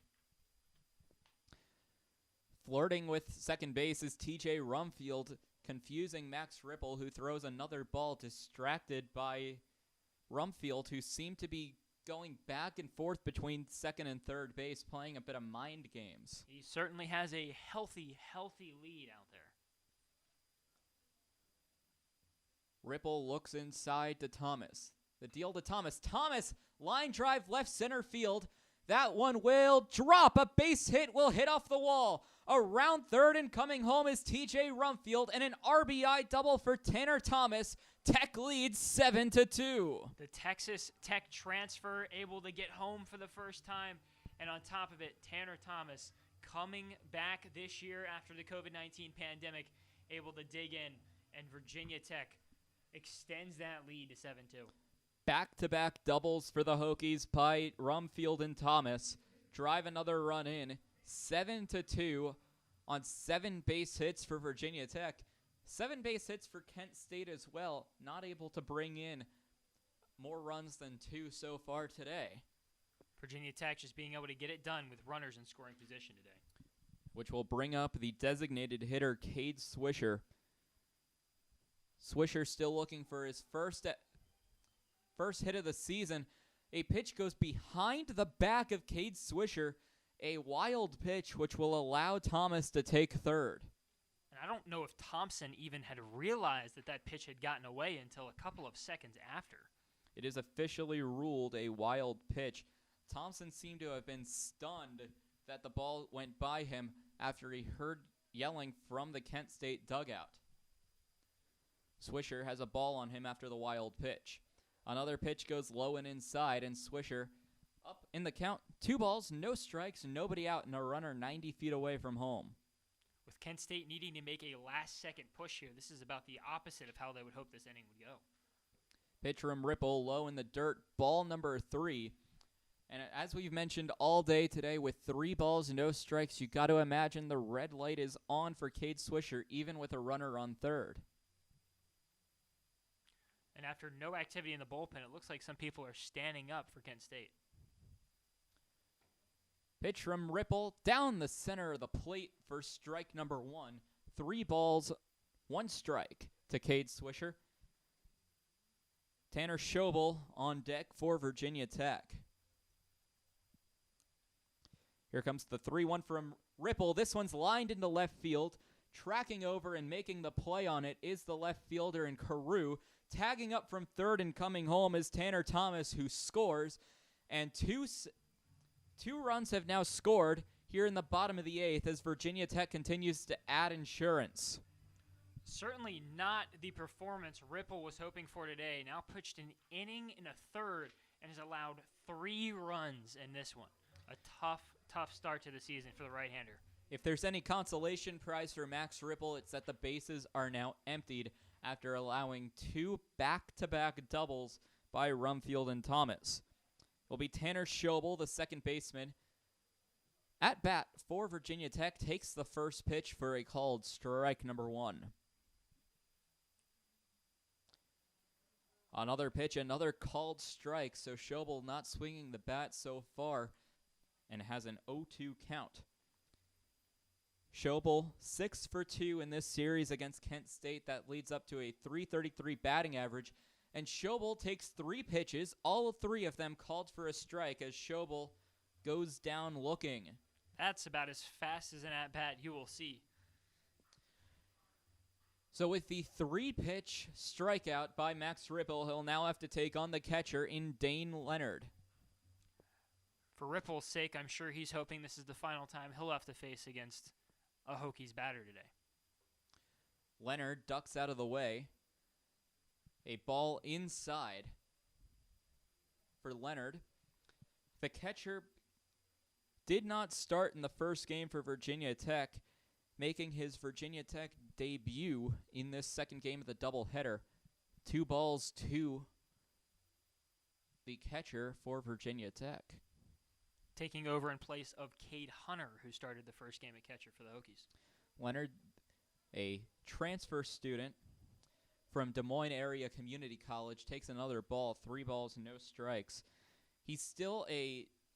Flirting with second base is TJ Rumfield, confusing Max Ripple, who throws another ball distracted by Rumfield, who seemed to be going back and forth between second and third base, playing a bit of mind games. He certainly has a healthy lead out there. Ripple looks inside to Thomas. The deal to Thomas. Thomas, line drive left center field. That one will drop. A base hit will hit off the wall. Around third and coming home is TJ Rumfield, and an RBI double for Tanner Thomas. Tech leads 7-2. The Texas Tech transfer able to get home for the first time. And on top of it, Tanner Thomas coming back this year after the COVID-19 pandemic, able to dig in, and Virginia Tech extends that lead to 7-2. Back-to-back doubles for the Hokies by Rumfield and Thomas. Drive another run in. 7-2 on 7 base hits for Virginia Tech. 7 base hits for Kent State as well. Not able to bring in more runs than 2 so far today. Virginia Tech just being able to get it done with runners in scoring position today. Which will bring up the designated hitter, Cade Swisher. Swisher still looking for his first hit of the season. A pitch goes behind the back of Cade Swisher. A wild pitch which will allow Thomas to take third. And I don't know if Thompson even had realized that pitch had gotten away until a couple of seconds after. It is officially ruled a wild pitch. Thompson seemed to have been stunned that the ball went by him after he heard yelling from the Kent State dugout. Swisher has a ball on him after the wild pitch. Another pitch goes low and inside, and Swisher up in the count. 2 balls, no strikes, nobody out, and a runner 90 feet away from home. With Kent State needing to make a last-second push here, this is about the opposite of how they would hope this inning would go. Pitch from Ripple, low in the dirt, ball number 3. And as we've mentioned all day today, with 3 balls, no strikes, you got to imagine the red light is on for Cade Swisher, even with a runner on third. And after no activity in the bullpen, it looks like some people are standing up for Kent State. Pitch from Ripple down the center of the plate for strike number 1. 3 balls, 1 strike to Cade Swisher. Tanner Schobel on deck for Virginia Tech. Here comes the 3-1 from Ripple. This one's lined into left field. Tracking over and making the play on it is the left fielder in Carew. Tagging up from third and coming home is Tanner Thomas, who scores. And two runs have now scored here in the bottom of the 8th as Virginia Tech continues to add insurance. Certainly not the performance Ripple was hoping for today. Now pitched an inning and a third and has allowed 3 runs in this one. A tough start to the season for the right-hander. If there's any consolation prize for Max Ripple, it's that the bases are now emptied after allowing 2 back-to-back doubles by Rumfield and Thomas. Will be Tanner Schobel, the second baseman. At bat for Virginia Tech, takes the first pitch for a called strike number 1. Another pitch, another called strike, so Schobel not swinging the bat so far and has an 0-2 count. Schobel 6 for 2 in this series against Kent State. That leads up to a .333 batting average. And Schobel takes 3 pitches, all 3 of them called for a strike as Schobel goes down looking. That's about as fast as an at-bat you will see. So with the 3-pitch strikeout by Max Ripple, he'll now have to take on the catcher in Dane Leonard. For Ripple's sake, I'm sure he's hoping this is the final time he'll have to face against a Hokies batter today. Leonard ducks out of the way. A ball inside for Leonard. The catcher did not start in the first game for Virginia Tech, making his Virginia Tech debut in this second game of the doubleheader. 2 balls to the catcher for Virginia Tech. Taking over in place of Cade Hunter, who started the first game at catcher for the Hokies. Leonard, a transfer student from Des Moines Area Community College, takes another ball, 3 balls, no strikes. He's still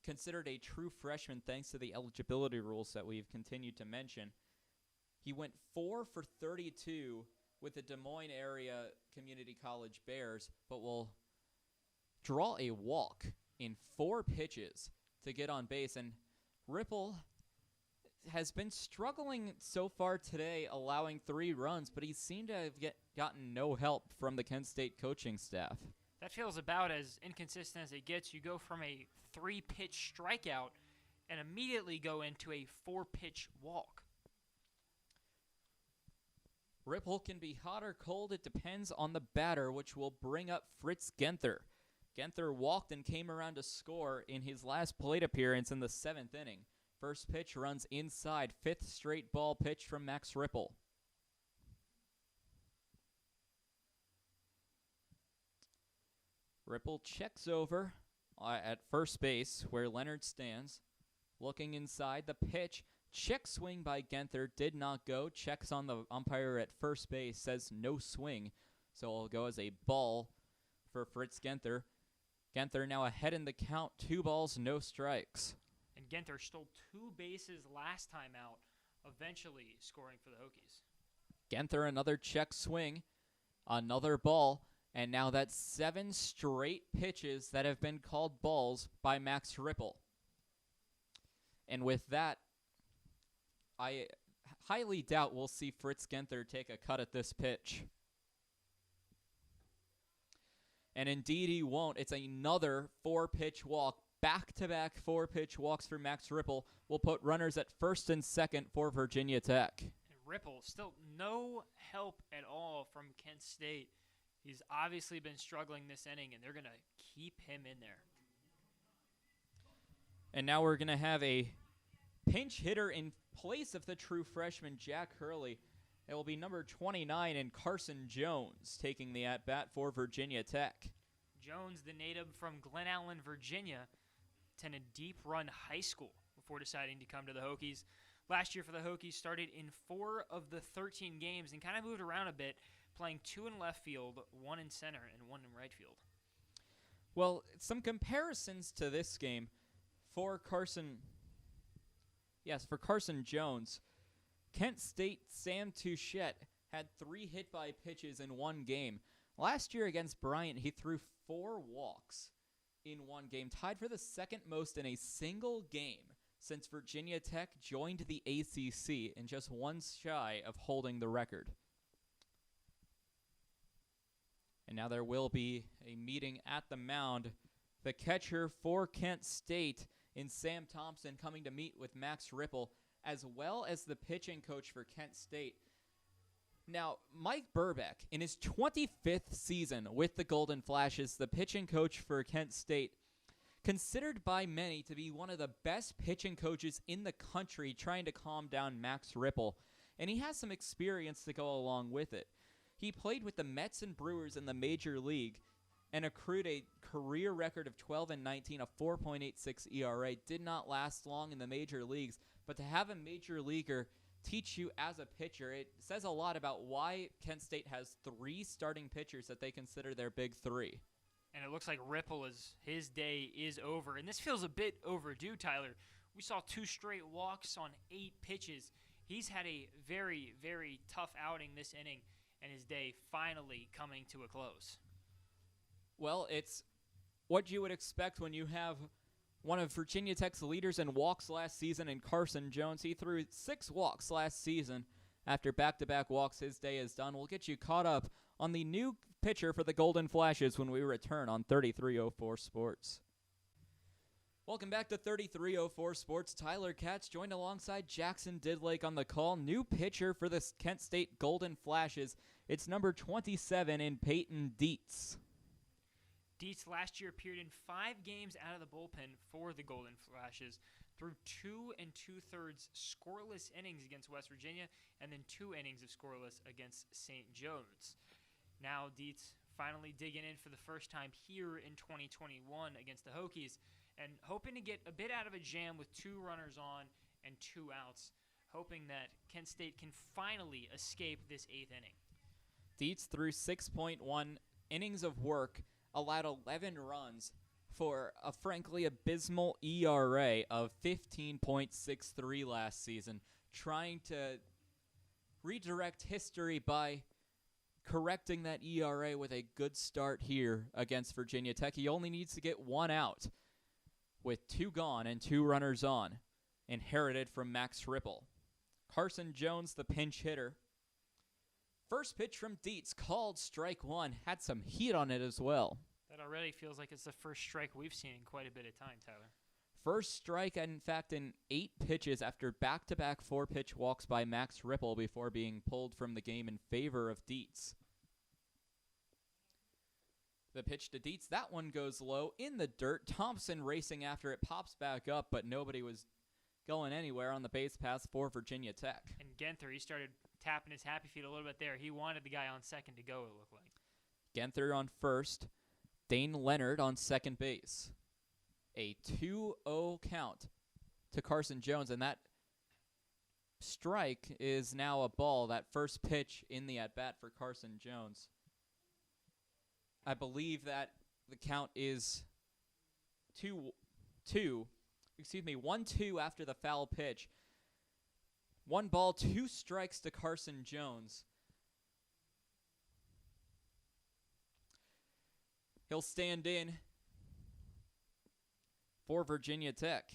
considered a true freshman thanks to the eligibility rules that we've continued to mention. He went 4 for 32 with the Des Moines Area Community College Bears, but will draw a walk in 4 pitches to get on base. And Ripple has been struggling so far today, allowing 3 runs, but he seemed to have gotten no help from the Kent State coaching staff. That feels about as inconsistent as it gets. You go from a 3-pitch strikeout and immediately go into a 4-pitch walk. Ripple can be hot or cold. It depends on the batter, which will bring up Fritz Genther. Genther walked and came around to score in his last plate appearance in the 7th inning. First pitch runs inside. 5th straight ball pitch from Max Ripple. Ripple checks over at first base where Leonard stands. Looking inside, the pitch. Check swing by Genther did not go. Checks on the umpire at first base, says no swing. So it'll go as a ball for Fritz Genther. Genther now ahead in the count. 2 balls, no strikes. And Genther stole 2 bases last time out, eventually scoring for the Hokies. Genther another check swing. Another ball. And now that's 7 straight pitches that have been called balls by Max Ripple. And with that, I highly doubt we'll see Fritz Genther take a cut at this pitch. And indeed he won't. It's another 4-pitch walk. Back-to-back 4-pitch walks for Max Ripple will put runners at first and second for Virginia Tech. And Ripple, still no help at all from Kent State. He's obviously been struggling this inning, and they're going to keep him in there. And now we're going to have a pinch hitter in place of the true freshman Jack Hurley. It will be number 29 and Carson Jones taking the at-bat for Virginia Tech. Jones, the native from Glen Allen, Virginia, attended Deep Run High School before deciding to come to the Hokies. Last year for the Hokies, started in 4 of the 13 games and kind of moved around a bit, playing 2 in left field, 1 in center, and 1 in right field. Well, some comparisons to this game for Carson Jones. Kent State Sam Touchette had 3 hit by pitches in 1 game. Last year against Bryant, he threw 4 walks in 1 game, tied for the second most in a single game since Virginia Tech joined the ACC, and just 1 shy of holding the record. And now there will be a meeting at the mound. The catcher for Kent State in Sam Thompson coming to meet with Max Ripple, as well as the pitching coach for Kent State. Now, Mike Burbeck, in his 25th season with the Golden Flashes, the pitching coach for Kent State, considered by many to be one of the best pitching coaches in the country trying to calm down Max Ripple. And he has some experience to go along with it. He played with the Mets and Brewers in the Major League and accrued a career record of 12-19, a 4.86 ERA. Did not last long in the major leagues, but to have a major leaguer teach you as a pitcher, it says a lot about why Kent State has 3 starting pitchers that they consider their big 3. And it looks like his day is over. And this feels a bit overdue, Tyler. We saw 2 straight walks on 8 pitches. He's had a very, very tough outing this inning, and his day finally coming to a close. Well, it's what you would expect when you have one of Virginia Tech's leaders in walks last season in Carson Jones. He threw 6 walks last season. After back-to-back walks, his day is done. We'll get you caught up on the new pitcher for the Golden Flashes when we return on 3304 Sports. Welcome back to 3304 Sports. Tyler Katz joined alongside Jackson Didlake on the call. New pitcher for the Kent State Golden Flashes It's number 27 in Peyton Dietz. Dietz last year appeared in 5 games out of the bullpen for the Golden Flashes, through 2 2/3 scoreless innings against West Virginia, and then 2 innings of scoreless against St. John's. Now Dietz finally digging in for the first time here in 2021 against the Hokies, and hoping to get a bit out of a jam with 2 runners on and 2 outs, hoping that Kent State can finally escape this 8th inning. Dietz threw 6.1 innings of work, allowed 11 runs for a frankly abysmal ERA of 15.63 last season, trying to redirect history by correcting that ERA with a good start here against Virginia Tech. He only needs to get 1 out with 2 gone and 2 runners on, inherited from Max Ripple. Carson Jones, the pinch hitter. First pitch from Dietz, called strike 1, had some heat on it as well. That already feels like it's the first strike we've seen in quite a bit of time, Tyler. First strike, in fact, in 8 pitches after back-to-back 4-pitch walks by Max Ripple before being pulled from the game in favor of Dietz. The pitch to Dietz, that one goes low in the dirt. Thompson racing after it, pops back up, but nobody was going anywhere on the base pass for Virginia Tech. And Genther, he started tapping his happy feet a little bit there. He wanted the guy on second to go, it looked like. Genther on first. Dane Leonard on second base. A 2-0 count to Carson Jones, and that strike is now a ball, that first pitch in the at-bat for Carson Jones. I believe that the count is 1-2 after the foul pitch. 1 ball, 2 strikes to Carson Jones. He'll stand in for Virginia Tech.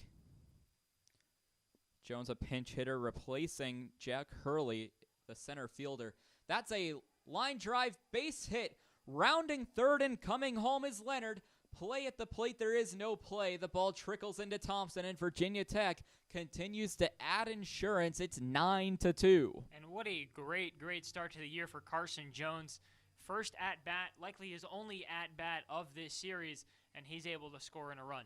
Jones, a pinch hitter, replacing Jack Hurley, the center fielder. That's a line drive base hit. Rounding third and coming home is Leonard. Play at the plate, there is no play. The ball trickles into Thompson, and Virginia Tech continues to add insurance. It's 9-2. And what a great, great start to the year for Carson Jones. First at-bat, likely his only at-bat of this series, and he's able to score in a run.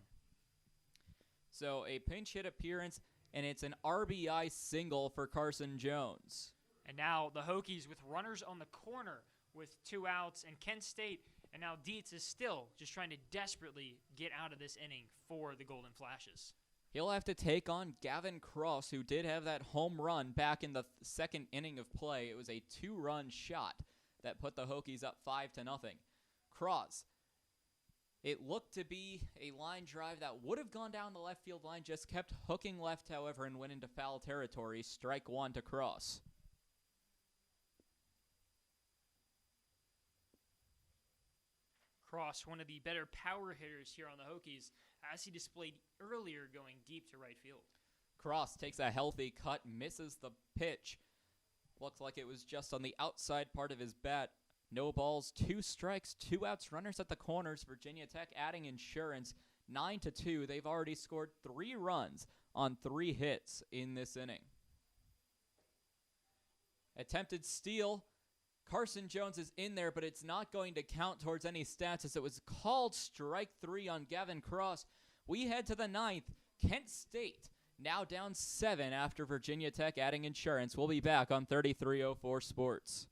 So a pinch hit appearance, and it's an RBI single for Carson Jones. And now the Hokies with runners on the corner with 2 outs, and Kent State, and now Dietz is still just trying to desperately get out of this inning for the Golden Flashes. He'll have to take on Gavin Cross, who did have that home run back in the second inning of play. It was a 2-run shot that put the Hokies up 5-0. Cross, it looked to be a line drive that would have gone down the left field line, just kept hooking left, however, and went into foul territory. Strike 1 to Cross. Cross, one of the better power hitters here on the Hokies, as he displayed earlier going deep to right field. Cross takes a healthy cut, misses the pitch. Looked like it was just on the outside part of his bat. No balls, 2 strikes, 2 outs, runners at the corners. Virginia Tech adding insurance, 9-2. They've already scored 3 runs on 3 hits in this inning. Attempted steal. Carson Jones is in there, but it's not going to count towards any stats as it was called strike 3 on Gavin Cross. We head to the 9th. Kent State now down 7 after Virginia Tech adding insurance. We'll be back on 3304 Sports.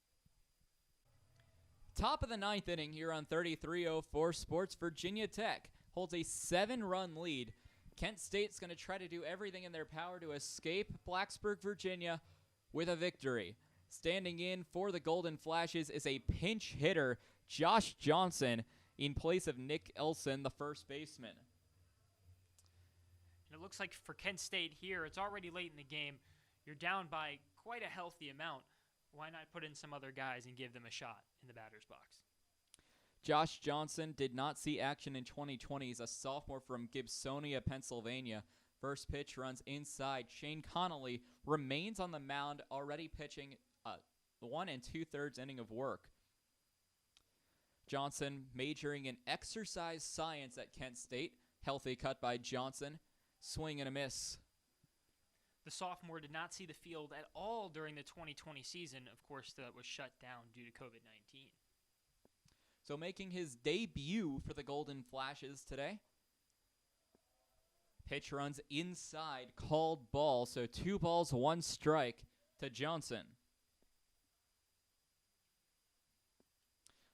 Top of the 9th inning here on 3304 Sports. Virginia Tech holds a 7-run lead. Kent State's going to try to do everything in their power to escape Blacksburg, Virginia with a victory. Standing in for the Golden Flashes is a pinch hitter, Josh Johnson, in place of Nick Elson, the first baseman. And it looks like for Kent State here, it's already late in the game. You're down by quite a healthy amount. Why not put in some other guys and give them a shot in the batter's box? Josh Johnson did not see action in 2020. He's a sophomore from Gibsonia, Pennsylvania. First pitch runs inside. Shane Connolly remains on the mound, already pitching 1 2/3 inning of work. Johnson majoring in exercise science at Kent State. Healthy cut by Johnson. Swing and a miss. The sophomore did not see the field at all during the 2020 season. Of course, that was shut down due to COVID-19. So making his debut for the Golden Flashes today. Pitch runs inside, called ball, so 2 balls, 1 strike to Johnson.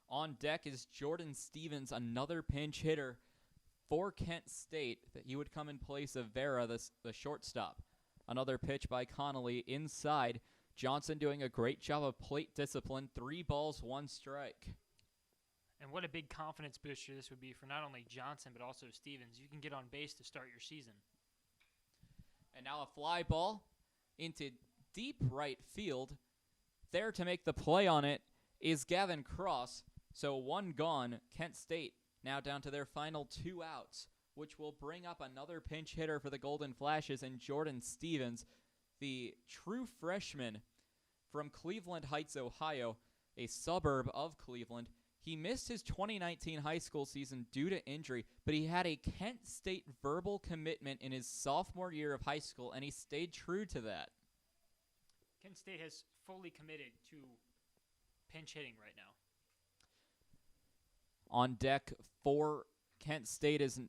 On deck is Jordan Stevens, another pinch hitter for Kent State. That he would come in place of Farah, the shortstop. Another pitch by Connolly inside. Johnson doing a great job of plate discipline. 3 balls, 1 strike. And what a big confidence booster this would be for not only Johnson but also Stevens. You can get on base to start your season. And now a fly ball into deep right field. There to make the play on it is Gavin Cross. So 1 gone. Kent State now down to their final 2 outs, which will bring up another pinch hitter for the Golden Flashes and Jordan Stevens, the true freshman from Cleveland Heights, Ohio, a suburb of Cleveland. He missed his 2019 high school season due to injury, but he had a Kent State verbal commitment in his sophomore year of high school, and he stayed true to that. Kent State has fully committed to pinch hitting right now. On deck for Kent State is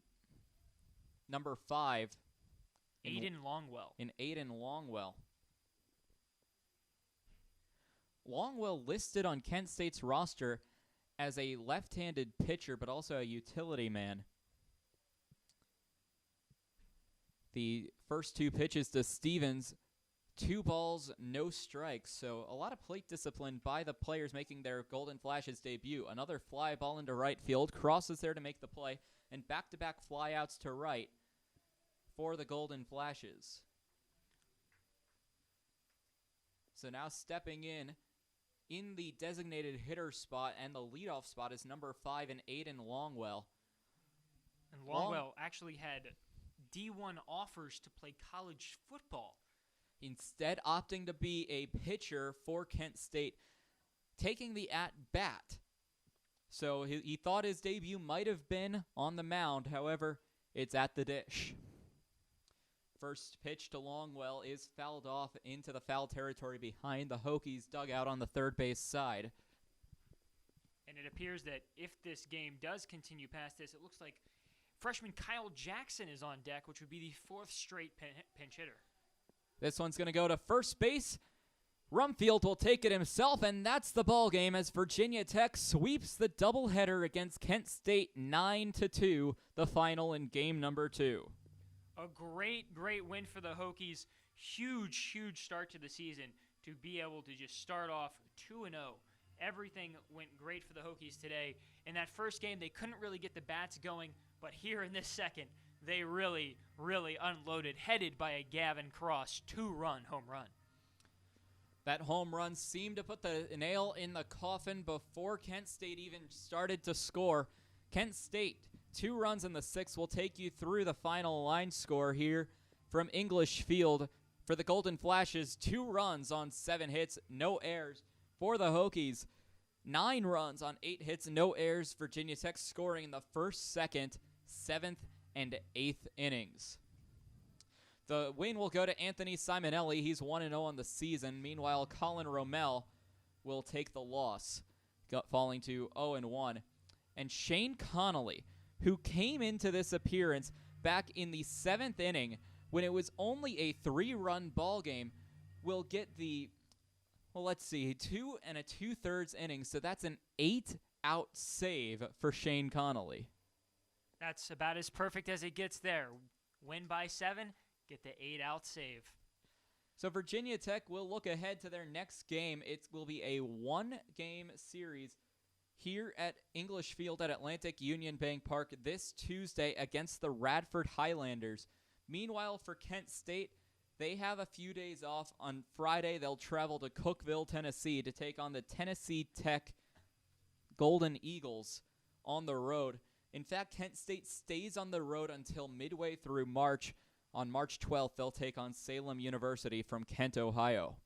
number 5. Aiden Longwell. Aiden Longwell. Longwell listed on Kent State's roster as a left-handed pitcher, but also a utility man. The first 2 pitches to Stevens, 2 balls, no strikes. So a lot of plate discipline by the players making their Golden Flashes debut. Another fly ball into right field. Cross is there to make the play, and back-to-back flyouts to right for the Golden Flashes. So now stepping in the designated hitter spot and the leadoff spot is number 5 in Aiden Longwell. And Longwell actually had D1 offers to play college football. Instead opting to be a pitcher for Kent State, taking the at-bat. So he thought his debut might have been on the mound. However, it's at the dish. First pitch to Longwell is fouled off into the foul territory behind the Hokies dugout on the third base side. And it appears that if this game does continue past this, it looks like freshman Kyle Jackson is on deck, which would be the 4th straight pinch hitter. This one's going to go to first base. Rumfield will take it himself, and that's the ball game as Virginia Tech sweeps the doubleheader against Kent State 9-2, the final in game number 2. A great win for the Hokies. Huge start to the season to be able to just start off 2-0. Everything went great for the Hokies today. In that first game, they couldn't really get the bats going, but here in this second, they really unloaded, headed by a Gavin Cross 2-run home run. That home run seemed to put the nail in the coffin before Kent State even started to score. Kent State, 2 runs in the 6th will take you through the final line score here from English Field. For the Golden Flashes, 2 runs on 7 hits, no errors. For the Hokies, 9 runs on 8 hits, no errors. Virginia Tech scoring in the 1st, 2nd, 7th, and 8th innings. The win will go to Anthony Simonelli. He's 1-0 on the season. Meanwhile, Colin Rommel will take the loss, falling to 0-1. And Shane Connolly, who came into this appearance back in the 7th inning when it was only a 3-run ball game, will get the, 2 2/3 innings. So that's an 8-out save for Shane Connolly. That's about as perfect as it gets there. Win by 7, get the 8-out save. So Virginia Tech will look ahead to their next game. It will be a 1-game series here at English Field at Atlantic Union Bank Park this Tuesday against the Radford Highlanders. Meanwhile, for Kent State, they have a few days off. On Friday, they'll travel to Cookeville, Tennessee to take on the Tennessee Tech Golden Eagles on the road. In fact, Kent State stays on the road until midway through March. On March 12th, they'll take on Salem University from Kent, Ohio.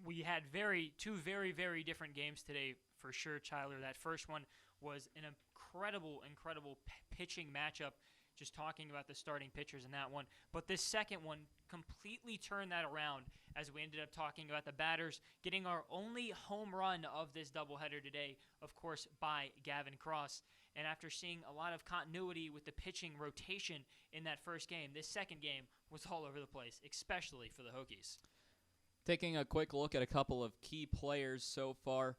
We had two very different games today for sure, Tyler. That first one was an incredible pitching matchup. just talking about the starting pitchers in that one. But this second one completely turned that around as we ended up talking about the batters, getting our only home run of this doubleheader today, of course, by Gavin Cross. And after seeing a lot of continuity with the pitching rotation in that first game, this second game was all over the place, especially for the Hokies. Taking a quick look at a couple of key players so far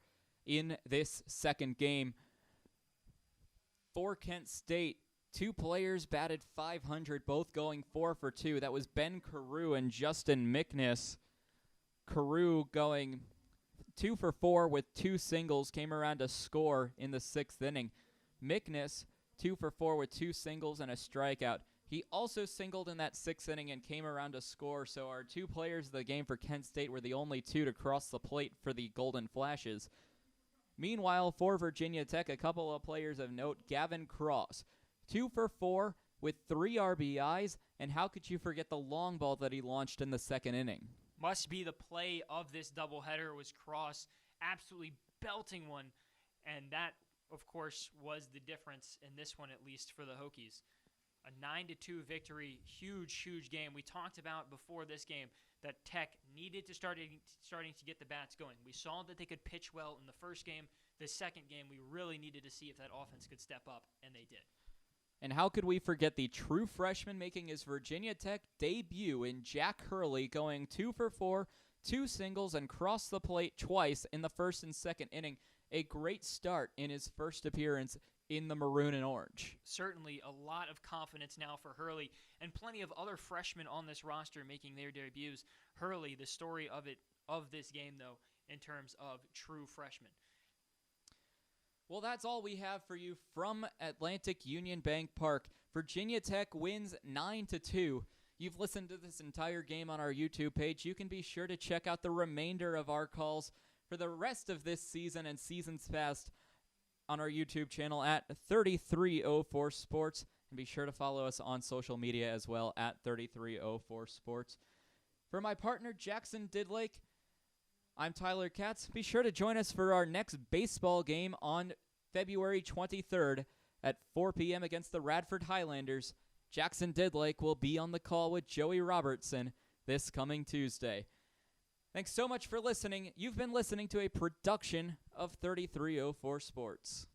in this second game. For Kent State, 2 players batted .500, both going 4 for 2. That was Ben Carew and Justin Mickness. Carew going 2 for 4 with 2 singles, came around to score in the 6th inning. Mickness, 2 for 4 with 2 singles and a strikeout. He also singled in that 6th inning and came around to score, so our 2 players of the game for Kent State were the only 2 to cross the plate for the Golden Flashes. Meanwhile, for Virginia Tech, a couple of players of note. Gavin Cross, 2 for 4 with 3 RBIs, and how could you forget the long ball that he launched in the 2nd inning? Must be the play of this doubleheader was Cross absolutely belting one, and that, of course, was the difference in this one, at least for the Hokies. A 9-2 victory, huge game. We talked about before this game that Tech needed to starting to get the bats going. We saw that they could pitch well in the first game. The second game, we really needed to see if that offense could step up, and they did. And how could we forget the true freshman making his Virginia Tech debut in Jack Hurley, going 2 for 4, 2 singles, and crossed the plate twice in the 1st and 2nd inning. A great start in his first appearance in the maroon and orange. Certainly a lot of confidence now for Hurley, and plenty of other freshmen on this roster making their debuts. Hurley, the story of this game, though, in terms of true freshmen. Well, that's all we have for you from Atlantic Union Bank Park. Virginia Tech wins 9-2. You've listened to this entire game on our YouTube page. You can be sure to check out the remainder of our calls for the rest of this season and seasons past on our YouTube channel at 3304 Sports. And be sure to follow us on social media as well at 3304 Sports. For my partner, Jackson Didlake, I'm Tyler Katz. Be sure to join us for our next baseball game on February 23rd at 4 p.m. against the Radford Highlanders. Jackson Didlake will be on the call with Joey Robertson this coming Tuesday. Thanks so much for listening. You've been listening to a production of 3304 Sports.